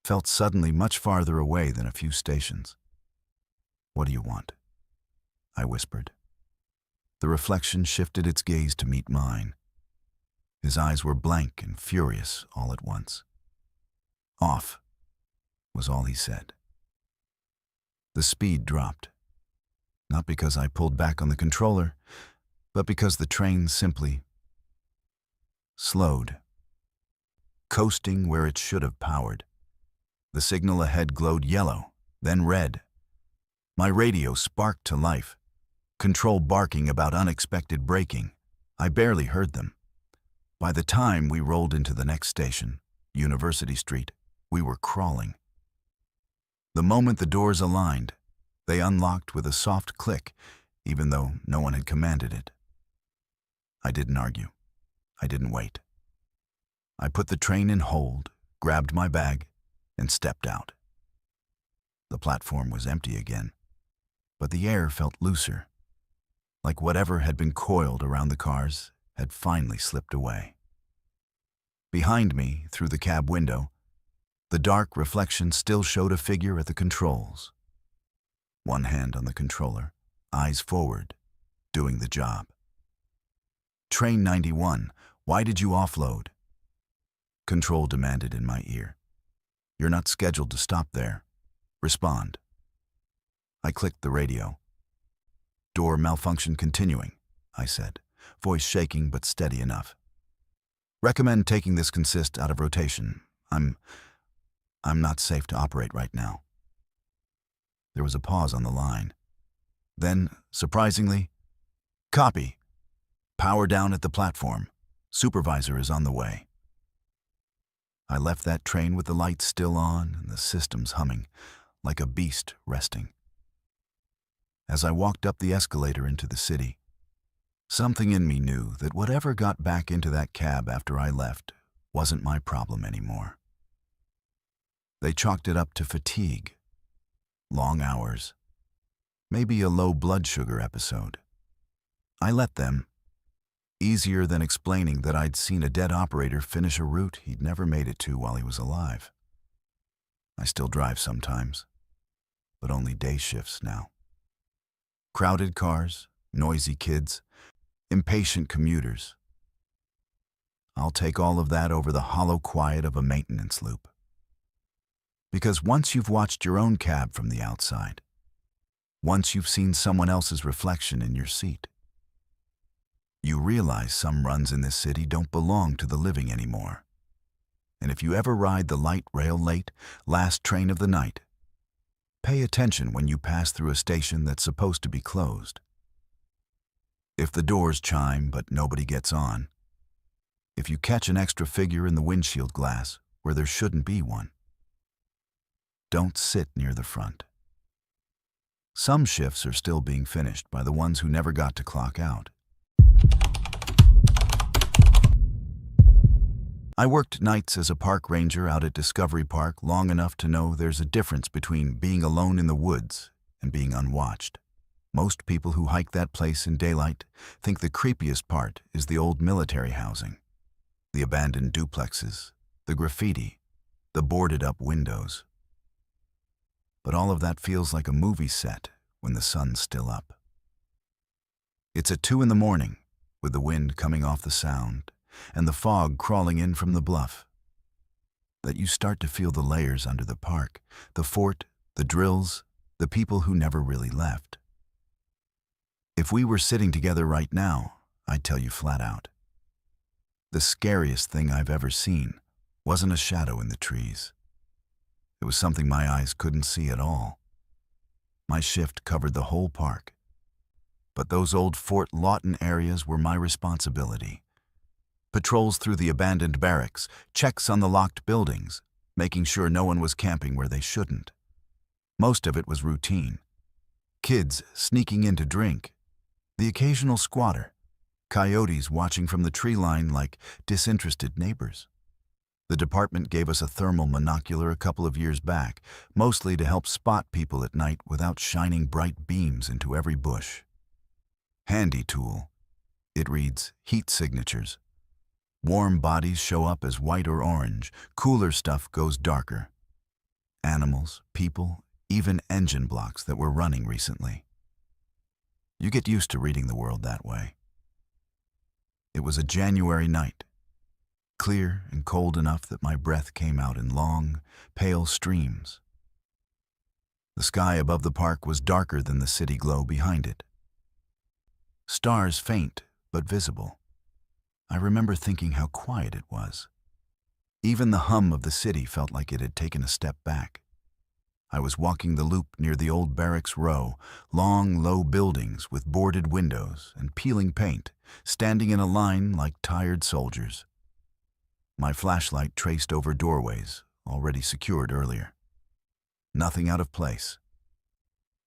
felt suddenly much farther away than a few stations. "What do you want?" I whispered. The reflection shifted its gaze to meet mine. His eyes were blank and furious all at once. "Off," was all he said. The speed dropped, not because I pulled back on the controller, but because the train simply slowed, coasting where it should have powered. The signal ahead glowed yellow, then red. My radio sparked to life, control barking about unexpected braking. I barely heard them. By the time we rolled into the next station, University Street, we were crawling. The moment the doors aligned, they unlocked with a soft click, even though no one had commanded it. I didn't argue. I didn't wait. I put the train in hold, grabbed my bag, and stepped out. The platform was empty again, but the air felt looser, like whatever had been coiled around the cars had finally slipped away. Behind me, through the cab window, the dark reflection still showed a figure at the controls. One hand on the controller, eyes forward, doing the job. "Train 91, why did you offload?" Control demanded in my ear. "You're not scheduled to stop there. Respond." I clicked the radio. "Door malfunction continuing," I said, voice shaking but steady enough. "Recommend taking this consist out of rotation. I'm not safe to operate right now." There was a pause on the line. Then, surprisingly, "Copy. Power down at the platform. Supervisor is on the way." I left that train with the lights still on and the systems humming, like a beast resting. As I walked up the escalator into the city, something in me knew that whatever got back into that cab after I left wasn't my problem anymore. They chalked it up to fatigue, long hours, maybe a low blood sugar episode. I let them. Easier than explaining that I'd seen a dead operator finish a route he'd never made it to while he was alive. I still drive sometimes, but only day shifts now. Crowded cars, noisy kids, impatient commuters. I'll take all of that over the hollow quiet of a maintenance loop. Because once you've watched your own cab from the outside, once you've seen someone else's reflection in your seat, you realize some runs in this city don't belong to the living anymore. And if you ever ride the light rail late, last train of the night, pay attention when you pass through a station that's supposed to be closed. If the doors chime but nobody gets on, if you catch an extra figure in the windshield glass where there shouldn't be one, don't sit near the front. Some shifts are still being finished by the ones who never got to clock out. I worked nights as a park ranger out at Discovery Park long enough to know there's a difference between being alone in the woods and being unwatched. Most people who hike that place in daylight think the creepiest part is the old military housing, the abandoned duplexes, the graffiti, the boarded-up windows. But all of that feels like a movie set when the sun's still up. It's at 2 a.m, with the wind coming off the sound and the fog crawling in from the bluff, that you start to feel the layers under the park, the fort, the drills, the people who never really left. If we were sitting together right now, I'd tell you flat out. The scariest thing I've ever seen wasn't a shadow in the trees. It was something my eyes couldn't see at all. My shift covered the whole park, but those old Fort Lawton areas were my responsibility. Patrols through the abandoned barracks, checks on the locked buildings, making sure no one was camping where they shouldn't. Most of it was routine. Kids sneaking in to drink, The occasional squatter, coyotes watching from the tree line like disinterested neighbors. The department gave us a thermal monocular a couple of years back, mostly to help spot people at night without shining bright beams into every bush. Handy tool. It reads heat signatures. Warm bodies show up as white or orange, cooler stuff goes darker. Animals, people, even engine blocks that were running recently. You get used to reading the world that way. It was a January night, clear and cold enough that my breath came out in long, pale streams. The sky above the park was darker than the city glow behind it. Stars faint but visible. I remember thinking how quiet it was. Even the hum of the city felt like it had taken a step back. I was walking the loop near the old barracks row, long, low buildings with boarded windows and peeling paint, standing in a line like tired soldiers. My flashlight traced over doorways, already secured earlier. Nothing out of place.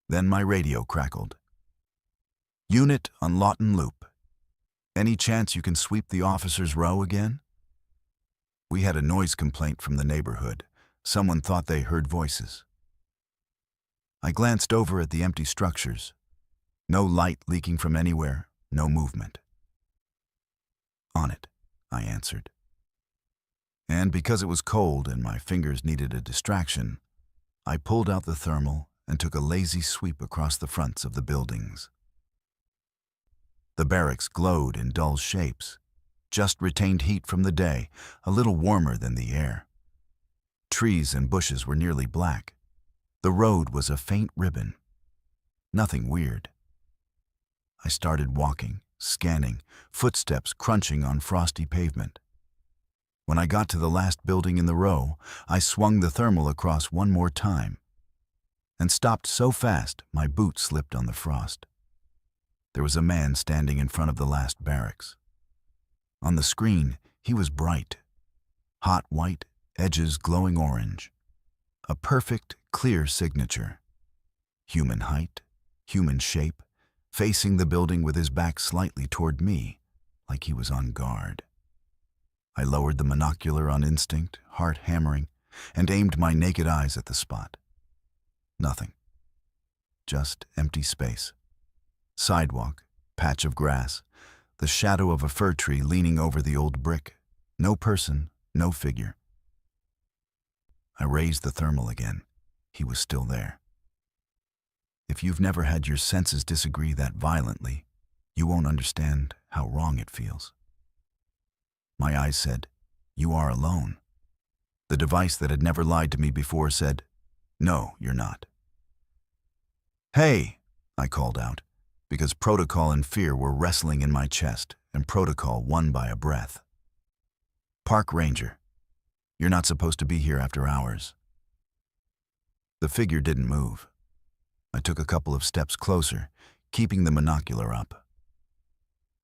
Then my radio crackled. Unit on Lawton Loop. Any chance you can sweep the officers' row again? We had a noise complaint from the neighborhood. Someone thought they heard voices. I glanced over at the empty structures. No light leaking from anywhere, no movement. On it, I answered. And because it was cold and my fingers needed a distraction, I pulled out the thermal and took a lazy sweep across the fronts of the buildings. The barracks glowed in dull shapes, just retained heat from the day, a little warmer than the air. Trees and bushes were nearly black. The road was a faint ribbon. Nothing weird. I started walking, scanning, footsteps crunching on frosty pavement. When I got to the last building in the row, I swung the thermal across one more time and stopped so fast my boot slipped on the frost. There was a man standing in front of the last barracks. On the screen, he was bright. Hot white, edges glowing orange. A perfect, clear signature. Human height, human shape, facing the building with his back slightly toward me, like he was on guard. I lowered the monocular on instinct, heart hammering, and aimed my naked eyes at the spot. Nothing. Just empty space. Sidewalk, patch of grass, the shadow of a fir tree leaning over the old brick. No person, no figure. I raised the thermal again. He was still there. If you've never had your senses disagree that violently, you won't understand how wrong it feels. My eyes said, "You are alone." The device that had never lied to me before said, "No, you're not." "Hey," I called out, because protocol and fear were wrestling in my chest, and protocol won by a breath. "Park ranger. You're not supposed to be here after hours." The figure didn't move. I took a couple of steps closer, keeping the monocular up.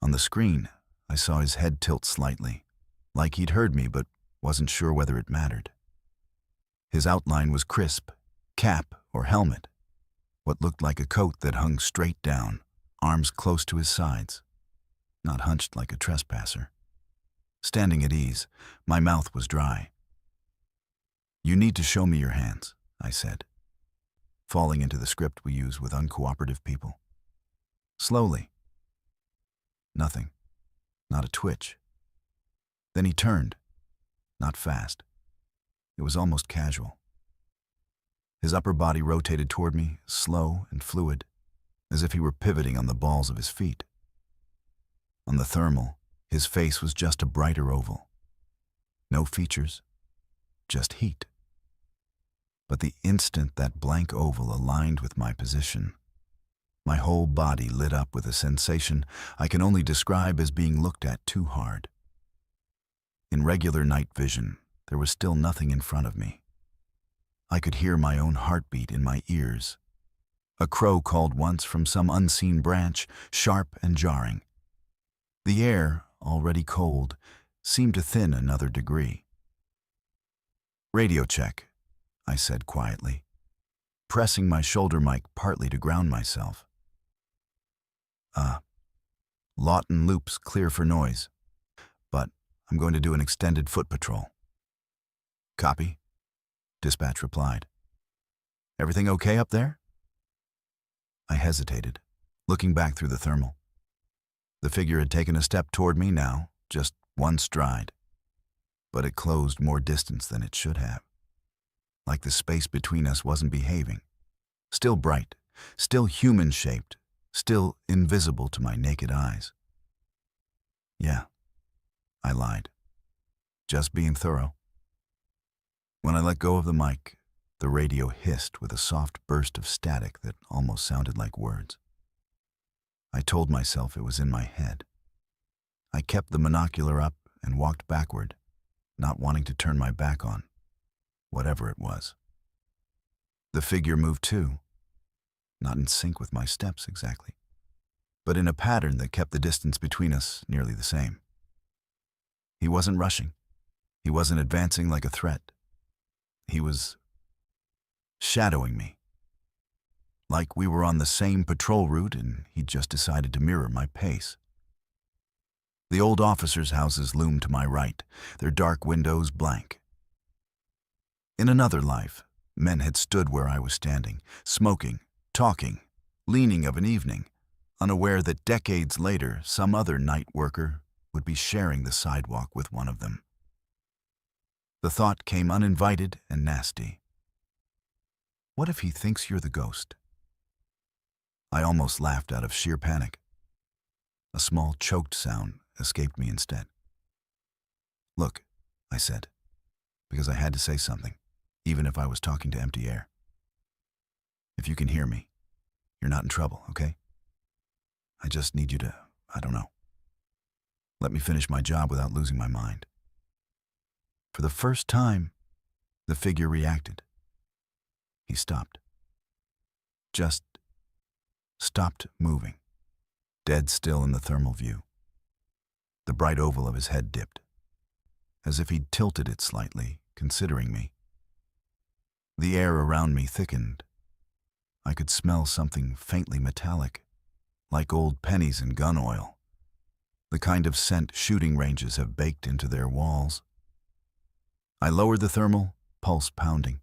On the screen, I saw his head tilt slightly, like he'd heard me but wasn't sure whether it mattered. His outline was crisp, cap or helmet, what looked like a coat that hung straight down, arms close to his sides, not hunched like a trespasser. Standing at ease, my mouth was dry. "You need to show me your hands," I said, falling into the script we use with uncooperative people. Slowly. Nothing. Not a twitch. Then he turned. Not fast. It was almost casual. His upper body rotated toward me, slow and fluid, as if he were pivoting on the balls of his feet. On the thermal, his face was just a brighter oval. No features, just heat. But the instant that blank oval aligned with my position, my whole body lit up with a sensation I can only describe as being looked at too hard. In regular night vision, there was still nothing in front of me. I could hear my own heartbeat in my ears. A crow called once from some unseen branch, sharp and jarring. The air, already cold, seemed to thin another degree. "Radio check," I said quietly, pressing my shoulder mic partly to ground myself. Lawton Loop's clear for noise, but I'm going to do an extended foot patrol. Copy, dispatch replied. Everything okay up there? I hesitated, looking back through the thermal. The figure had taken a step toward me now, just one stride. But it closed more distance than it should have. Like the space between us wasn't behaving. Still bright, still human-shaped, still invisible to my naked eyes. Yeah, I lied. Just being thorough. When I let go of the mic, the radio hissed with a soft burst of static that almost sounded like words. I told myself it was in my head. I kept the monocular up and walked backward, not wanting to turn my back on whatever it was. The figure moved too, not in sync with my steps exactly, but in a pattern that kept the distance between us nearly the same. He wasn't rushing. He wasn't advancing like a threat. He was shadowing me. Like we were on the same patrol route and he'd just decided to mirror my pace. The old officers' houses loomed to my right, their dark windows blank. In another life, men had stood where I was standing, smoking, talking, leaning of an evening, unaware that decades later some other night worker would be sharing the sidewalk with one of them. The thought came uninvited and nasty. What if he thinks you're the ghost? I almost laughed out of sheer panic. A small choked sound escaped me instead. Look, I said, because I had to say something, even if I was talking to empty air. If you can hear me, you're not in trouble, okay? I just need you to, I don't know, let me finish my job without losing my mind. For the first time, the figure reacted. He stopped. Just stopped moving, dead still in the thermal view. The bright oval of his head dipped, as if he'd tilted it slightly, considering me. The air around me thickened. I could smell something faintly metallic, like old pennies and gun oil, the kind of scent shooting ranges have baked into their walls. I lowered the thermal, pulse pounding.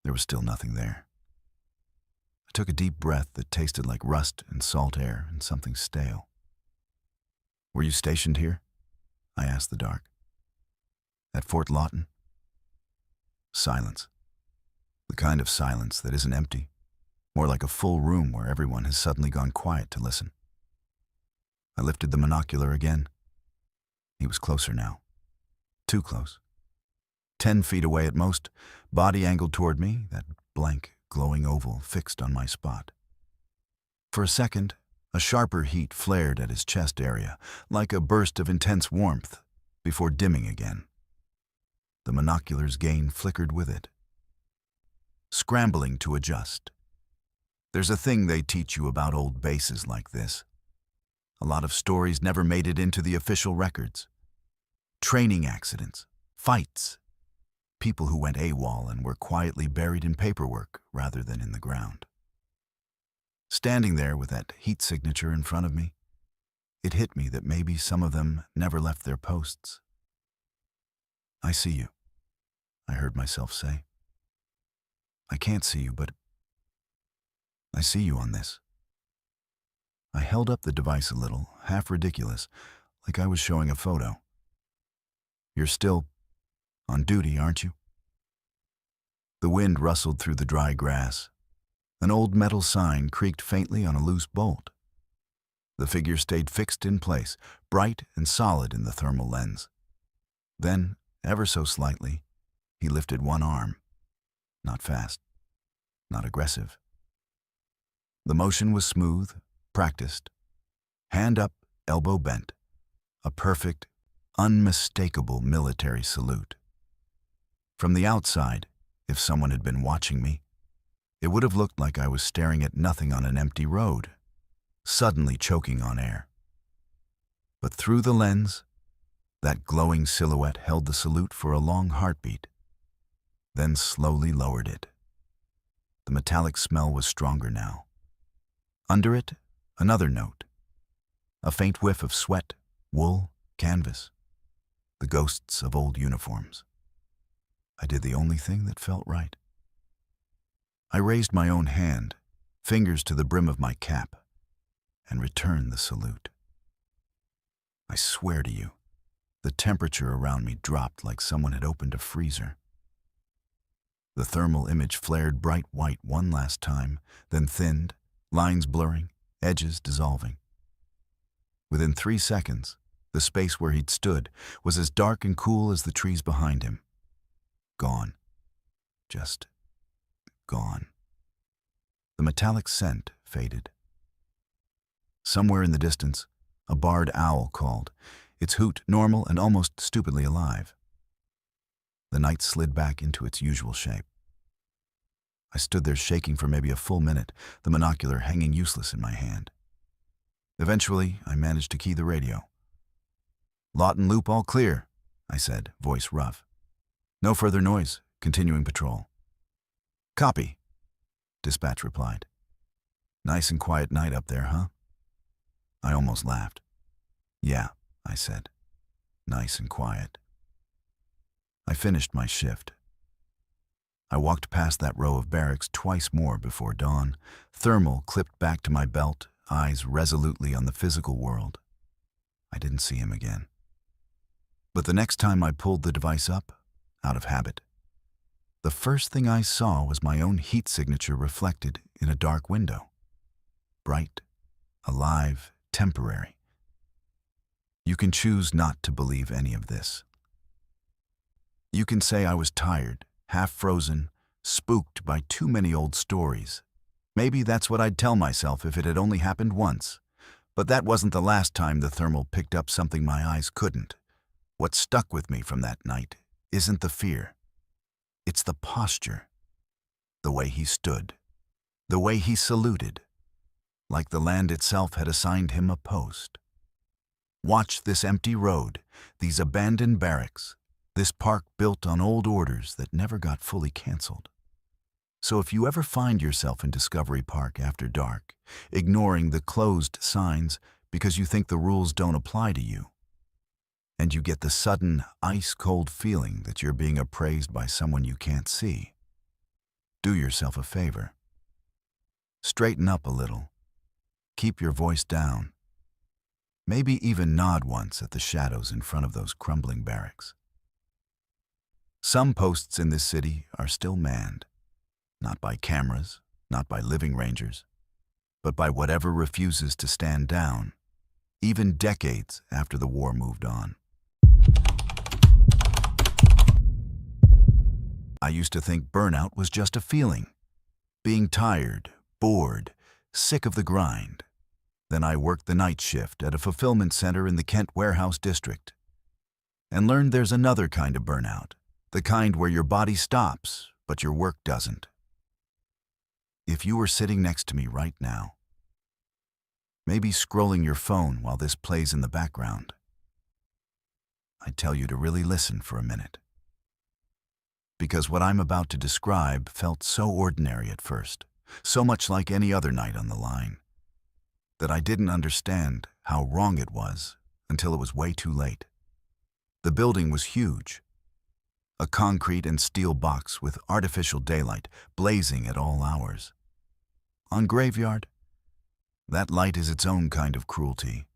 There was still nothing there. I took a deep breath that tasted like rust and salt air and something stale. Were you stationed here? I asked the dark. At Fort Lawton? Silence. The kind of silence that isn't empty, more like a full room where everyone has suddenly gone quiet to listen. I lifted the monocular again. He was closer now. Too close. 10 feet away at most, body angled toward me, that blank, glowing oval fixed on my spot. For a second, a sharper heat flared at his chest area, like a burst of intense warmth, before dimming again. The monocular's gain flickered with it. Scrambling to adjust. There's a thing they teach you about old bases like this. A lot of stories never made it into the official records. Training accidents, fights, people who went AWOL and were quietly buried in paperwork rather than in the ground. Standing there with that heat signature in front of me, it hit me that maybe some of them never left their posts. I see you, I heard myself say. I can't see you, but I see you on this. I held up the device a little, half ridiculous, like I was showing a photo. You're still on duty, aren't you? The wind rustled through the dry grass. An old metal sign creaked faintly on a loose bolt. The figure stayed fixed in place, bright and solid in the thermal lens. Then, ever so slightly, he lifted one arm. Not fast, not aggressive. The motion was smooth, practiced. Hand up, elbow bent. A perfect, unmistakable military salute. From the outside, if someone had been watching me, it would have looked like I was staring at nothing on an empty road, suddenly choking on air. But through the lens, that glowing silhouette held the salute for a long heartbeat, then slowly lowered it. The metallic smell was stronger now. Under it, another note, A faint whiff of sweat, wool, canvas. The ghosts of old uniforms. I did the only thing that felt right. I raised my own hand, fingers to the brim of my cap, and returned the salute. I swear to you, the temperature around me dropped like someone had opened a freezer. The thermal image flared bright white one last time, then thinned, lines blurring, edges dissolving. Within 3 seconds, the space where he'd stood was as dark and cool as the trees behind him. Gone. Just gone. The metallic scent faded. Somewhere in the distance, a barred owl called, its hoot normal and almost stupidly alive. The night slid back into its usual shape. I stood there shaking for maybe a full minute, the monocular hanging useless in my hand. Eventually, I managed to key the radio. "Lawton Loop all clear," I said, voice rough. "No further noise, continuing patrol." "Copy," dispatch replied. "Nice and quiet night up there, huh?" I almost laughed. "Yeah," I said. "Nice and quiet." I finished my shift. I walked past that row of barracks twice more before dawn, thermal clipped back to my belt, eyes resolutely on the physical world. I didn't see him again. But the next time I pulled the device up, out of habit, the first thing I saw was my own heat signature reflected in a dark window. Bright, alive, temporary. You can choose not to believe any of this. You can say I was tired, half frozen, spooked by too many old stories. Maybe that's what I'd tell myself if it had only happened once. But that wasn't the last time the thermal picked up something my eyes couldn't. What stuck with me from that night isn't the fear. It's the posture. The way he stood. The way he saluted. Like the land itself had assigned him a post. Watch this empty road, these abandoned barracks, this park built on old orders that never got fully canceled. So if you ever find yourself in Discovery Park after dark, ignoring the closed signs because you think the rules don't apply to you, and you get the sudden, ice-cold feeling that you're being appraised by someone you can't see, do yourself a favor. Straighten up a little. Keep your voice down. Maybe even nod once at the shadows in front of those crumbling barracks. Some posts in this city are still manned, not by cameras, not by living rangers, but by whatever refuses to stand down, even decades after the war moved on. I used to think burnout was just a feeling, being tired, bored, sick of the grind. Then I worked the night shift at a fulfillment center in the Kent Warehouse District and learned there's another kind of burnout, the kind where your body stops, but your work doesn't. If you were sitting next to me right now, maybe scrolling your phone while this plays in the background, I'd tell you to really listen for a minute. Because what I'm about to describe felt so ordinary at first, so much like any other night on the line, that I didn't understand how wrong it was until it was way too late. The building was huge, a concrete and steel box with artificial daylight blazing at all hours. On Graveyard, that light is its own kind of cruelty.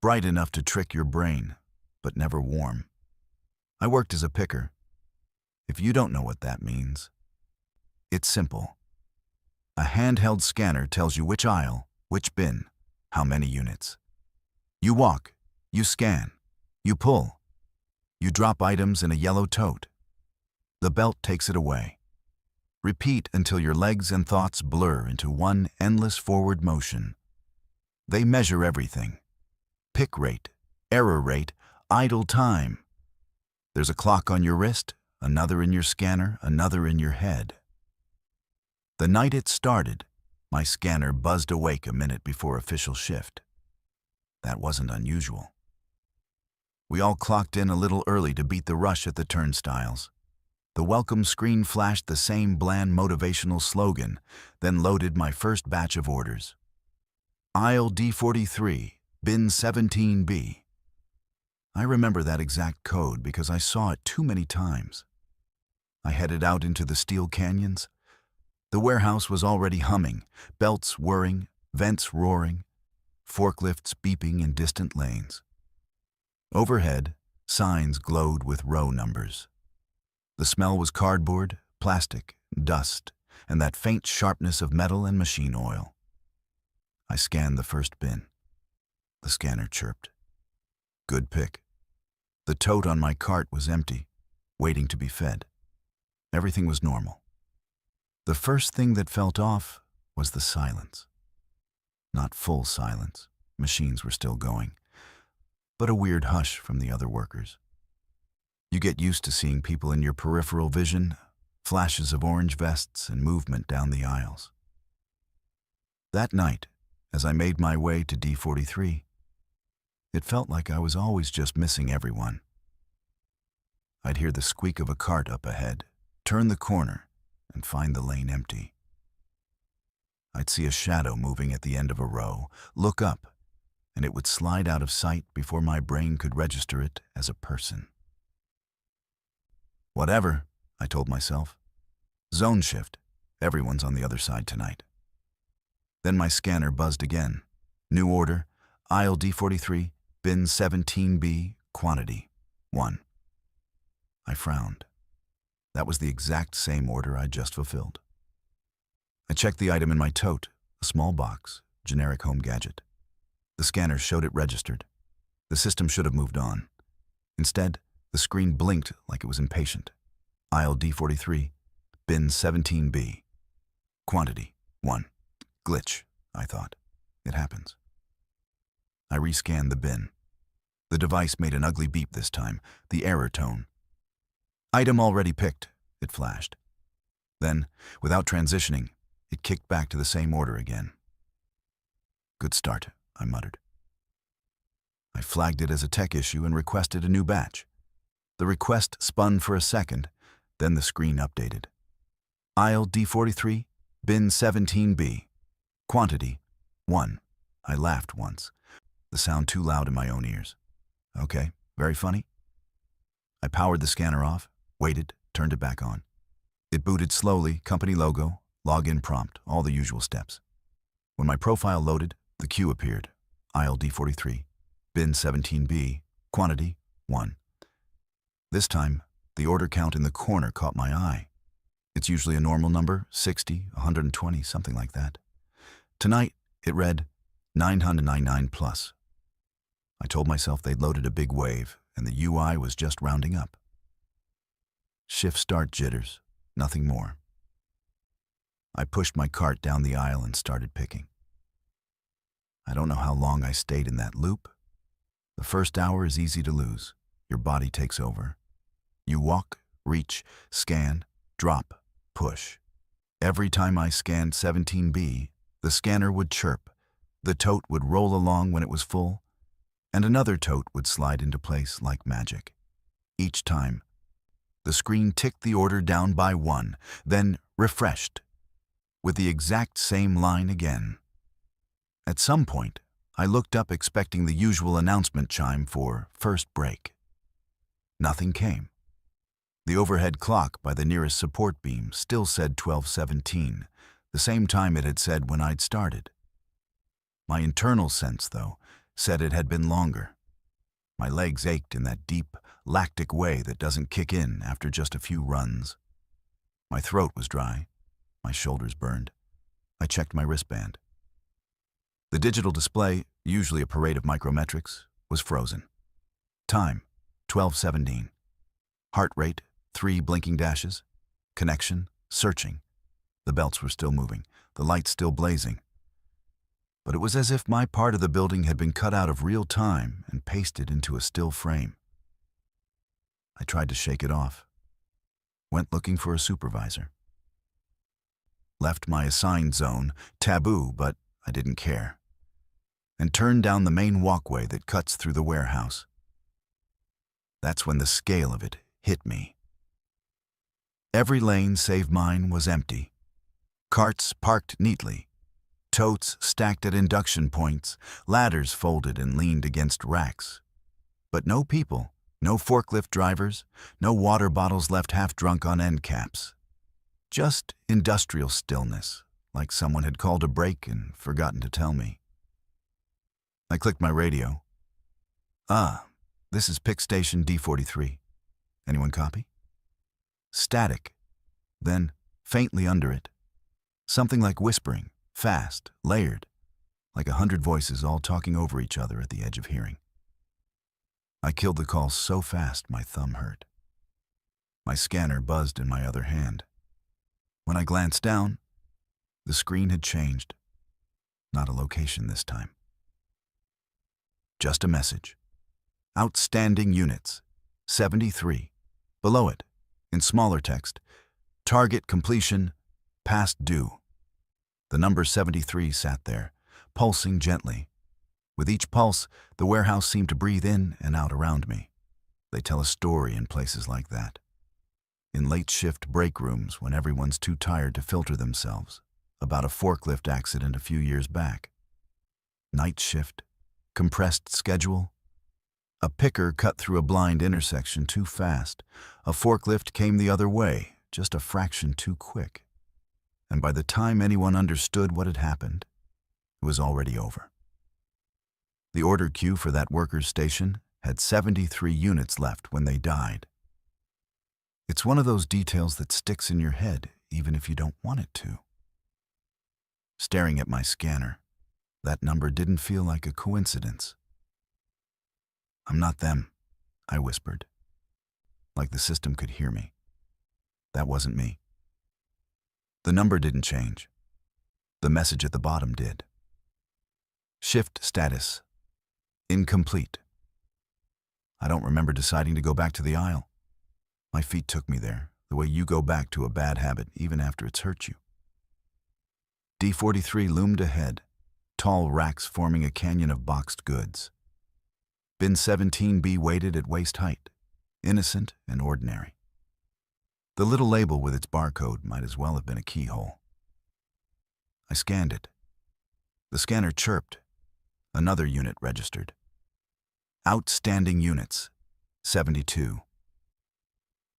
Bright enough to trick your brain, but never warm. I worked as a picker. If you don't know what that means, it's simple. A handheld scanner tells you which aisle, which bin, how many units. You walk, you scan, you pull, you drop items in a yellow tote. The belt takes it away. Repeat until your legs and thoughts blur into one endless forward motion. They measure everything. Pick rate, error rate, idle time. There's a clock on your wrist, another in your scanner, another in your head. The night it started, my scanner buzzed awake a minute before official shift. That wasn't unusual. We all clocked in a little early to beat the rush at the turnstiles. The welcome screen flashed the same bland motivational slogan, then loaded my first batch of orders. Aisle D43, bin 17B. I remember that exact code because I saw it too many times. I headed out into the steel canyons. The warehouse was already humming, belts whirring, vents roaring, forklifts beeping in distant lanes. Overhead, signs glowed with row numbers. The smell was cardboard, plastic, dust, and that faint sharpness of metal and machine oil. I scanned the first bin. The scanner chirped. Good pick. The tote on my cart was empty, waiting to be fed. Everything was normal. The first thing that felt off was the silence. Not full silence. Machines were still going, but a weird hush from the other workers. You get used to seeing people in your peripheral vision, flashes of orange vests and movement down the aisles. That night, as I made my way to D43, it felt like I was always just missing everyone. I'd hear the squeak of a cart up ahead, turn the corner, and find the lane empty. I'd see a shadow moving at the end of a row, look up, and it would slide out of sight before my brain could register it as a person. Whatever, I told myself. Zone shift. Everyone's on the other side tonight. Then my scanner buzzed again. New order, aisle D43, bin 17B, quantity 1. I frowned. That was the exact same order I'd just fulfilled. I checked the item in my tote, a small box, generic home gadget. The scanner showed it registered. The system should have moved on. Instead, the screen blinked like it was impatient. Aisle D43, bin 17B. Quantity 1. Glitch, I thought. It happens. I rescanned the bin. The device made an ugly beep this time, the error tone. Item already picked, it flashed. Then, without transitioning, it kicked back to the same order again. Good start, I muttered. I flagged it as a tech issue and requested a new batch. The request spun for a second, then the screen updated. Aisle D43, bin 17B. Quantity 1. I laughed once, the sound too loud in my own ears. Okay, very funny. I powered the scanner off, waited, turned it back on. It booted slowly, company logo, login prompt, all the usual steps. When my profile loaded, the queue appeared. Aisle D43, bin 17B, quantity 1. This time, the order count in the corner caught my eye. It's usually a normal number, 60, 120, something like that. Tonight, it read 999 plus. I told myself they'd loaded a big wave, and the UI was just rounding up. Shift start jitters, nothing more. I pushed my cart down the aisle and started picking. I don't know how long I stayed in that loop. The first hour is easy to lose. Your body takes over. You walk, reach, scan, drop, push. Every time I scanned 17B, the scanner would chirp, the tote would roll along when it was full, and another tote would slide into place like magic. Each time, the screen ticked the order down by 1, then refreshed, with the exact same line again. At some point, I looked up expecting the usual announcement chime for first break. Nothing came. The overhead clock by the nearest support beam still said 12:17, the same time it had said when I'd started. My internal sense, though, said it had been longer. My legs ached in that deep, lactic way that doesn't kick in after just a few runs. My throat was dry. My shoulders burned. I checked my wristband. The digital display, usually a parade of micrometrics, was frozen. Time, 12:17. Heart rate, 3 blinking dashes. Connection, searching. The belts were still moving, the lights still blazing. But it was as if my part of the building had been cut out of real time and pasted into a still frame. I tried to shake it off. Went looking for a supervisor. Left my assigned zone, taboo, but I didn't care. And turned down the main walkway that cuts through the warehouse. That's when the scale of it hit me. Every lane save mine was empty. Carts parked neatly. Totes stacked at induction points, ladders folded and leaned against racks. But no people, no forklift drivers, no water bottles left half drunk on end caps. Just industrial stillness, like someone had called a break and forgotten to tell me. I clicked my radio. Ah, this is pick station D43. Anyone copy? Static. Then, faintly under it, something like whispering, fast, layered, like 100 voices all talking over each other at the edge of hearing. I killed the call so fast my thumb hurt. My scanner buzzed in my other hand. When I glanced down, the screen had changed. Not a location this time. Just a message. Outstanding units, 73. Below it, in smaller text, target completion, past due. The number 73 sat there, pulsing gently. With each pulse, the warehouse seemed to breathe in and out around me. They tell a story in places like that. In late shift break rooms when everyone's too tired to filter themselves, about a forklift accident a few years back. Night shift, compressed schedule. A picker cut through a blind intersection too fast. A forklift came the other way, just a fraction too quick. And by the time anyone understood what had happened, it was already over. The order queue for that workers' station had 73 units left when they died. It's one of those details that sticks in your head even if you don't want it to. Staring at my scanner, that number didn't feel like a coincidence. I'm not them, I whispered, like the system could hear me. That wasn't me. The number didn't change. The message at the bottom did. Shift status. Incomplete. I don't remember deciding to go back to the aisle. My feet took me there, the way you go back to a bad habit even after it's hurt you. D43 loomed ahead, tall racks forming a canyon of boxed goods. Bin 17B waited at waist height, innocent and ordinary. The little label with its barcode might as well have been a keyhole. I scanned it. The scanner chirped. Another unit registered. Outstanding units, 72.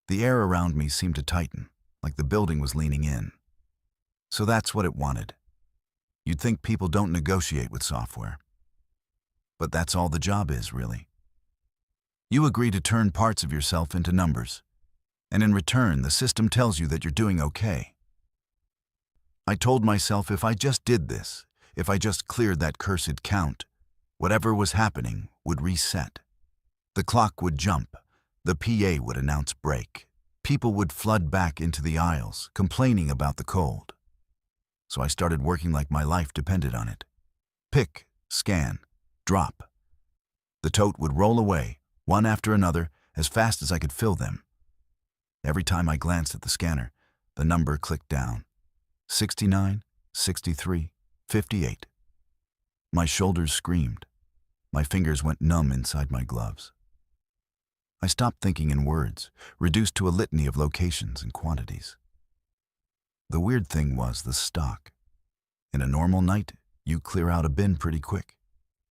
The air around me seemed to tighten, like the building was leaning in. So that's what it wanted. You'd think people don't negotiate with software. But that's all the job is, really. You agree to turn parts of yourself into numbers, and in return, the system tells you that you're doing okay. I told myself if I just did this, if I just cleared that cursed count, whatever was happening would reset. The clock would jump. The PA would announce break. People would flood back into the aisles, complaining about the cold. So I started working like my life depended on it. Pick, scan, drop. The tote would roll away, one after another, as fast as I could fill them. Every time I glanced at the scanner, the number clicked down. 69, 63, 58. My shoulders screamed. My fingers went numb inside my gloves. I stopped thinking in words, reduced to a litany of locations and quantities. The weird thing was the stock. In a normal night, you clear out a bin pretty quick.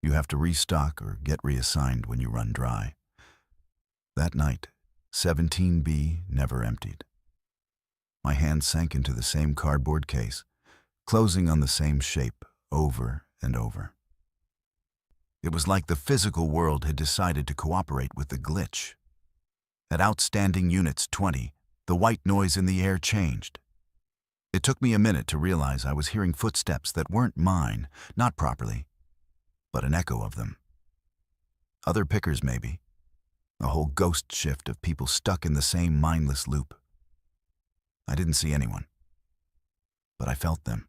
You have to restock or get reassigned when you run dry. That night, 17B never emptied. My hand sank into the same cardboard case, closing on the same shape over and over. It was like the physical world had decided to cooperate with the glitch. At outstanding units 20, the white noise in the air changed. It took me a minute to realize I was hearing footsteps that weren't mine, not properly, but an echo of them. Other pickers, maybe. A whole ghost shift of people stuck in the same mindless loop. I didn't see anyone, but I felt them.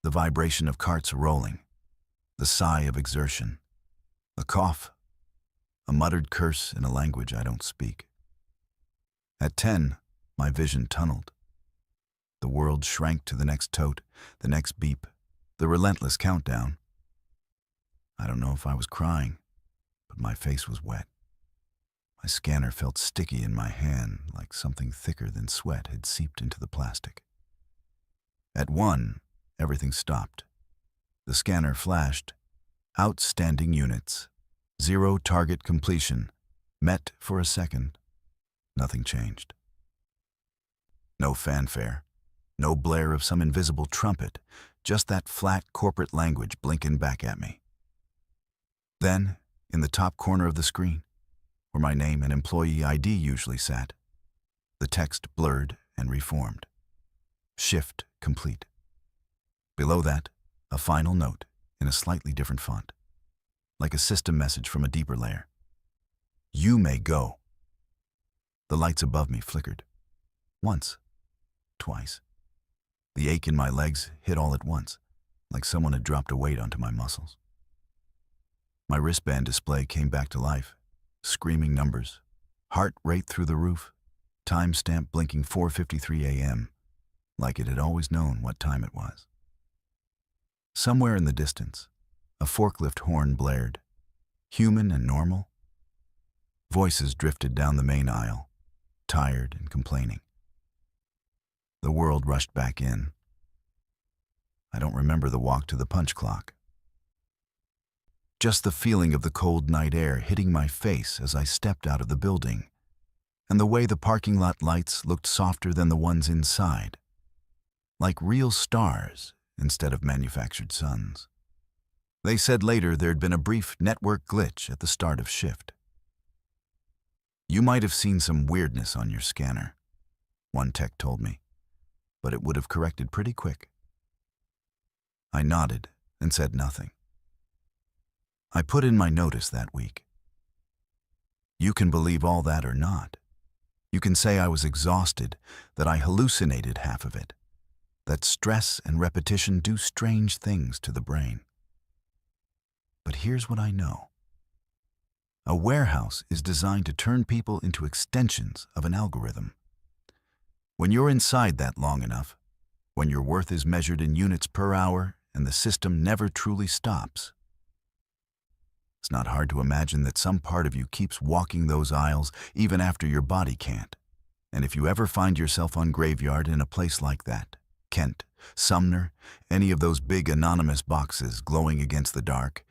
The vibration of carts rolling, the sigh of exertion, a cough, a muttered curse in a language I don't speak. At 10, my vision tunneled. The world shrank to the next tote, the next beep, the relentless countdown. I don't know if I was crying, but my face was wet. My scanner felt sticky in my hand, like something thicker than sweat had seeped into the plastic. At 1, everything stopped. The scanner flashed. Outstanding units. 0 target completion. Met for a second. Nothing changed. No fanfare. No blare of some invisible trumpet. Just that flat corporate language blinking back at me. Then, in the top corner of the screen, where my name and employee ID usually sat, the text blurred and reformed. Shift complete. Below that, a final note in a slightly different font, like a system message from a deeper layer. You may go. The lights above me flickered. Once. Twice. The ache in my legs hit all at once, like someone had dropped a weight onto my muscles. My wristband display came back to life, screaming numbers, heart rate through the roof, timestamp blinking 4:53 a.m., like it had always known what time it was. Somewhere in the distance, a forklift horn blared, human and normal. Voices drifted down the main aisle, tired and complaining. The world rushed back in. I don't remember the walk to the punch clock. Just the feeling of the cold night air hitting my face as I stepped out of the building, and the way the parking lot lights looked softer than the ones inside, like real stars instead of manufactured suns. They said later there'd been a brief network glitch at the start of shift. You might have seen some weirdness on your scanner, one tech told me, but it would have corrected pretty quick. I nodded and said nothing. I put in my notice that week. You can believe all that or not. You can say I was exhausted, that I hallucinated half of it, that stress and repetition do strange things to the brain. But here's what I know. A warehouse is designed to turn people into extensions of an algorithm. When you're inside that long enough, when your worth is measured in units per hour and the system never truly stops, it's not hard to imagine that some part of you keeps walking those aisles even after your body can't. And if you ever find yourself on Graveyard in a place like that, Kent, Sumner, any of those big anonymous boxes glowing against the dark,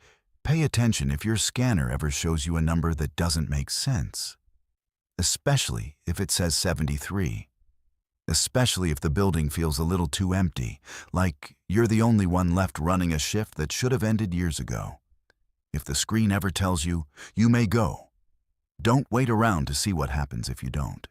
pay attention if your scanner ever shows you a number that doesn't make sense. Especially if it says 73. Especially if the building feels a little too empty, like you're the only one left running a shift that should have ended years ago. If the screen ever tells you, you may go, don't wait around to see what happens if you don't.